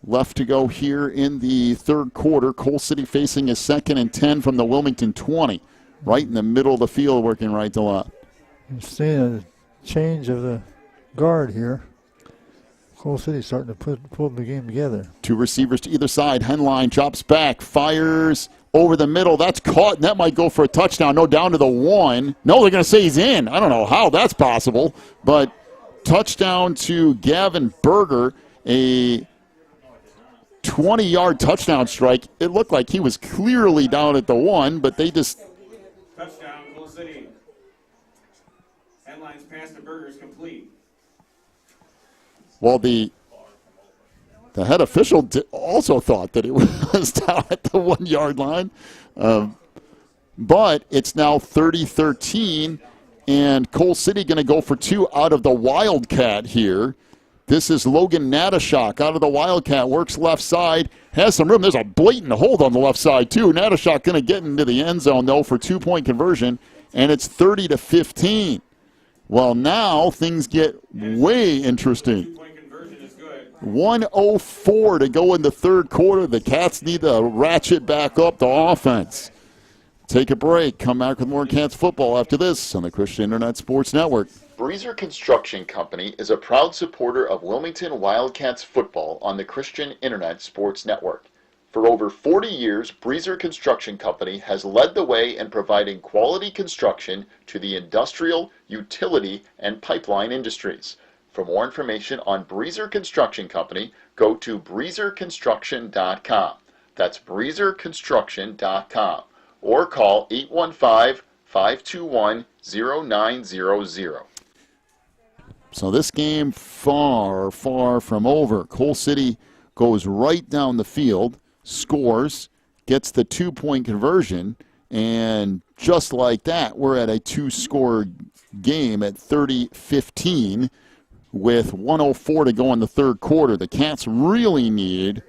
left to go here in the third quarter. Coal City facing a 2nd and 10 from the Wilmington 20. Right in the middle of the field, working right to left. You're seeing a change of the guard here. Coal City starting to pull the game together. 2 receivers to either side. Henline drops back, fires over the middle. That's caught, and that might go for a touchdown. No, down to the 1. No, they're going to say he's in. I don't know how that's possible, but touchdown to Gavin Berger, a 20-yard touchdown strike. It looked like he was clearly down at the 1, but they just... Touchdown, Coal City. Henline's pass to Berger is complete. Well, the head official also thought that it was down at the 1-yard line. But it's now 30-13, and Coal City going to go for 2 out of the Wildcat here. This is Logan Natashak out of the Wildcat, works left side, has some room. There's a blatant hold on the left side, too. Natashak going to get into the end zone, though, for 2-point conversion, and it's 30-15. Well, now things get way interesting. 1:04 to go in the third quarter. The Cats need to ratchet back up the offense. Take a break. Come back with more Cats football after this on the Christian Internet Sports Network. Breezer Construction Company is a proud supporter of Wilmington Wildcats football on the Christian Internet Sports Network. For over 40 years, Breezer Construction Company has led the way in providing quality construction to the industrial, utility, and pipeline industries. For more information on Breezer Construction Company, go to breezerconstruction.com. That's breezerconstruction.com. Or call 815-521-0900. So this game far, far from over. Coal City goes right down the field, scores, gets the 2-point conversion, and just like that, we're at a 2-score game at 30-15. With 1:04 to go in the third quarter. The Cats really need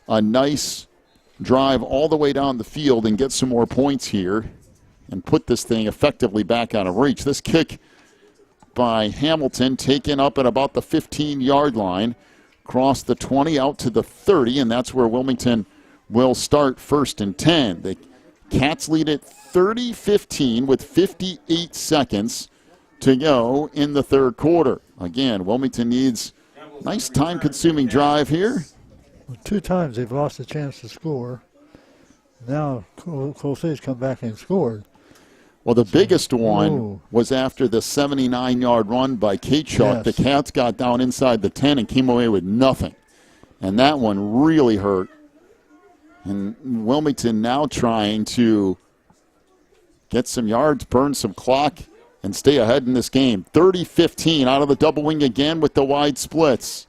a nice drive all the way down the field and get some more points here and put this thing effectively back out of reach. This kick by Hamilton taken up at about the 15-yard line, across the 20 out to the 30, and that's where Wilmington will start 1st and 10. The Cats lead it 30-15 with 58 seconds to go in the third quarter. Again, Wilmington needs a nice time-consuming drive here. Well, 2 times they've lost a chance to score. Now Coal City's come back and scored. Well, the biggest one was after the 79-yard run by Kachuk. Yes. The Cats got down inside the 10 and came away with nothing. And that one really hurt. And Wilmington now trying to get some yards, burn some clock, and stay ahead in this game. 30-15 out of the double wing again with the wide splits.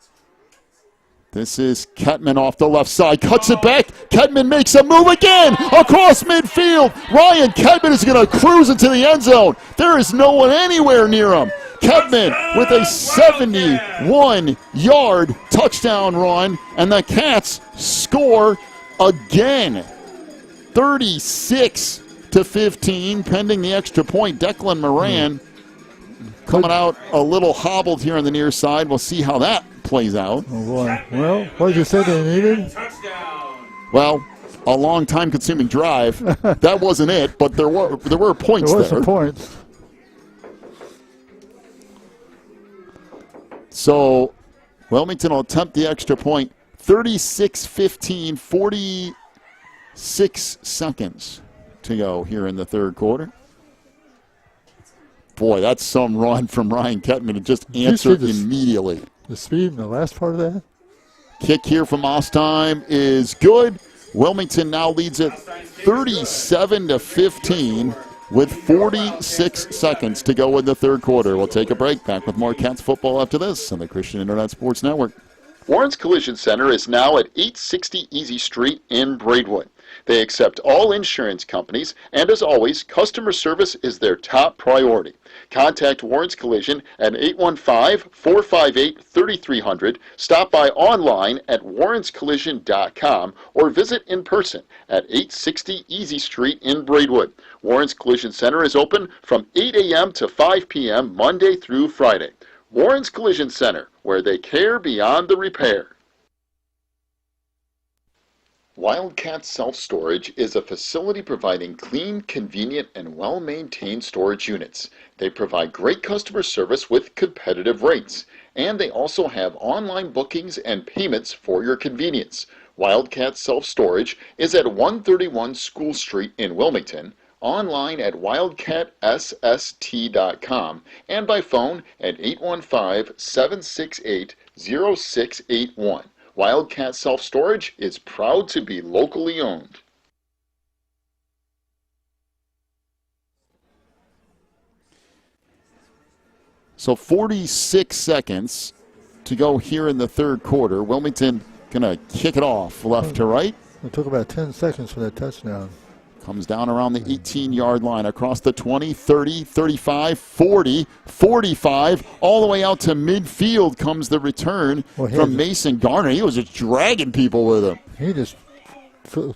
This is Ketman off the left side. Cuts it back. Ketman makes a move again across midfield. Ryan Ketman is going to cruise into the end zone. There is no one anywhere near him. Ketman with a 71-yard touchdown run. And the Cats score again. 36-15, pending the extra point. Declan Moran coming out a little hobbled here on the near side. We'll see how that plays out. Oh, boy. Well, what did you say they needed? Well, a long time-consuming drive. That wasn't it, but there were points There there. were some points. So Wilmington will attempt the extra point. 36-15, 46 seconds to go here in the third quarter. Boy, that's some run from Ryan Kettman to just answer immediately. The speed in the last part of that? Kick here from Ostheim is good. Wilmington now leads it 37-15 with 46 seconds to go in the third quarter. We'll take a break. Back with more Cats football after this on the Christian Internet Sports Network. Warren's Collision Center is now at 860 Easy Street in Braidwood. They accept all insurance companies, and as always, customer service is their top priority. Contact Warren's Collision at 815-458-3300, stop by online at warrenscollision.com, or visit in person at 860 Easy Street in Braidwood. Warren's Collision Center is open from 8 a.m. to 5 p.m. Monday through Friday. Warren's Collision Center, where they care beyond the repair. Wildcat Self-Storage is a facility providing clean, convenient, and well-maintained storage units. They provide great customer service with competitive rates, and they also have online bookings and payments for your convenience. Wildcat Self-Storage is at 131 School Street in Wilmington, online at wildcatsst.com, and by phone at 815-768-0681. Wildcat Self-Storage is proud to be locally owned. So 46 seconds to go here in the third quarter. Wilmington going to kick it off left to right. It took about 10 seconds for that touchdown. Comes down around the 18-yard line, across the 20, 30, 35, 40, 45, all the way out to midfield comes the return from Mason Garner. He was just dragging people with him. He just took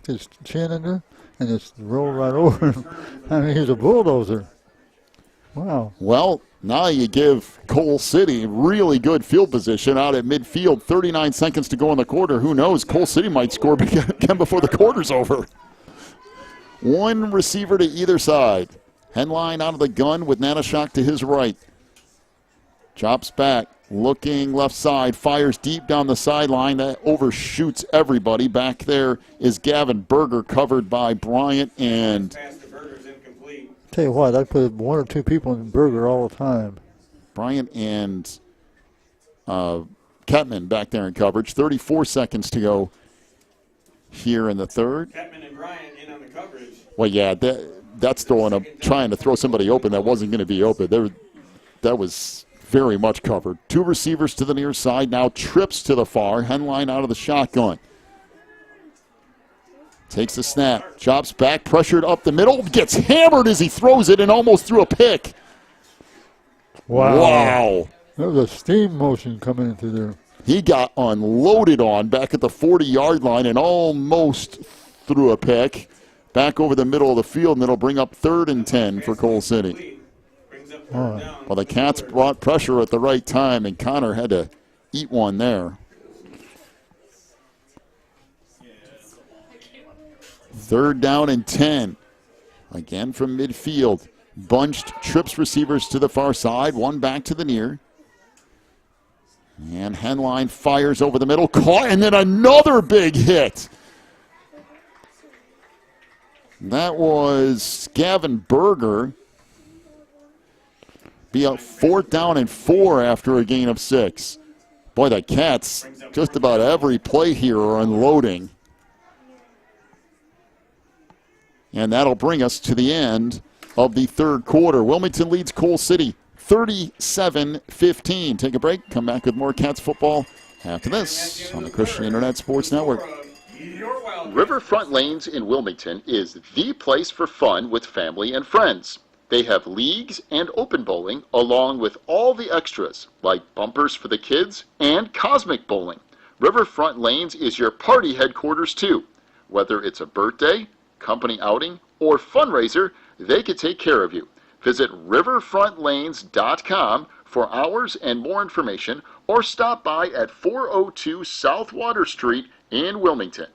his chin in there and just rolled right over him. I mean, he's a bulldozer. Wow. Well, now you give Coal City really good field position out at midfield. 39 seconds to go in the quarter. Who knows? Coal City might score again before the quarter's over. One receiver to either side. Henline out of the gun with Nanashok to his right. Chops back, looking left side, fires deep down the sideline. That overshoots everybody. Back there is Gavin Berger, covered by Bryant and... Tell you what, I put one or two people in Berger all the time. Bryant and Kettman back there in coverage. 34 seconds to go here in the third. Kettman and Bryant in on the coverage. Well, yeah, that's trying to throw somebody open that wasn't going to be open. That was very much covered. Two receivers to the near side. Now trips to the far. Henline out of the shotgun. Takes the snap, chops back, pressured up the middle, gets hammered as he throws it and almost threw a pick. Wow. There was a steam motion coming into there. He got unloaded on back at the 40-yard line and almost threw a pick back over the middle of the field, and it'll bring up 3rd and 10 for Coal City. Well, the Cats brought pressure at the right time, and Connor had to eat one there. 3rd down and 10. Again from midfield. Bunched trips receivers to the far side. One back to the near. And Henline fires over the middle. Caught, and then another big hit. That was Gavin Berger. Be a 4th down and 4 after a gain of 6. Boy, the Cats, just about every play here are unloading. And that'll bring us to the end of the third quarter. Wilmington leads Coal City 37-15. Take a break. Come back with more Cats football after this on the Christian Internet Sports Network. Riverfront Lanes in Wilmington is the place for fun with family and friends. They have leagues and open bowling along with all the extras like bumpers for the kids and cosmic bowling. Riverfront Lanes is your party headquarters too. Whether it's a birthday, company outing, or fundraiser, they can take care of you. Visit riverfrontlanes.com for hours and more information, or stop by at 402 South Water Street and Wilmington.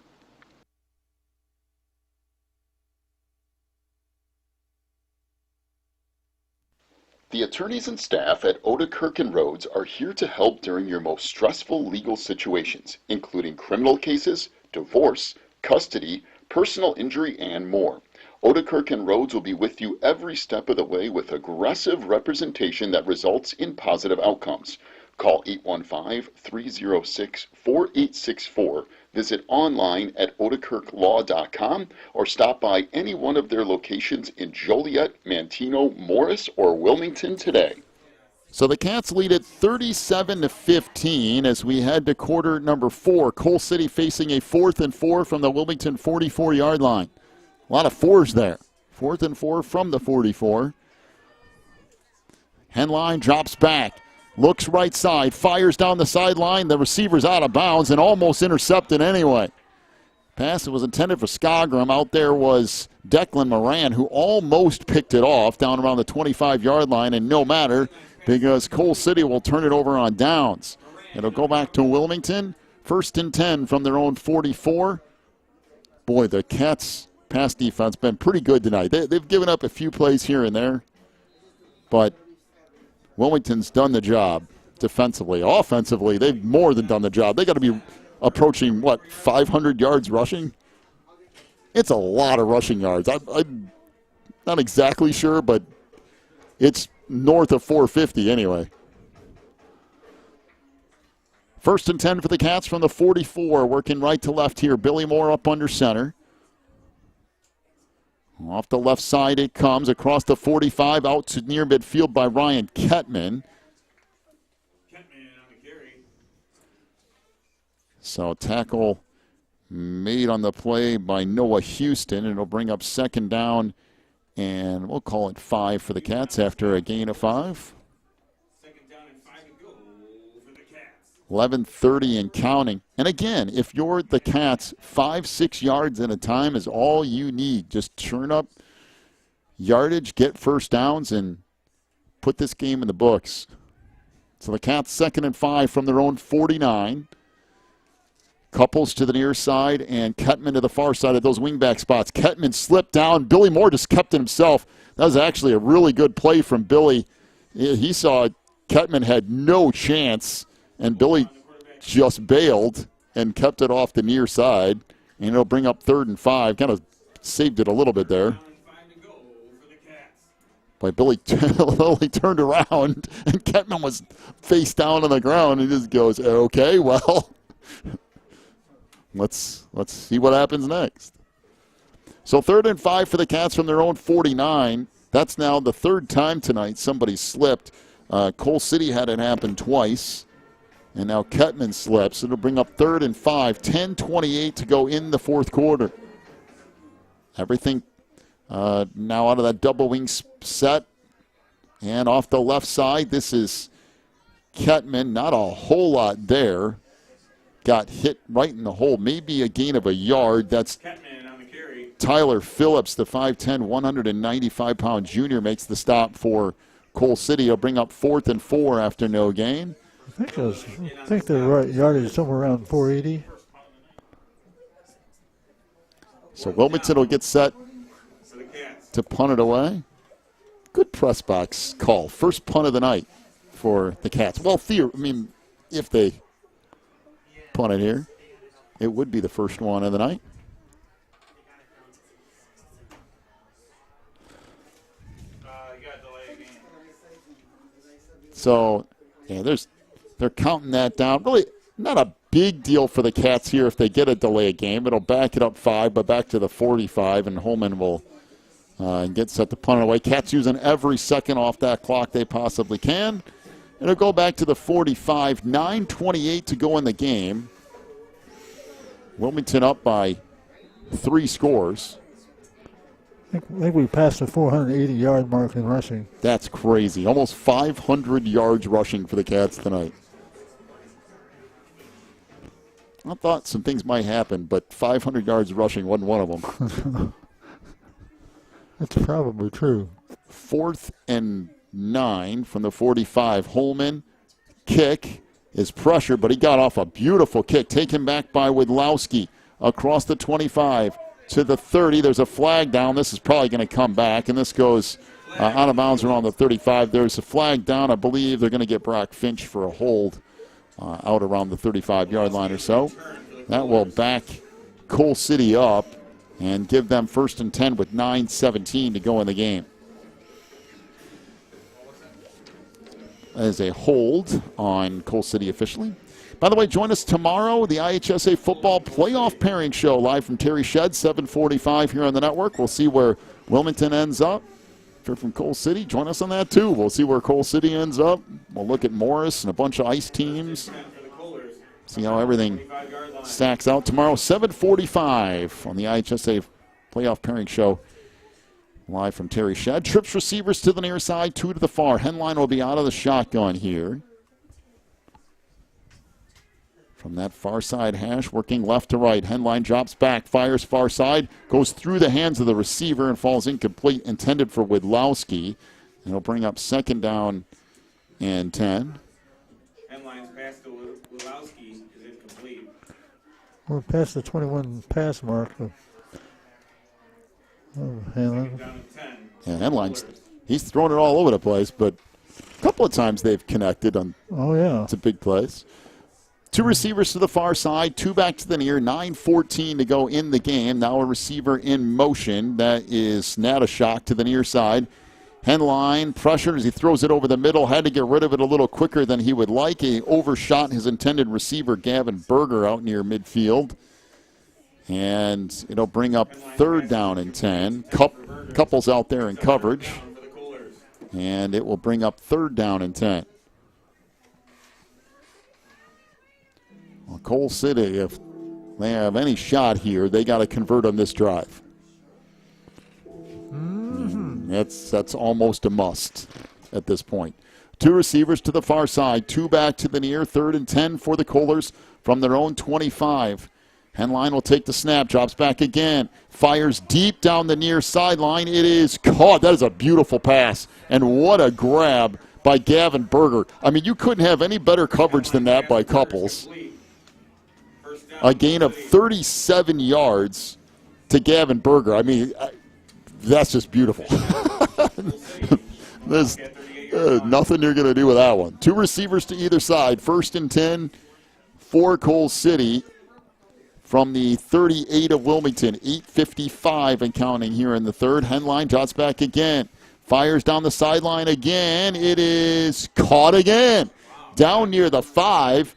The attorneys and staff at Odekirk and Rhodes are here to help during your most stressful legal situations, including criminal cases, divorce, custody, personal injury, and more. Odekirk and Rhodes will be with you every step of the way with aggressive representation that results in positive outcomes. Call 815-306-4864, visit online at odekirklaw.com, or stop by any one of their locations in Joliet, Manteno, Morris, or Wilmington today. So the Cats lead at 37-15 as we head to quarter number 4. Coal City facing a 4th and 4 from the Wilmington 44-yard line. A lot of fours there. 4th and 4 from the 44. Henline drops back. Looks right side, fires down the sideline. The receiver's out of bounds and almost intercepted anyway. Pass that was intended for Skagram. Out there was Declan Moran, who almost picked it off down around the 25-yard line, and no matter, because Coal City will turn it over on downs. It'll go back to Wilmington. 1st and 10 from their own 44. Boy, the Cats' pass defense been pretty good tonight. They've given up a few plays here and there, but Wilmington's done the job defensively. Offensively, they've more than done the job. They got to be approaching, 500 yards rushing? It's a lot of rushing yards. I'm not exactly sure, but it's north of 450 anyway. 1st and 10 for the Cats from the 44, working right to left here. Billy Moore up under center. Off the left side it comes, across the 45, out to near midfield by Ryan Kettman. So tackle made on the play by Noah Houston, and it'll bring up 2nd down, and we'll call it 5 for the Cats after a gain of 5. 2nd down and 5 to go for the Cats. 11:30 and counting. And again, if you're the Cats, 5-6 yards at a time is all you need. Just churn up yardage, get first downs, and put this game in the books. So the Cats 2nd and 5 from their own 49. Couples to the near side and Kettman to the far side of those wingback spots. Kettman slipped down. Billy Moore just kept it himself. That was actually a really good play from Billy. He saw Kettman had no chance, and Billy just bailed and kept it off the near side. And it'll bring up 3rd and 5. Kind of saved it a little bit there. But Billy turned around, and Kettman was face down on the ground. And he just goes, okay, well, let's see what happens next. So 3rd and 5 for the Cats from their own 49. That's now the 3rd time tonight somebody slipped. Coal City had it happen twice. And now Kettman slips. It'll bring up 3rd and 5. 10:28 to go in the 4th quarter. Everything now out of that double wing set. And off the left side, this is Kettman. Not a whole lot there. Got hit right in the hole. Maybe a gain of a yard. That's Kettman on the carry. Tyler Phillips, the 5'10", 195-pound junior, makes the stop for Coal City. He'll bring up 4th and 4 after no gain. I think the right yardage is somewhere around 480. So Wilmington will get set to punt it away. Good press box call. First punt of the night for the Cats. Well, if they punt it here, it would be the first one of the night. So, yeah, they're counting that down. Really not a big deal for the Cats here if they get a delay game. It'll back it up 5, but back to the 45, and Holman will get set to punt it away. Cats using every second off that clock they possibly can. It'll go back to the 45, 9:28 to go in the game. Wilmington up by 3 scores. I think we passed the 480-yard mark in rushing. That's crazy. Almost 500 yards rushing for the Cats tonight. I thought some things might happen, but 500 yards rushing wasn't one of them. That's probably true. 4th and 9 from the 45. Holman, kick, is pressured, but he got off a beautiful kick, taken back by Widlowski across the 25 to the 30. There's a flag down. This is probably going to come back, and this goes out of bounds around the 35. There's a flag down. I believe they're going to get Brock Finch for a hold out around the 35-yard line or so. That will back Coal City up and give them 1st and 10 with 9:17 to go in the game. As a hold on Coal City officially. By the way, join us tomorrow, the IHSA Football Playoff Pairing Show, live from Terry Shed, 7:45 here on the network. We'll see where Wilmington ends up. If you're from Coal City, join us on that too. We'll see where Coal City ends up. We'll look at Morris and a bunch of ice teams. See how everything stacks out tomorrow, 7:45 on the IHSA Playoff Pairing Show. Live from Terry Shed. Trips receivers to the near side, 2 to the far. Henline will be out of the shotgun here. From that far side hash, working left to right. Henline drops back, fires far side, goes through the hands of the receiver and falls incomplete, intended for Widlowski. And it'll bring up 2nd down and 10. Henline's pass to Widlowski is incomplete. We're past the 21 pass mark. Hanlon. Yeah, Henline's, he's thrown it all over the place, but a couple of times they've connected on. Oh, yeah. It's a big place. 2 receivers to the far side, 2 back to the near, 9:14 to go in the game. Now a receiver in motion. That is Natashak to the near side. Henline pressured as he throws it over the middle. Had to get rid of it a little quicker than he would like. He overshot his intended receiver, Gavin Berger, out near midfield. And it'll bring up 3rd down and 10. Couples out there in coverage. And it will bring up 3rd down and 10. Well, Coal City, if they have any shot here, they got to convert on this drive. That's almost a must at this point. 2 receivers to the far side, 2 back to the near, 3rd and 10 for the Kohlers from their own 25. Henline will take the snap, drops back again, fires deep down the near sideline. It is caught. That is a beautiful pass, and what a grab by Gavin Berger. I mean, you couldn't have any better coverage than that by Couples. A gain of 37 yards to Gavin Berger. I mean, that's just beautiful. There's nothing you're going to do with that one. 2 receivers to either side. 1st and 10 for Coal City from the 38 of Wilmington. 8:55 and counting here in the 3rd. Henline drops back again. Fires down the sideline again. It is caught again. Down near the 5.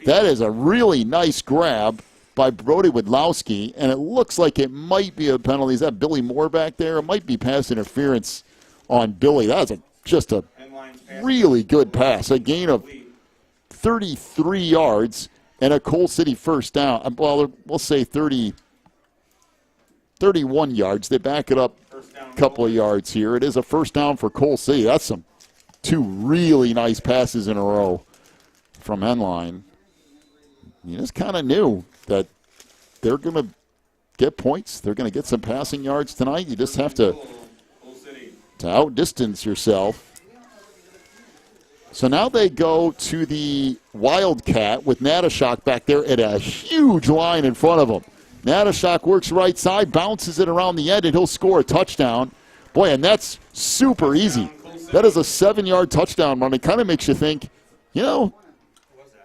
That is a really nice grab by Brody Widlowski, and it looks like it might be a penalty. Is that Billy Moore back there? It might be pass interference on Billy. That's just a really good pass. A gain of 33 yards and a Coal City 1st down. Well, we'll say 31 yards. They back it up a couple of yards here. It is a 1st down for Coal City. That's some 2 really nice passes in a row from Henline. You just kind of knew that they're going to get points. They're going to get some passing yards tonight. You just have to outdistance yourself. So now they go to the Wildcat with Natashak back there at a huge line in front of him. Natashak works right side, bounces it around the end, and he'll score a touchdown. Boy, and that's super easy. That is a 7-yard touchdown run. It kind of makes you think, you know,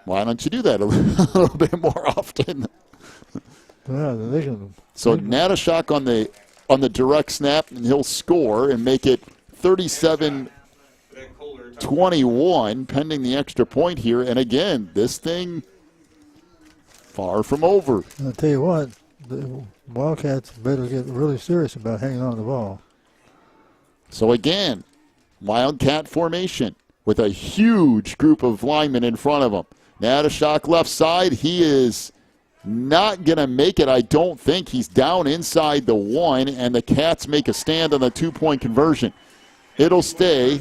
why don't you do that a little bit more often? So Natashak on the direct snap, and he'll score and make it 37-21, pending the extra point here. And again, this thing far from over. I'll tell you what, the Wildcats better get really serious about hanging on to the ball. So again, Wildcat formation with a huge group of linemen in front of them. Natashak left side. He is not going to make it, I don't think. He's down inside the 1, and the Cats make a stand on the 2-point conversion. It'll stay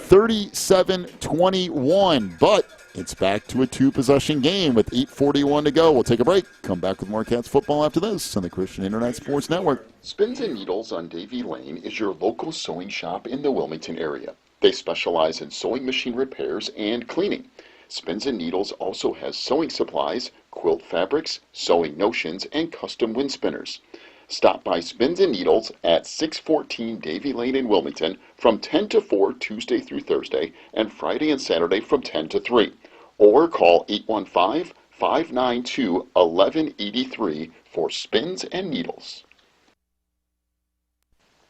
37-21, but it's back to a 2-possession game with 8:41 to go. We'll take a break. Come back with more Cats football after this on the Christian Internet Sports Network. Spins and Needles on Davie Lane is your local sewing shop in the Wilmington area. They specialize in sewing machine repairs and cleaning. Spins and Needles also has sewing supplies, quilt fabrics, sewing notions, and custom wind spinners. Stop by Spins and Needles at 614 Davy Lane in Wilmington from 10 to 4 Tuesday through Thursday and Friday and Saturday from 10 to 3. Or call 815-592-1183 for Spins and Needles.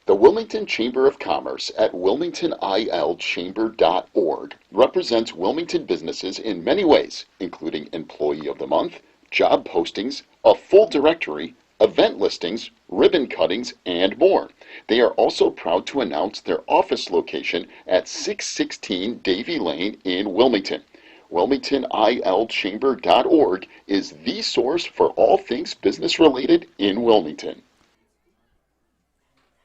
The Wilmington Chamber of Commerce at wilmingtonilchamber.org represents Wilmington businesses in many ways, including Employee of the Month, job postings, a full directory, event listings, ribbon cuttings, and more. They are also proud to announce their office location at 616 Davy Lane in Wilmington. WilmingtonILChamber.org is the source for all things business related in Wilmington.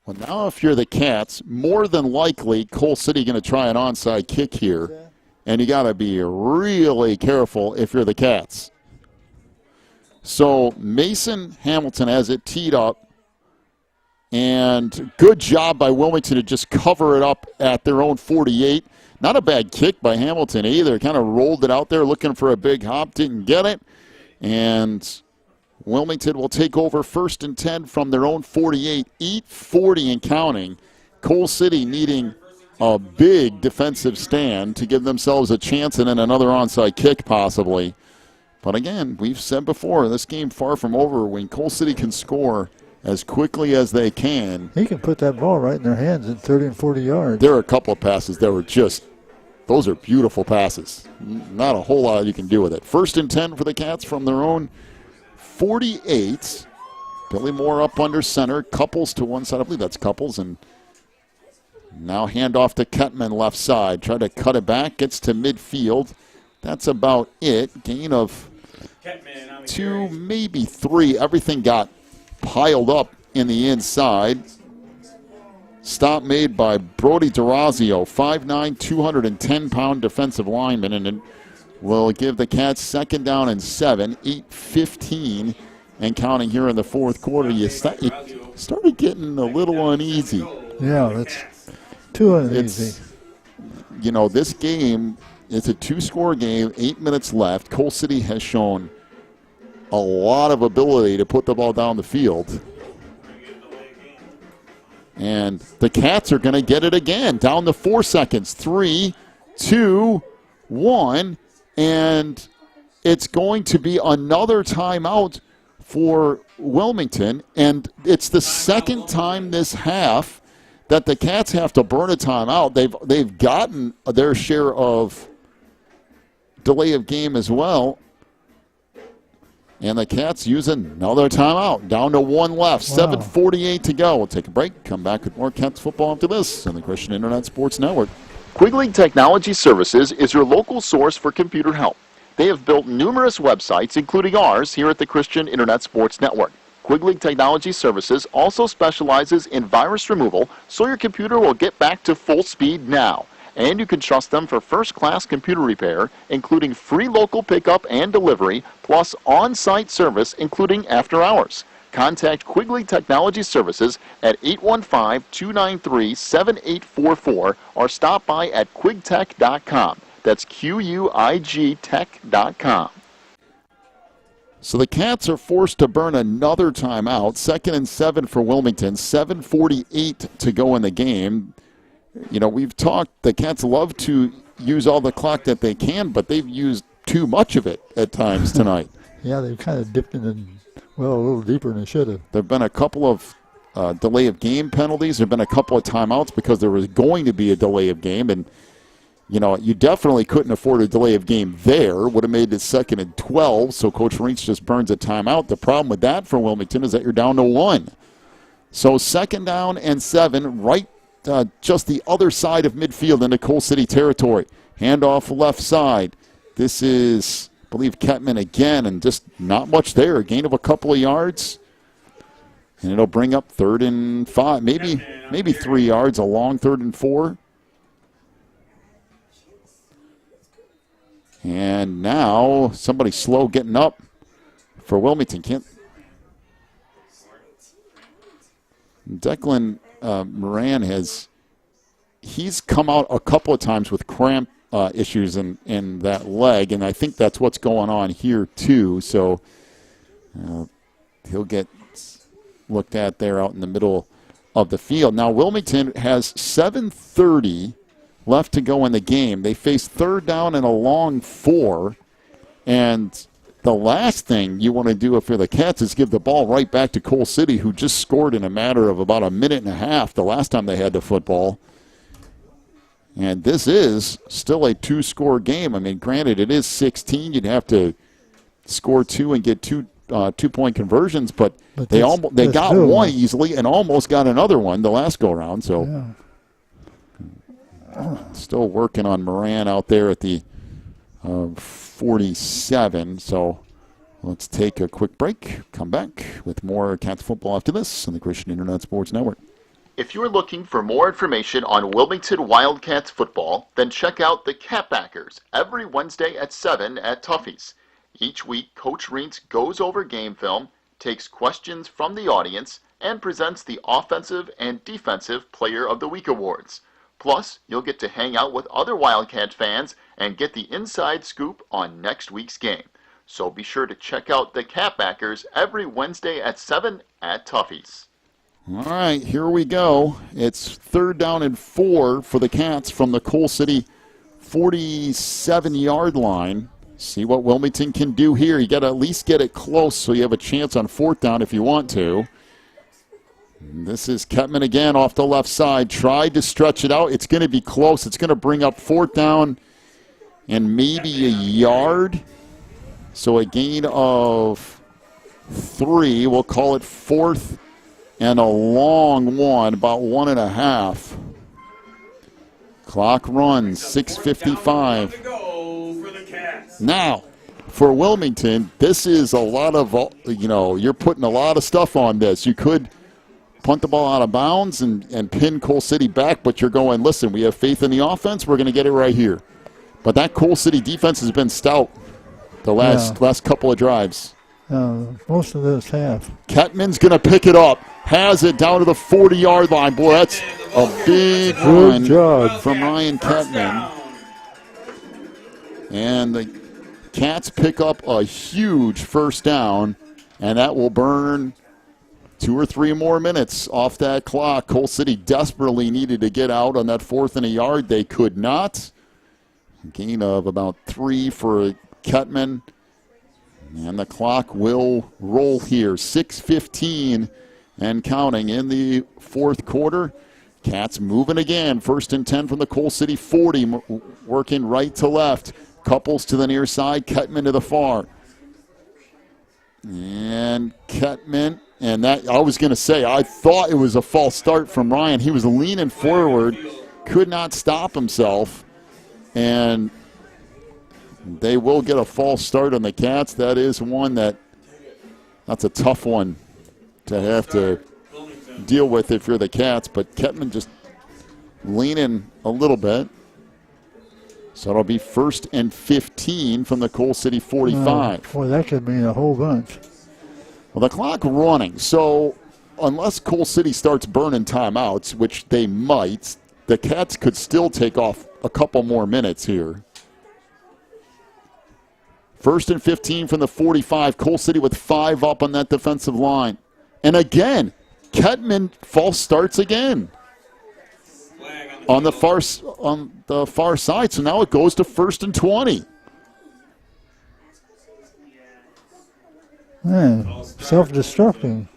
Well, now if you're the Cats, more than likely Coal City going to try an onside kick here, and you got to be really careful if you're the Cats. So Mason Hamilton has it teed up, and good job by Wilmington to just cover it up at their own 48. Not a bad kick by Hamilton either. Kind of rolled it out there looking for a big hop, didn't get it, and Wilmington will take over 1st and 10 from their own 48, 8:40 and counting. Coal City needing a big defensive stand to give themselves a chance and then another onside kick possibly. But again, we've said before, this game far from over. When Coal City can score as quickly as they can. He can put that ball right in their hands at 30 and 40 yards. There are a couple of passes that were just, those are beautiful passes. Not a whole lot you can do with it. 1st and 10 for the Cats from their own 48. Billy Moore up under center. Couples to one side. I believe that's Couples. And now handoff to Kettman left side. Try to cut it back. Gets to midfield. That's about it. Gain of 2, maybe 3. Everything got piled up in the inside. Stop made by Brody DeRazio, 5'9", 210-pound defensive lineman, and it will give the Cats 2nd down and 7, 8:15 and counting here in the 4th quarter. You started getting a little uneasy. Yeah, that's too uneasy. This game, it's a 2-score game, 8 minutes left. Coal City has shown a lot of ability to put the ball down the field. And the Cats are going to get it again. Down to 4 seconds. 3, 2, 1. And it's going to be another timeout for Wilmington. And it's the second time this half that the Cats have to burn a timeout. They've gotten their share of delay of game as well. And the Cats use another timeout. Down to 1 left. Wow. 7:48 to go. We'll take a break. Come back with more Cats football after this on the Christian Internet Sports Network. Quigley Technology Services is your local source for computer help. They have built numerous websites, including ours, here at the Christian Internet Sports Network. Quigley Technology Services also specializes in virus removal, so your computer will get back to full speed now. And you can trust them for first-class computer repair, including free local pickup and delivery, plus on-site service, including after hours. Contact Quigley Technology Services at 815-293-7844 or stop by at quigtech.com. That's QUIG tech.com. So the Cats are forced to burn another timeout. 2nd and 7 for Wilmington. 7:48 to go in the game. We've talked, the Cats love to use all the clock that they can, but they've used too much of it at times tonight. Yeah, they've kind of dipped in a little deeper than they should have. There have been a couple of delay of game penalties. There have been a couple of timeouts because there was going to be a delay of game, and you definitely couldn't afford a delay of game there. Would have made it 2nd and 12, so Coach Reach just burns a timeout. The problem with that for Wilmington is that you're down to 1. So 2nd down and 7, right just the other side of midfield into Coal City territory. Handoff left side. This is, I believe, Kettman again, and just not much there. A gain of a couple of yards. And it'll bring up 3rd and 5, maybe 3 yards, a long 3rd and 4. And now somebody slow getting up for Wilmington. Declan Moran he's come out a couple of times with cramped issues in that leg, and I think that's what's going on here too. So he'll get looked at there out in the middle of the field. Now Wilmington has 7:30 left to go in the game. They face third down and a long 4, and the last thing you want to do if you're the Cats is give the ball right back to Coal City, who just scored in a matter of about a minute and a half the last time they had the football. And this is still a 2-score game. I mean, granted, it is 16. You'd have to score 2 and get 2 2-point conversions, but they got one easily and almost got another one the last go-around. So still working on Moran out there at the 47. So let's take a quick break. Come back with more Cats football after this on the Christian Internet Sports Network. If you're looking for more information on Wilmington Wildcats football, then check out the Catbackers every Wednesday at 7 at Tuffy's. Each week, Coach Reentz goes over game film, takes questions from the audience, and presents the Offensive and Defensive Player of the Week awards. Plus, you'll get to hang out with other Wildcat fans and get the inside scoop on next week's game. So be sure to check out the Catbackers every Wednesday at 7 at Tuffy's. All right, here we go. It's third down and 4 for the Cats from the Coal City 47-yard line. See what Wilmington can do here. You got to at least get it close so you have a chance on fourth down if you want to. This is Kettman again off the left side. Tried to stretch it out. It's going to be close. It's going to bring up fourth down and maybe a yard. So a gain of 3. We'll call it fourth and a long one, about 1.5. Clock runs, 6:55. Now, for Wilmington, this is a lot of, you're putting a lot of stuff on this. You could punt the ball out of bounds and pin Coal City back, but you're going, listen, we have faith in the offense. We're going to get it right here. But that Coal City defense has been stout the last couple of drives. Most of this half. Kettman's going to pick it up. Has it down to the 40-yard line. Boy, that's a big run from Ryan Kettman. And the Cats pick up a huge first down, and that will burn 2 or 3 more minutes off that clock. Coal City desperately needed to get out on that 4th and a yard. They could not. Gain of about 3 for Kettman. And the clock will roll here. 6:15 and counting in the fourth quarter. Cats moving again. 1st and 10 from the Coal City 40. Working right to left. Couples to the near side. Kettman to the far. And Kettman. And that, I was going to say, I thought it was a false start from Ryan. He was leaning forward. Could not stop himself. And they will get a false start on the Cats. That is one that's a tough one to have to deal with if you're the Cats. But Kettman just leaning a little bit. So it'll be 1st and 15 from the Coal City 45. Boy, that could mean a whole bunch. Well, the clock running. So unless Coal City starts burning timeouts, which they might, the Cats could still take off a couple more minutes here. 1st and 15 from the 45. Coal City with 5 up on that defensive line. And again, Kettman false starts again on the far side. So now it goes to 1st and 20. Man, self-destructing.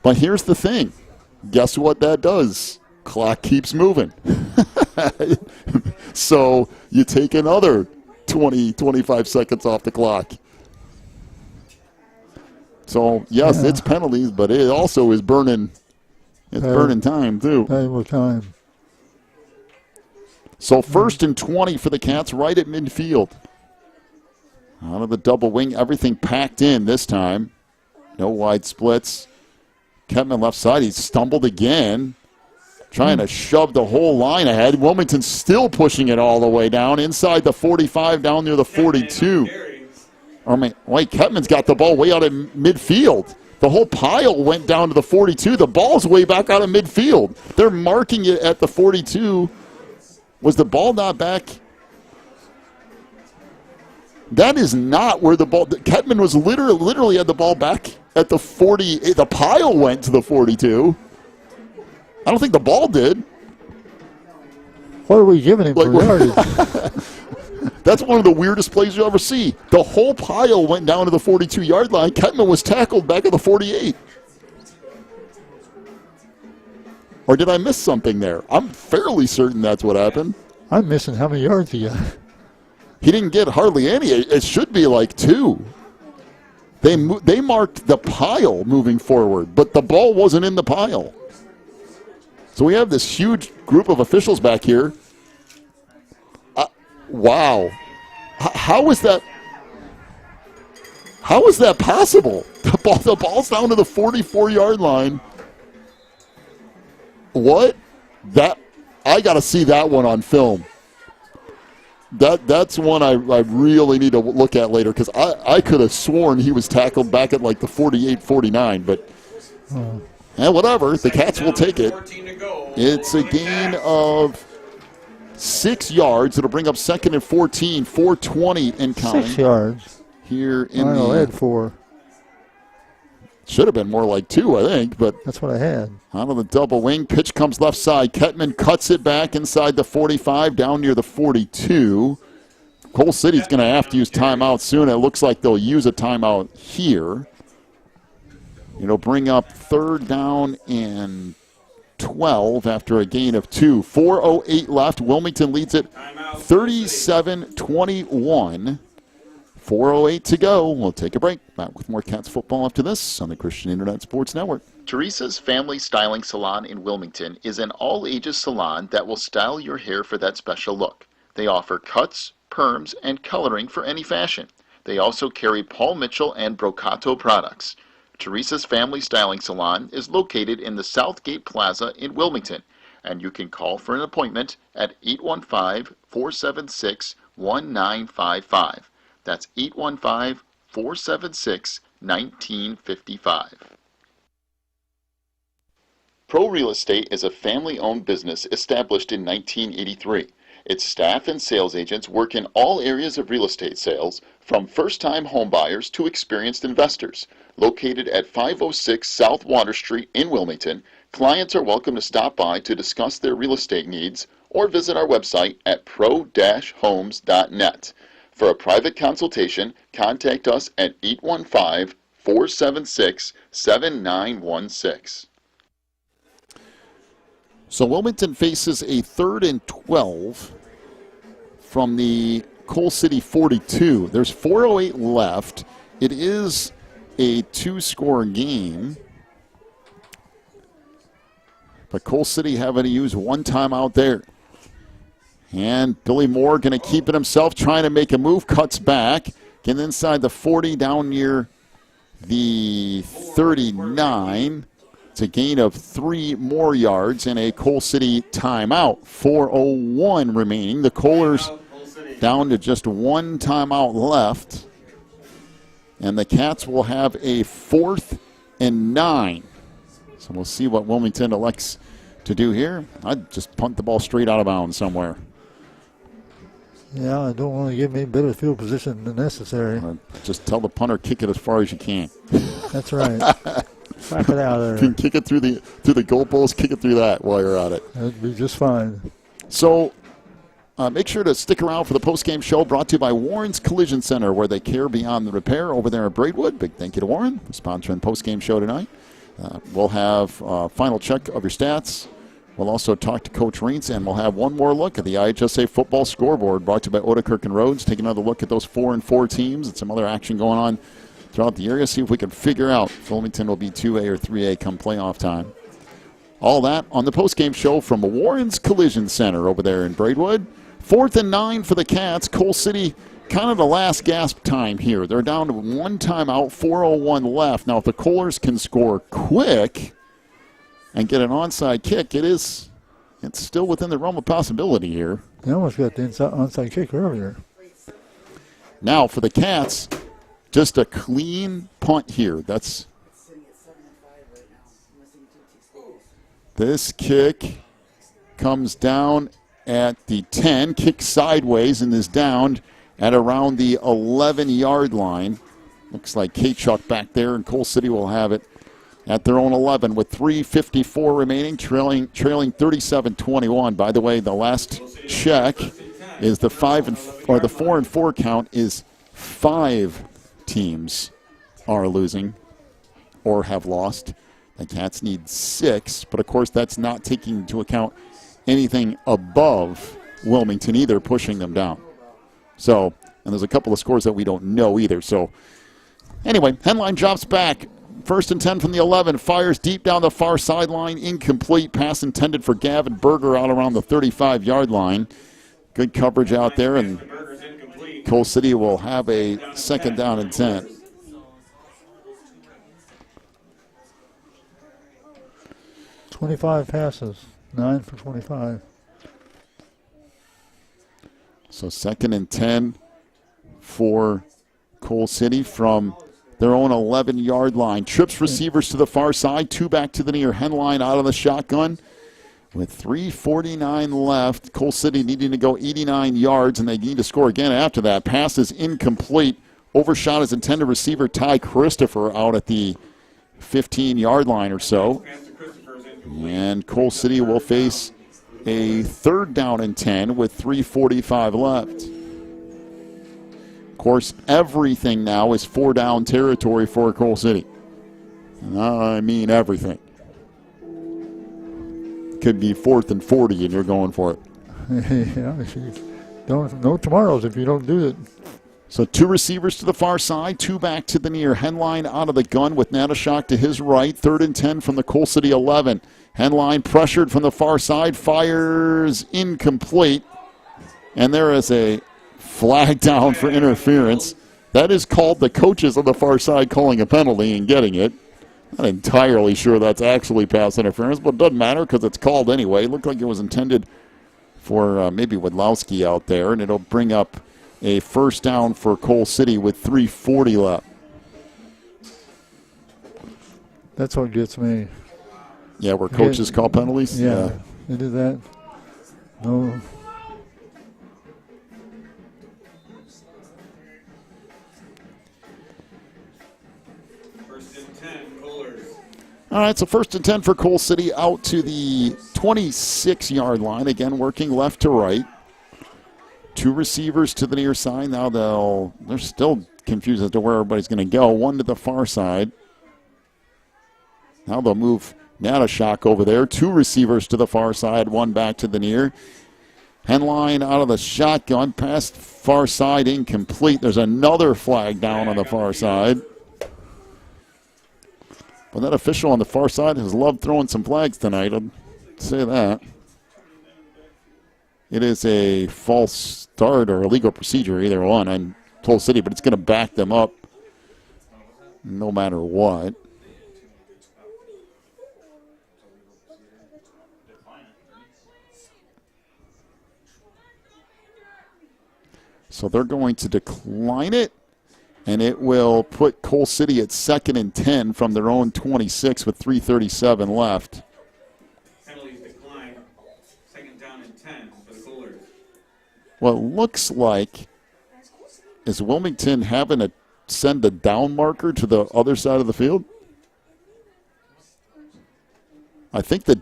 But here's the thing. Guess what that does? Clock keeps moving. So you take another 20, 25 seconds off the clock. So, yes, it's penalties, but it also is burning. It's burning time, too. Valuable time. So 1st and 20 for the Cats right at midfield. Out of the double wing, everything packed in this time. No wide splits. Kettman left side, he stumbled again. Trying to shove the whole line ahead. Wilmington still pushing it all the way down. Inside the 45, down near the 42. Wait, Kettman's got the ball way out of midfield. The whole pile went down to the 42. The ball's way back out of midfield. They're marking it at the 42. Was the ball not back That is not where the ball. Ketman was literally had the ball back at the 40. The pile went to the 42. I don't think the ball did. What are we giving him for yardage? That's one of the weirdest plays you'll ever see. The whole pile went down to the 42-yard line. Ketman was tackled back at the 48. Or did I miss something there? I'm fairly certain that's what happened. I'm missing how many yards he got. He didn't get hardly any. It should be like 2. They marked the pile moving forward, but the ball wasn't in the pile. So we have this huge group of officials back here. Wow. How is that? How is that possible? The ball's down to the 44-yard line. What? I got to see that one on film. That's one I really need to look at later because I could have sworn he was tackled back at like the 48-49, but whatever. The Cats will take it. It's a gain of 6 yards. It'll bring up 2nd and 14, 4:20 and counting. 6 yards. Here in I had 4. Should have been more like 2, I think, but that's what I had. Out of the double wing, pitch comes left side. Ketman cuts it back inside the 45, down near the 42. Coal City's going to have to use timeout soon. It looks like they'll use a timeout here. It'll bring up 3rd down and 12 after a gain of 2. 4:08 left. Wilmington leads it 37-21. 4:08 to go. We'll take a break. Back with more Cats football after this on the Christian Internet Sports Network. Teresa's Family Styling Salon in Wilmington is an all-ages salon that will style your hair for that special look. They offer cuts, perms, and coloring for any fashion. They also carry Paul Mitchell and Brocato products. Teresa's Family Styling Salon is located in the Southgate Plaza in Wilmington, and you can call for an appointment at 815-476-1955. That's 815-476-1955. Pro Real Estate is a family-owned business established in 1983. Its staff and sales agents work in all areas of real estate sales, from first-time homebuyers to experienced investors. Located at 506 South Water Street in Wilmington, clients are welcome to stop by to discuss their real estate needs or visit our website at pro-homes.net. For a private consultation, contact us at 815-476-7916. So Wilmington faces a 3rd and 12 from the Coal City 42. There's 4:08 left. It is a 2-score game. But Coal City having to use 1 timeout there. And Billy Moore going to keep it himself, trying to make a move, cuts back, getting inside the 40, down near the 39. It's a gain of 3 more yards and a Coal City timeout. 4:01 remaining. The Coalers down to just 1 timeout left. And the Cats will have a 4th and 9. So we'll see what Wilmington elects to do here. I'd just punt the ball straight out of bounds somewhere. Yeah, I don't want to give me better field position than necessary. Just tell the punter, kick it as far as you can. That's right. Slap it out there. You can kick it through the goalpost, kick it through that while you're at it. That'd be just fine. So make sure to stick around for the postgame show brought to you by Warren's Collision Center, where they care beyond the repair over there at Braidwood. Big thank you to Warren for sponsoring the postgame show tonight. We'll have a final check of your stats. We'll also talk to Coach Reitz, and we'll have one more look at the IHSA football scoreboard brought to you by Odekirk and Rhodes. Take another look at those 4-4 teams and some other action going on throughout the area. See if we can figure out if Wilmington will be 2A or 3A come playoff time. All that on the postgame show from Warren's Collision Center over there in Braidwood. 4th and 9 for the Cats. Coal City kind of the last gasp time here. They're down to 1 timeout, 4:01 left. Now, if the Coalers can score quick and get an onside kick, it's still within the realm of possibility here. They almost got the onside kick earlier. Now for the Cats, just a clean punt here. This kick comes down at the 10, kicks sideways and is downed at around the 11-yard line. Looks like K-Chuck back there, and Coal City will have it at their own 11 with 3:54 remaining, trailing 37-21. By the way, the last check is the 4-4 count is 5 teams are losing or have lost. The Cats need 6, but of course that's not taking into account anything above Wilmington either, pushing them down. So, and there's a couple of scores that we don't know either. So, anyway, Henline drops back. 1st and 10 from the 11. Fires deep down the far sideline. Incomplete. Pass intended for Gavin Berger out around the 35-yard line. Good coverage out there, and Coal City will have a 2nd down and 10. "25 passes, 9 for 25. So 2nd and 10 for Coal City from their own 11-yard line. Trips receivers to the far side, 2 back to the near. Henline out of the shotgun with 3:49 left. Coal City needing to go 89 yards, and they need to score again after that. Pass is incomplete. Overshot his intended receiver, Ty Christopher, out at the 15-yard line or so. And Coal City will face a 3rd down and 10 with 3:45 left. Of course, everything now is 4-down territory for Coal City. I mean everything. Could be 4th and 40 and you're going for it. Yeah, no tomorrows if you don't do it. So 2 receivers to the far side, 2 back to the near. Henline out of the gun with Natashak to his right. 3rd and 10 from the Coal City 11. Henline pressured from the far side, fires incomplete. And there is a flag down for interference. That is called the coaches on the far side calling a penalty and getting it. Not entirely sure that's actually pass interference, but it doesn't matter because it's called anyway. It looked like it was intended for maybe Wadlowski out there, and it'll bring up a 1st down for Coal City with 3:40 left. That's what gets me. Yeah, where coaches call penalties? Yeah, they did that. No. All right, so 1st and 10 for Coal City out to the 26-yard line. Again, working left to right. 2 receivers to the near side. Now they're still confused as to where everybody's going to go. 1 to the far side. Now they'll move Natashak over there. 2 receivers to the far side, 1 back to the near. Henline out of the shotgun, past far side, incomplete. There's another flag down on the far side. But that official on the far side has loved throwing some flags tonight, I'd say that. It is a false start or illegal procedure, either one, on Coal City, but it's going to back them up no matter what. So they're going to decline it, and it will put Coal City at 2nd and 10 from their own 26 with 3:37 left. Penalties decline. 2nd down and 10 for the Coolers. Well, it looks like, is Wilmington having to send a down marker to the other side of the field? I think the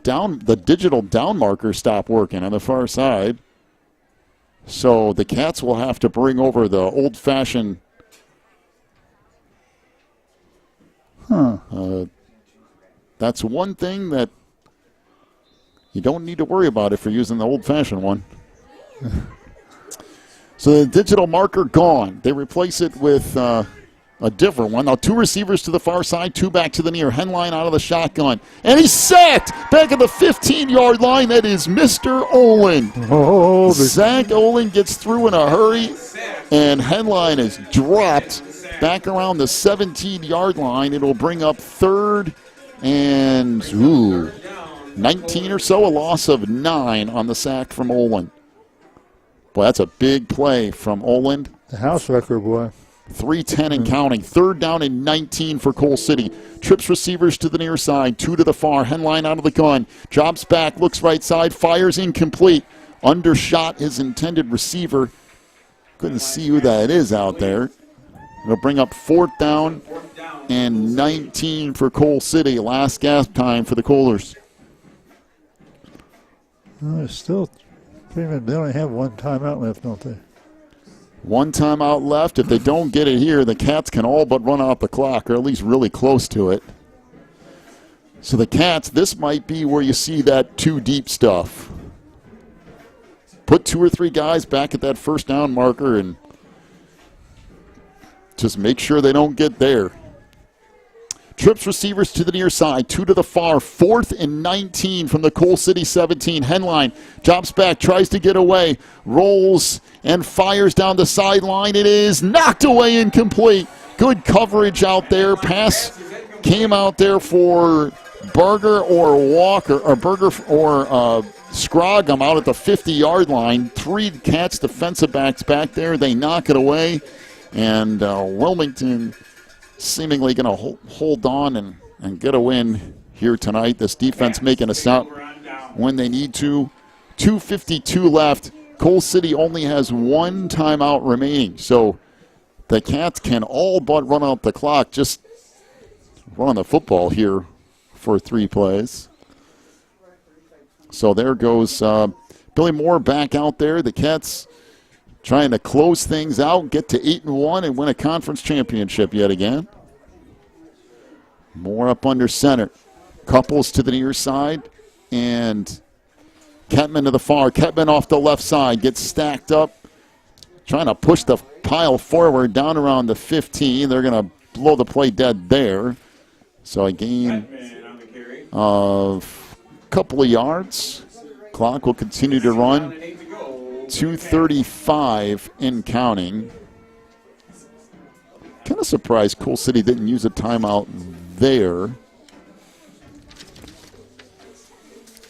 digital down marker stopped working on the far side. So the Cats will have to bring over the old-fashioned that's one thing that you don't need to worry about if you're using the old-fashioned one. So the digital marker gone. They replace it with a different one. Now 2 receivers to the far side, 2 back to the near. Henline out of the shotgun. And he's sacked back at the 15-yard line. That is Mr. Olin. Zach Olin gets through in a hurry, and Henline is dropped back around the 17-yard line. It'll bring up 3rd and 19 or so, a loss of 9 on the sack from Olin. Boy, that's a big play from Olin. The house record, boy. 3:10 and counting. 3rd down and 19 for Coal City. Trips receivers to the near side, 2 to the far. Henline out of the gun. Drops back, looks right side, fires incomplete. Undershot his intended receiver. Couldn't see who that is out there. It'll bring up 4th down and 19 for Coal City. Last gasp time for the Coolers. Well, it's still pretty much, they only have one timeout left, don't they? One timeout left. If they don't get it here, the Cats can all but run out the clock, or at least really close to it. So the Cats, this might be where you see that too deep stuff. Put 2 or 3 guys back at that first down marker and just make sure they don't get there. Trips receivers to the near side, 2 to the far, 4th and 19 from the Coal City 17. Henline drops back, tries to get away, rolls and fires down the sideline. It is knocked away, incomplete. Good coverage out there. Pass came out there for Berger or Walker, or Berger or Scroggum out at the 50-yard line. 3 Cats defensive backs back there. They knock it away, and Wilmington seemingly going to hold on and get a win here tonight. This defense making a stop when they need to. 2:52 left. Coal City only has 1 timeout remaining. So the Cats can all but run out the clock, just run the football here for 3 plays. So there goes Billy Moore back out there. The Cats trying to close things out, get to 8-1, and win a conference championship yet again. Moore up under center. Couples to the near side, and Ketman to the far. Ketman off the left side, gets stacked up, trying to push the pile forward down around the 15. They're going to blow the play dead there. So a gain of a couple of yards. Clock will continue to run. 2:35 in counting. Kind of surprised Coal City didn't use a timeout there.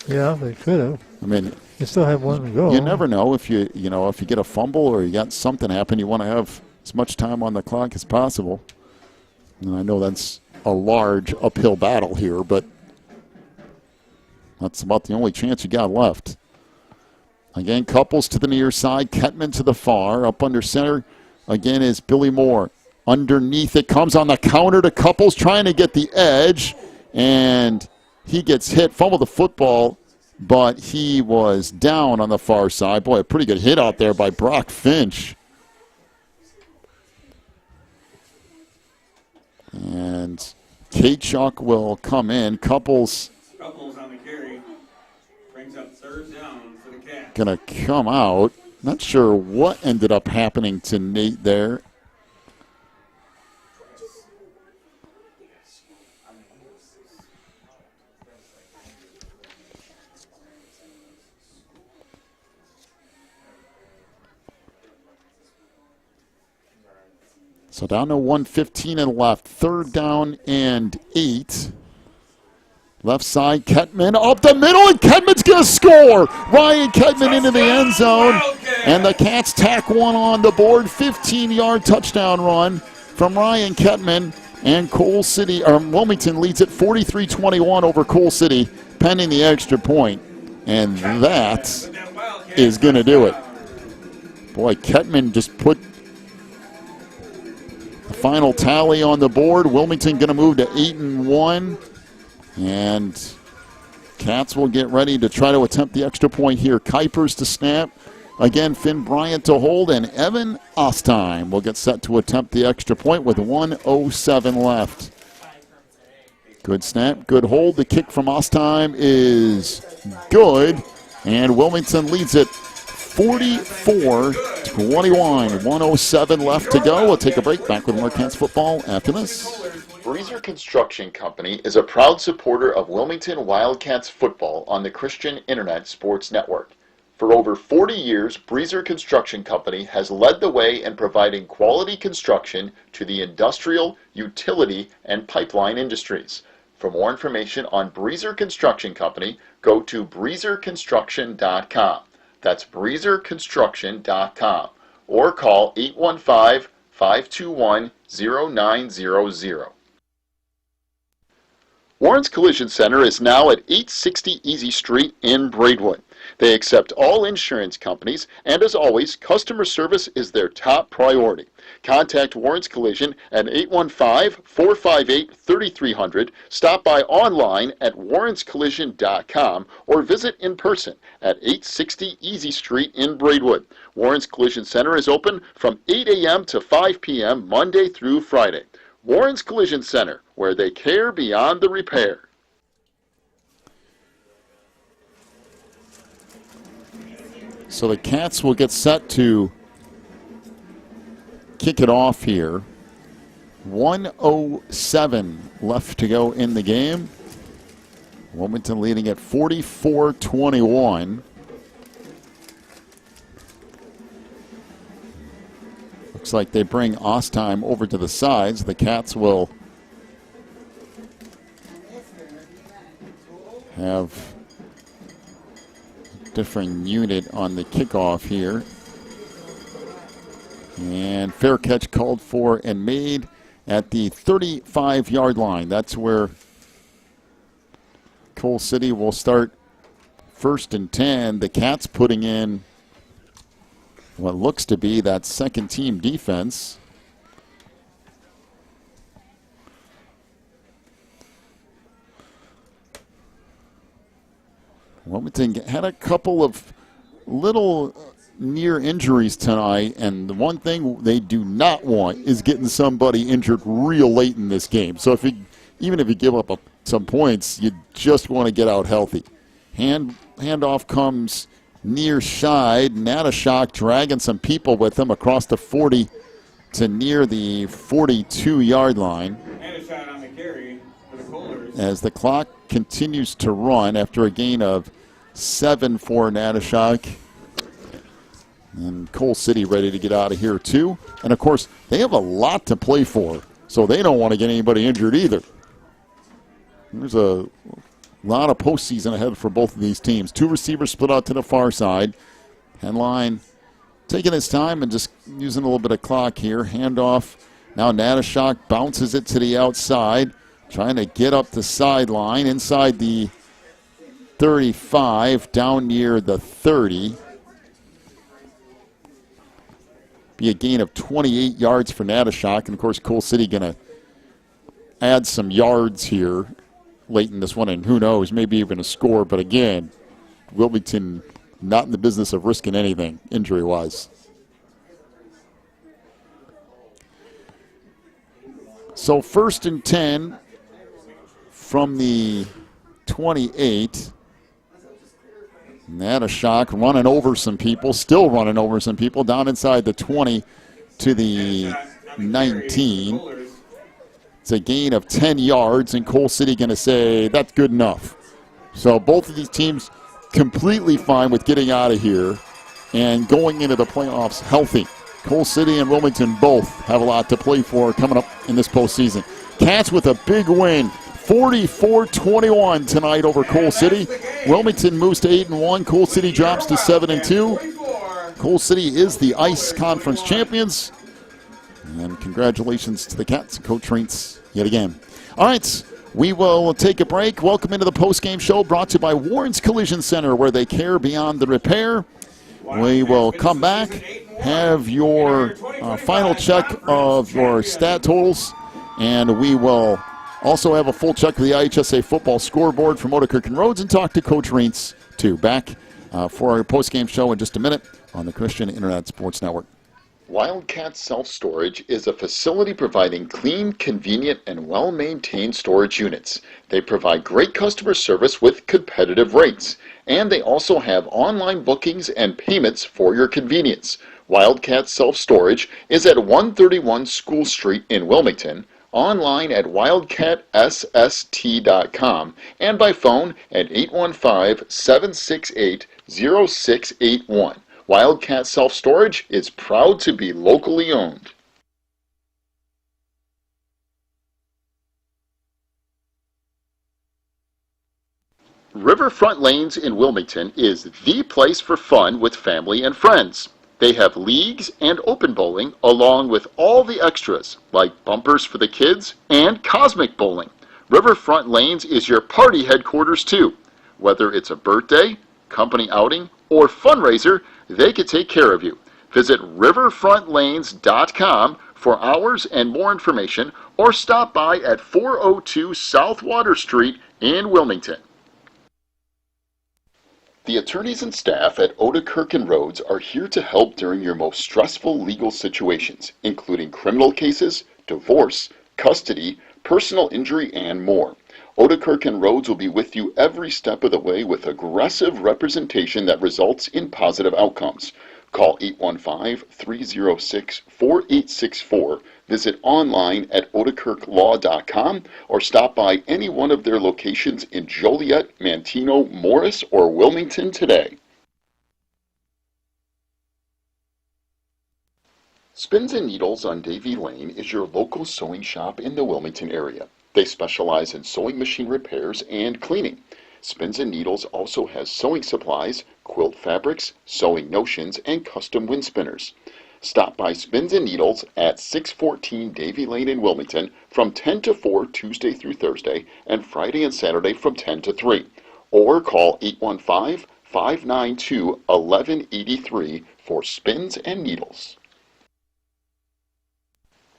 Yeah, they could have. I mean, you still have 1 to go. You never know if you get a fumble or you got something happen. You want to have as much time on the clock as possible. And I know that's a large uphill battle here, but that's about the only chance you got left. Again, Couples to the near side, Ketman to the far. Up under center, again, is Billy Moore. Underneath it, comes on the counter to Couples, trying to get the edge, and he gets hit, fumbled the football, but he was down on the far side. Boy, a pretty good hit out there by Brock Finch. And Kate Chuck will come in. Couples on the carry. Brings up 3rd down for the Cats. Gonna come out. Not sure what ended up happening to Nate there. So down to 1:15 and left. 3rd down and 8. Left side, Ketman up the middle, and Ketman's going to score. Ryan Ketman into the end zone, and the Cats tack one on the board. 15-yard touchdown run from Ryan Ketman, and Coal City, or Wilmington leads it 43-21 over Coal City, pending the extra point, and that is going to do it. Boy, Ketman just put the final tally on the board. Wilmington going to move to 8-1. And Cats will get ready to try to attempt the extra point here. Kuipers to snap. Again, Finn Bryant to hold, and Evan Ostheim will get set to attempt the extra point with 1:07 left. Good snap, good hold. The kick from Ostheim is good, and Wilmington leads it 44-21. 1:07 left to go. We'll take a break. Back with more Cats football after this. Breezer Construction Company is a proud supporter of Wilmington Wildcats football on the Christian Internet Sports Network. For over 40 years, Breezer Construction Company has led the way in providing quality construction to the industrial, utility, and pipeline industries. For more information on Breezer Construction Company, go to breezerconstruction.com. That's breezerconstruction.com. Or call 815-521-0900. Warren's Collision Center is now at 860 Easy Street in Braidwood. They accept all insurance companies, and as always, customer service is their top priority. Contact Warren's Collision at 815-458-3300, stop by online at warrenscollision.com, or visit in person at 860 Easy Street in Braidwood. Warren's Collision Center is open from 8 a.m. to 5 p.m. Monday through Friday. Warren's Collision Center, where they care beyond the repair. So the Cats will get set to kick it off here. 1:07 left to go in the game. Wilmington leading at 44-21. Looks like they bring Ostheim over to the sides. The Cats will have different unit on the kickoff here. And fair catch called for and made at the 35-yard line. That's where Coal City will start 1st and 10. The Cats putting in what looks to be that second team defense. Wilmington had a couple of little near injuries tonight, and the one thing they do not want is getting somebody injured real late in this game. So even if you give up some points, you just want to get out healthy. Handoff comes near side. Natashak dragging some people with him across the 40 to near the 42-yard line. And a shot on the carry for the Cougars. As the clock continues to run after a gain of 7 for Natashak. And Coal City ready to get out of here too. And of course, they have a lot to play for, so they don't want to get anybody injured either. There's a lot of postseason ahead for both of these teams. 2 receivers split out to the far side. Henline taking his time and just using a little bit of clock here. Handoff. Now Natashak bounces it to the outside, trying to get up the sideline inside the 35, down near the 30. Be a gain of 28 yards for Natashak. And, of course, Coal City going to add some yards here late in this one. And who knows, maybe even a score. But, again, Wilmington not in the business of risking anything injury-wise. So 1st and 10 from the 28. Natashak running over some people, still running over some people, down inside the 20 to the 19. It's a gain of 10 yards, and Coal City going to say that's good enough. So both of these teams completely fine with getting out of here and going into the playoffs healthy. Coal City and Wilmington both have a lot to play for coming up in this postseason. Cats with a big win. 44-21 tonight over Coal City. Wilmington moves to 8-1. Coal City drops to 7-2. Coal City is the Ice Conference champions. And congratulations to the Cats, Coach Reintz, yet again. All right, we will take a break. Welcome into the postgame show brought to you by Warren's Collision Center, where they care beyond the repair. We will come back, have your final check of your stat totals, and we will also have a full check of the IHSA football scoreboard from Otakirk and Rhodes, and talk to Coach Reintz, too. Back for our postgame show in just a minute on the Christian Internet Sports Network. Wildcat Self-Storage is a facility providing clean, convenient, and well-maintained storage units. They provide great customer service with competitive rates, and they also have online bookings and payments for your convenience. Wildcat Self-Storage is at 131 School Street in Wilmington, online at wildcatsst.com, and by phone at 815-768-0681. Wildcat Self-Storage is proud to be locally owned. Riverfront Lanes in Wilmington is the place for fun with family and friends. They have leagues and open bowling, along with all the extras, like bumpers for the kids and cosmic bowling. Riverfront Lanes is your party headquarters, too. Whether it's a birthday, company outing, or fundraiser, they could take care of you. Visit riverfrontlanes.com for hours and more information, or stop by at 402 South Water Street in Wilmington. The attorneys and staff at Odekirk and Rhodes are here to help during your most stressful legal situations, including criminal cases, divorce, custody, personal injury, and more. Odekirk and Rhodes will be with you every step of the way with aggressive representation that results in positive outcomes. Call 815-306-4864, visit online at odekirklaw.com, or stop by any one of their locations in Joliet, Manteno, Morris, or Wilmington today. Spins and Needles on Davie Lane is your local sewing shop in the Wilmington area. They specialize in sewing machine repairs and cleaning. Spins and Needles also has sewing supplies, quilt fabrics, sewing notions, and custom wind spinners. Stop by Spins and Needles at 614 Davie Lane in Wilmington from 10 to 4 Tuesday through Thursday, and Friday and Saturday from 10 to 3. Or call 815-592-1183 for Spins and Needles.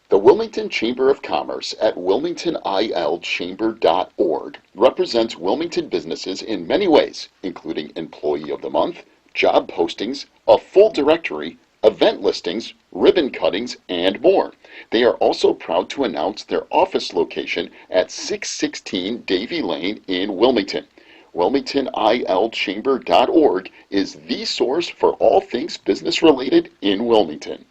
The Wilmington Chamber of Commerce at wilmingtonilchamber.org represents Wilmington businesses in many ways, including Employee of the Month, job postings, a full directory, event listings, ribbon cuttings, and more. They are also proud to announce their office location at 616 Davie Lane in Wilmington. WilmingtonILchamber.org is the source for all things business related in Wilmington.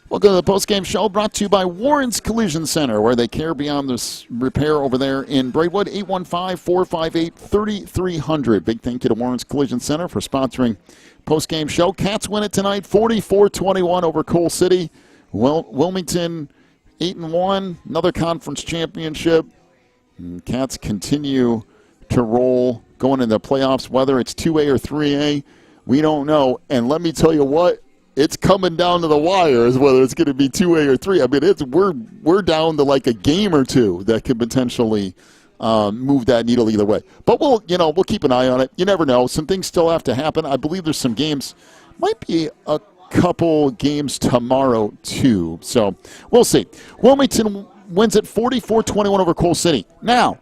Welcome to the Postgame Show, brought to you by Warren's Collision Center, where they care beyond this repair over there in Braidwood. 815-458-3300. Big thank you to Warren's Collision Center for sponsoring Postgame Show. Cats win it tonight, 44-21 over Coal City. Wilmington 8-1, another conference championship. And Cats continue to roll going into the playoffs, whether it's 2A or 3A. We don't know. And let me tell you what, it's coming down to the wire as whether it's going to be 2A or 3. I mean, we're down to like a game or two that could potentially move that needle either way. But we'll keep an eye on it. You never know. Some things still have to happen. I believe there's some games. Might be a couple games tomorrow too. So we'll see. Wilmington wins it 44-21 over Coal City. Now,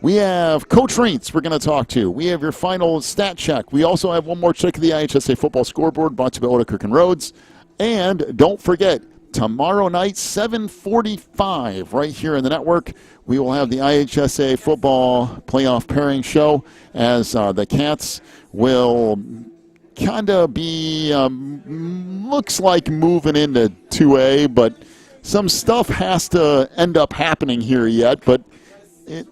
we have Coach Reitz we're going to talk to. We have your final stat check. We also have one more check of the IHSA football scoreboard brought to you by Odekirk and Rhodes. And don't forget, tomorrow night, 7:45, right here in the network, we will have the IHSA football playoff pairing show as the Cats will kind of be, looks like moving into 2A, but some stuff has to end up happening here yet, but it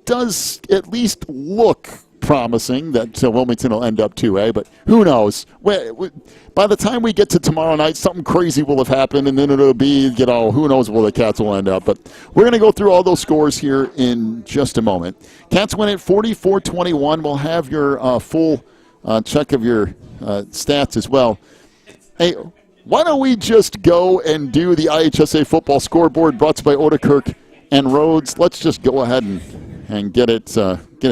does at least look promising that Wilmington will end up 2A, but who knows? By the time we get to tomorrow night, something crazy will have happened, and then it'll be, who knows where the Cats will end up. But we're going to go through all those scores here in just a moment. Cats win it 44-21. We'll have your full check of your stats as well. Hey, why don't we just go and do the IHSA football scoreboard brought to you by Odekirk and Rhodes? Let's just go ahead and get it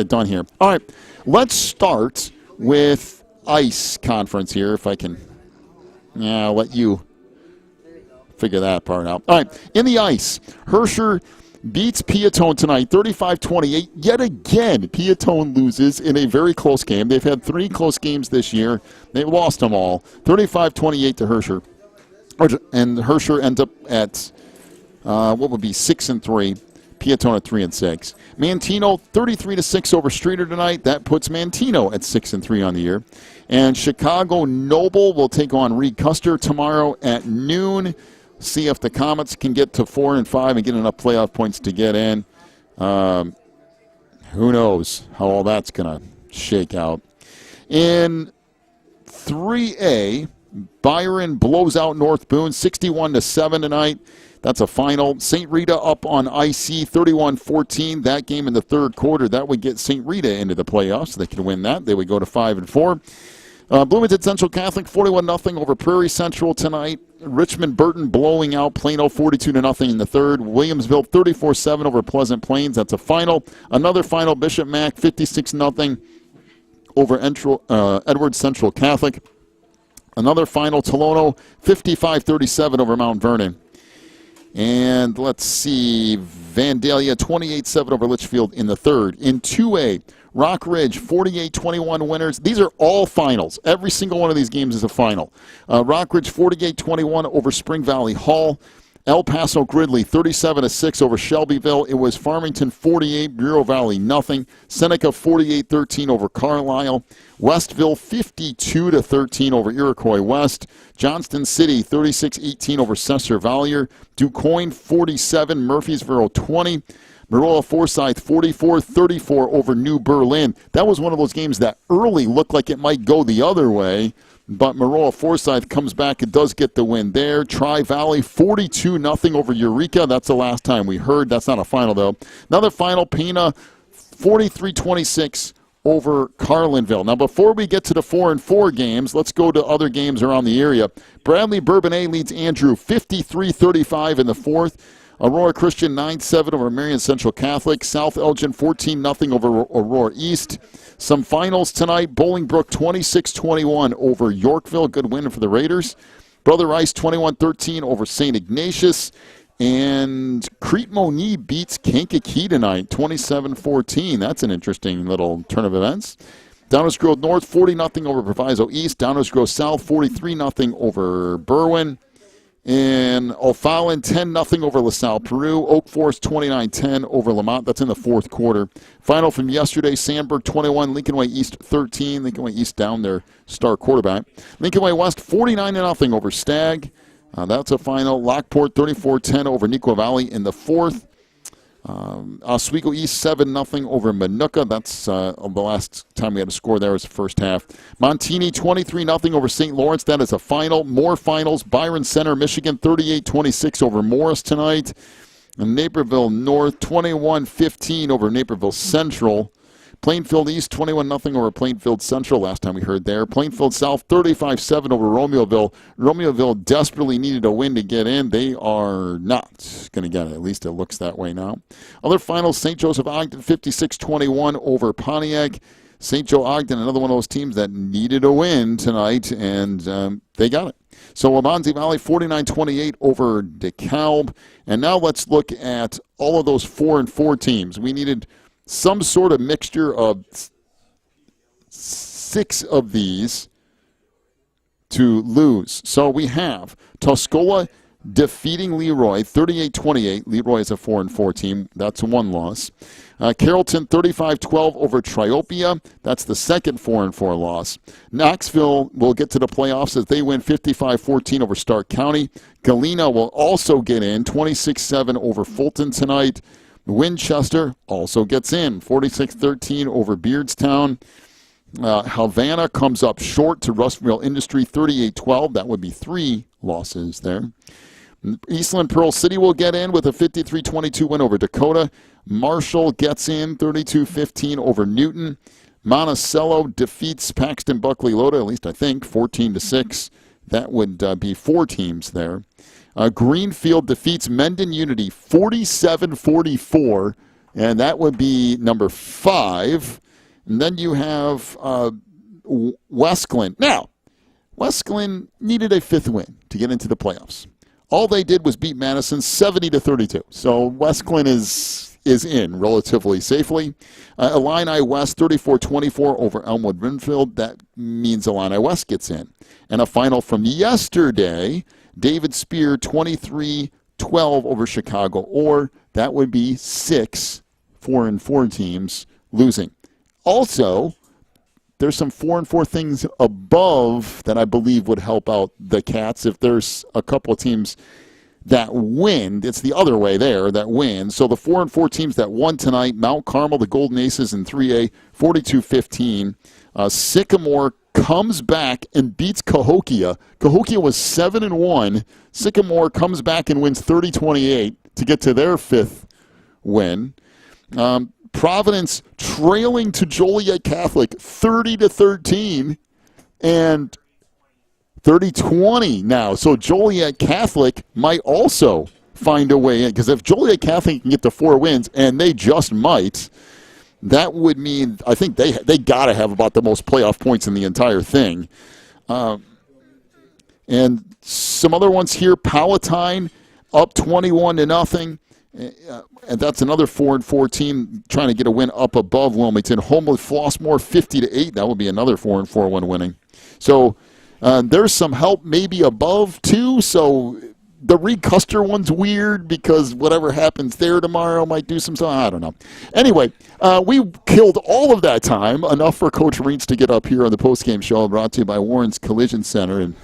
done here. All right, let's start with ICE conference here, if I can. Yeah, I'll let you figure that part out. All right, in the ICE, Herscher beats Piatone tonight, 35-28. Yet again, Piatone loses in a very close game. They've had 3 close games this year. They lost them all, 35-28 to Herscher. And Herscher ends up at, 6-3. Piatone at 3-6. Manteno 33-6 over Streeter tonight. That puts Manteno at 6-3 on the year. And Chicago Noble will take on Reed Kuster tomorrow at noon. See if the Comets can get to 4-5 and get enough playoff points to get in. Who knows how all that's going to shake out. In 3A, Byron blows out North Boone 61-7 tonight. That's a final. St. Rita up on IC 31-14. That game in the third quarter, that would get St. Rita into the playoffs. They could win that. They would go to 5-4. Bloomington Central Catholic 41-0 over Prairie Central tonight. Richmond Burton blowing out Plano 42-0 in the third. Williamsville 34-7 over Pleasant Plains. That's a final. Another final, Bishop Mack 56-0 over Edwards Central Catholic. Another final, Tolono 55-37 over Mount Vernon. And let's see, Vandalia 28-7 over Litchfield in the third. In 2A, Rock Ridge 48-21 winners. These are all finals. Every single one of these games is a final. Rock Ridge 48-21 over Spring Valley Hall. El Paso Gridley 37-6 over Shelbyville. It was Farmington 48, Bureau Valley nothing. Seneca 48-13 over Carlisle. Westville 52-13 over Iroquois West. Johnston City 36-18 over Cesar Valier. DuQuoin 47, Murfreesboro 20. Marola Forsyth 44-34 over New Berlin. That was one of those games that early looked like it might go the other way, but Marola Forsyth comes back and does get the win there. Tri-Valley 42-0 over Eureka. That's the last time we heard. That's not a final, though. Another final, Pena 43-26 over Carlinville. Now, before we get to the 4-4 games, let's go to other games around the area. Bradley Bourbonnais leads Andrew 53-35 in the fourth. Aurora Christian 9-7 over Marion Central Catholic. South Elgin 14-0 over Aurora East. Some finals tonight. Bolingbrook 26-21 over Yorkville. Good win for the Raiders. Brother Rice 21-13 over St. Ignatius. And Crete Moni beats Kankakee tonight 27-14. That's an interesting little turn of events. Downers Grove North 40-0 over Proviso East. Downers Grove South 43-0 over Berwyn. And O'Fallon 10-0 over LaSalle Peru. Oak Forest 29-10 over Lamont. That's in the fourth quarter. Final from yesterday, Sandburg 21, Lincoln Way East 13. Lincoln Way East down their star quarterback. Lincoln Way West 49-0 over Stagg. That's a final. Lockport 34-10 over Neuqua Valley in the fourth. Oswego East 7-0 over Manuka. That's the last time we had a score there was the first half. Montini 23-0 over St. Lawrence. That is a final. More finals. Byron Center, Michigan 38-26 over Morris tonight. And Naperville North 21-15 over Naperville Central. Plainfield East 21-0 over Plainfield Central last time we heard there. Plainfield South 35-7 over Romeoville. Romeoville desperately needed a win to get in. They are not going to get it. At least it looks that way now. Other finals, St. Joseph Ogden 56-21 over Pontiac. St. Joe Ogden, another one of those teams that needed a win tonight, and they got it. So Wabanzi Valley 49-28 over DeKalb. And now let's look at all of those 4-4 teams. We needed some sort of mixture of 6 of these to lose. So we have Tuscola defeating Leroy 38-28. Leroy is a 4-4 team. That's one loss. Carrollton 35-12 over Triopia. That's the second 4-4 loss. Knoxville will get to the playoffs as they win 55-14 over Stark County. Galena will also get in 26-7 over Fulton tonight. Winchester also gets in, 46-13 over Beardstown. Havana comes up short to Russellville Industry, 38-12. That would be 3 losses there. Eastland Pearl City will get in with a 53-22 win over Dakota. Marshall gets in, 32-15 over Newton. Monticello defeats Paxton Buckley Loda, at least I think, 14-6. That would be 4 teams there. Greenfield defeats Mendon Unity 47-44, and that would be number 5. And then you have Westglen. Now, Westglen needed a 5th win to get into the playoffs. All they did was beat Madison 70-32. So Westglen is in relatively safely. Illini West 34-24 over Elmwood Winfield. That means Illini West gets in. And a final from yesterday, David Spear 23-12 over Chicago, or that would be 6 4-4 teams losing. Also, there's some 4-4 things above that I believe would help out the Cats. If there's a couple of teams that win, it's the other way there, that win. So the 4-4 teams that won tonight, Mount Carmel, the Golden Aces in 3A, 42-15. Sycamore comes back and beats Cahokia. Cahokia was 7-1. Sycamore comes back and wins 30-28 to get to their 5th win. Providence trailing to Joliet Catholic 30-13, and 30-20 now. So Joliet Catholic might also find a way in, because if Joliet Catholic can get to 4 wins, and they just might, that would mean I think they got to have about the most playoff points in the entire thing. And some other ones here, Palatine up 21-0. And that's another 4-4 team trying to get a win up above Wilmington. Homewood Flossmoor 50-8. That would be another 4-4 one winning. So there's some help maybe above too. So the Reed Kuster one's weird because whatever happens there tomorrow might do some stuff. I don't know. Anyway, we killed all of that time. Enough for Coach Reeds to get up here on the postgame show, brought to you by Warren's Collision Center. And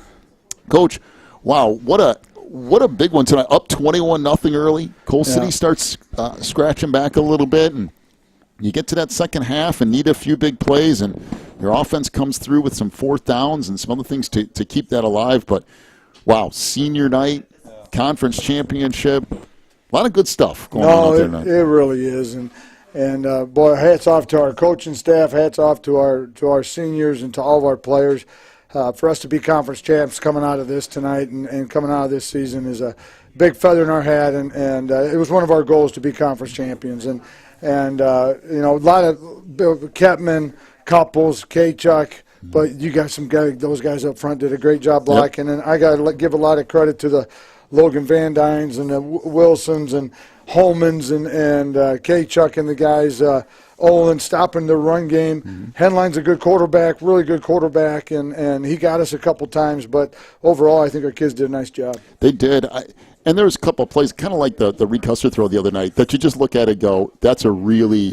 Coach, wow, what a big one tonight. Up 21-0 early. Coal City starts scratching back a little bit, and you get to that second half and need a few big plays, and your offense comes through with some 4th downs and some other things to keep that alive. But, wow, senior night, conference championship, a lot of good stuff going on out there tonight. It really is. And boy, hats off to our coaching staff, hats off to our seniors and to all of our players. For us to be conference champs coming out of this tonight and coming out of this season is a big feather in our hat, and it was one of our goals to be conference champions. And you know, a lot of Kepman, Couples, K-Chuck, but you got some guys, those guys up front did a great job blocking. Yep. And I got to give a lot of credit to the Logan Van Dynes and the Wilsons and Holmans and K-Chuck and the guys, Olin stopping the run game. Henline's a good quarterback, really good quarterback, and he got us a couple times. But overall, I think our kids did a nice job. They did. And there was a couple of plays, kind of like the Reed Kuster throw the other night, that you just look at it and go, that's a really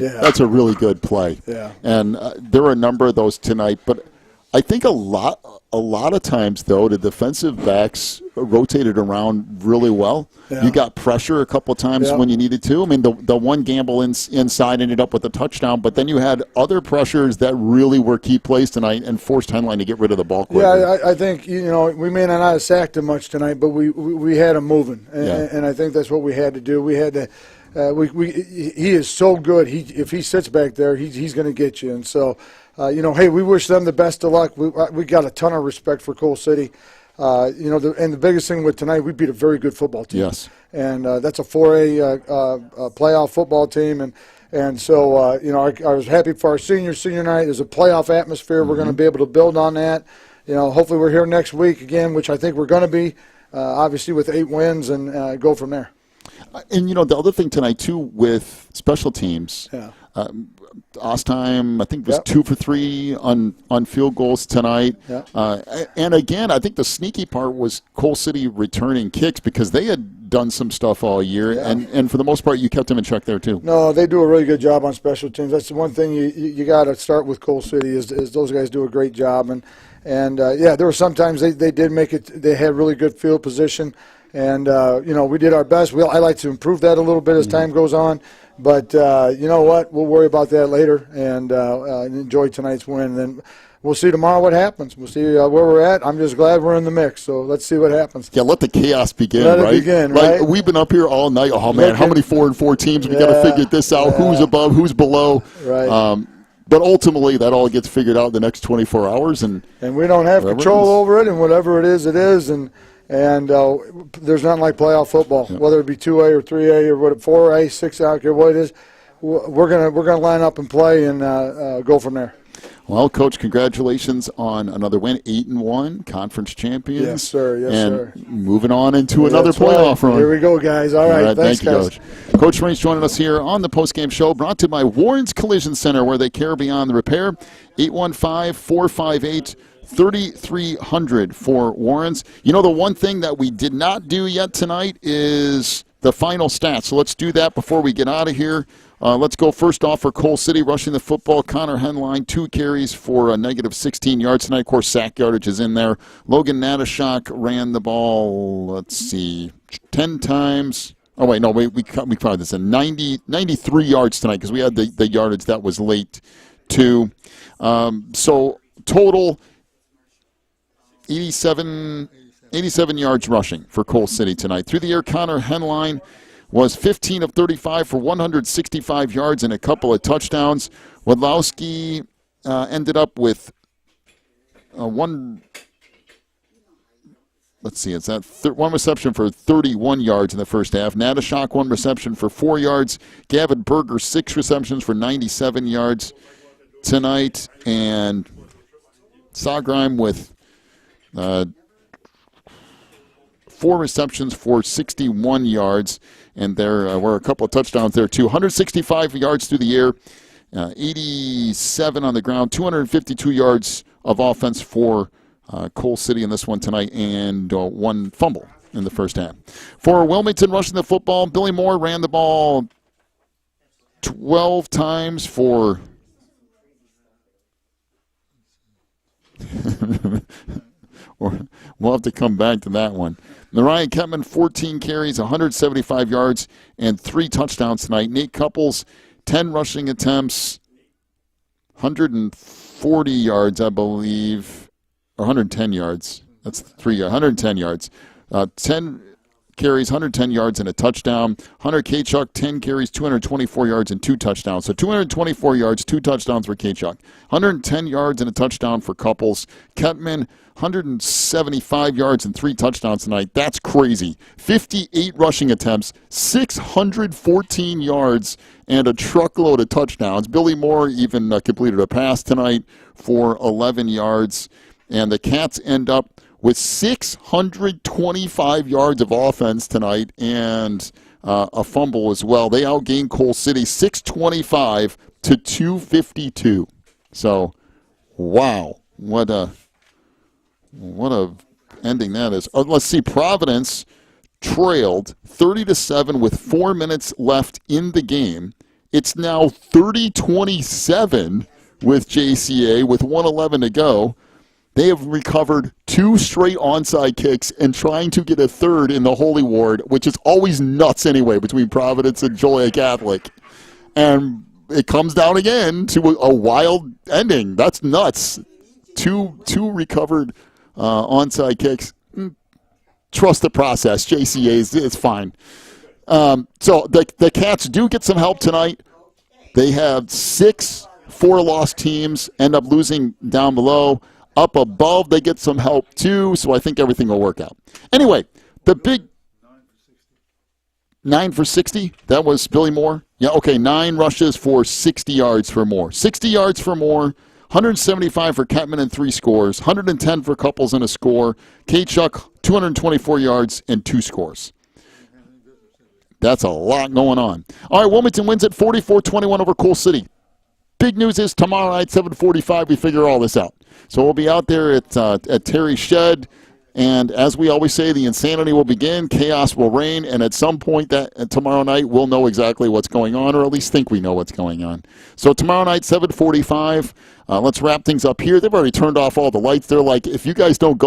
good play. Yeah. And there were a number of those tonight. But I think a lot of times, though, the defensive backs rotated around really well. Yeah. You got pressure a couple of times when you needed to. I mean, the one gamble inside ended up with a touchdown, but then you had other pressures that really were key plays tonight and forced Henline to get rid of the ball quicker. Yeah, I think, you know, we may not have sacked him much tonight, but we had him moving, and I think that's what we had to do. We had to. He is so good. If he sits back there, he's going to get you. And so, you know, hey, we wish them the best of luck. We got a ton of respect for Coal City. You know, and the biggest thing with tonight, we beat a very good football team. Yes. And that's a 4A playoff football team. And so, you know, I was happy for our senior night. There's a playoff atmosphere. We're going to be able to build on that. You know, hopefully we're here next week again, which I think we're going to be, obviously with 8 wins, and go from there. And, you know, the other thing tonight, too, with special teams, Ostheim, I think, was 2 for 3 on field goals tonight. And, again, I think the sneaky part was Coal City returning kicks because they had done some stuff all year. And for the most part, you kept them in check there, too. No, they do a really good job on special teams. That's the one thing you got to start with Coal City is those guys do a great job. And there were sometimes they did make it – they had really good field position. And, you know, we did our best. I like to improve that a little bit as time goes on. But you know what? We'll worry about that later and enjoy tonight's win. And then we'll see tomorrow what happens. We'll see where we're at. I'm just glad we're in the mix. So let's see what happens. Yeah, let the chaos begin, right? Let it begin, right? Like, we've been up here all night. Oh, man, how many 4-4 teams? We got to figure this out. Who's above, who's below. Right. But ultimately, that all gets figured out in the next 24 hours. And we don't have control over it, and whatever it is, it is. And there's nothing like playoff football, whether it be 2A or 3A or 4A, 6A, I don't care what it is. We're gonna line up and play and go from there. Well, Coach, congratulations on another win, 8-1, conference champions. Yes, sir. Yes, sir. Moving on into another playoff run. Here we go, guys. All right, thanks, thank you, guys. Coach. Coach Raines joining us here on the postgame show, brought to you by Warren's Collision Center, where they care beyond the repair. 815-458-3300 for Warren's. You know, the one thing that we did not do yet tonight is the final stats. So let's do that before we get out of here. Let's go first off for Coal City, rushing the football. Connor Henline, 2 carries for a negative 16 yards tonight. Of course, sack yardage is in there. Logan Natashak ran the ball, 10 times. Oh, wait, no, we covered this in 93 yards tonight because we had the yardage that was late, too. So total 87 yards rushing for Coal City tonight. Through the air, Connor Henline was 15 of 35 for 165 yards and a couple of touchdowns. Wadlowski ended up with let's see, it's that one reception for 31 yards in the first half. Natashak, one reception for 4 yards. Gavin Berger, 6 receptions for 97 yards tonight. And Sagrheim with 4 receptions for 61 yards. And there were a couple of touchdowns there, too. 165 yards through the air, 87 on the ground, 252 yards of offense for Coal City in this one tonight, and 1 fumble in the first half. For Wilmington rushing the football, Billy Moore ran the ball 12 times for we'll have to come back to that one. Narayan Ketman, 14 carries, 175 yards, and 3 touchdowns tonight. Nate Couples, 10 rushing attempts, 140 yards, I believe. 110 yards. That's 110 yards. 10 carries, 110 yards, and a touchdown. Hunter Kachuk, 10 carries, 224 yards, and 2 touchdowns. So 224 yards, 2 touchdowns for Kachuk. 110 yards and a touchdown for Couples. Ketman, 175 yards and 3 touchdowns tonight. That's crazy. 58 rushing attempts, 614 yards, and a truckload of touchdowns. Billy Moore even completed a pass tonight for 11 yards. And the Cats end up with 625 yards of offense tonight and a fumble as well. They outgained Coal City 625 to 252. So, wow, what a ending that is. Let's see, Providence trailed 30-7 with 4 minutes left in the game. It's now 30-27 with JCA with 1:11 to go. They have recovered 2 straight onside kicks and trying to get a third in the Holy Ward, which is always nuts anyway between Providence and Joliet Catholic. And it comes down again to a wild ending. That's nuts. Two recovered onside kicks. Trust the process. JCA it's fine. So the Cats do get some help tonight. They have 6 4-loss teams end up losing down below. Up above, they get some help too, so I think everything will work out. Anyway, the big 9 for 60, that was Billy Moore. Yeah, okay, 9 rushes for 60 yards for Moore. 60 yards for Moore, 175 for Ketman and 3 scores, 110 for Couples and a score. Kachuk, 224 yards and 2 scores. That's a lot going on. All right, Wilmington wins at 44-21 over Coal City. Big news is tomorrow night, 7:45, we figure all this out. So we'll be out there at Terry's Shed, and as we always say, the insanity will begin, chaos will reign, and at some point tomorrow night, we'll know exactly what's going on, or at least think we know what's going on. So tomorrow night, 7:45, let's wrap things up here. They've already turned off all the lights. They're like, if you guys don't go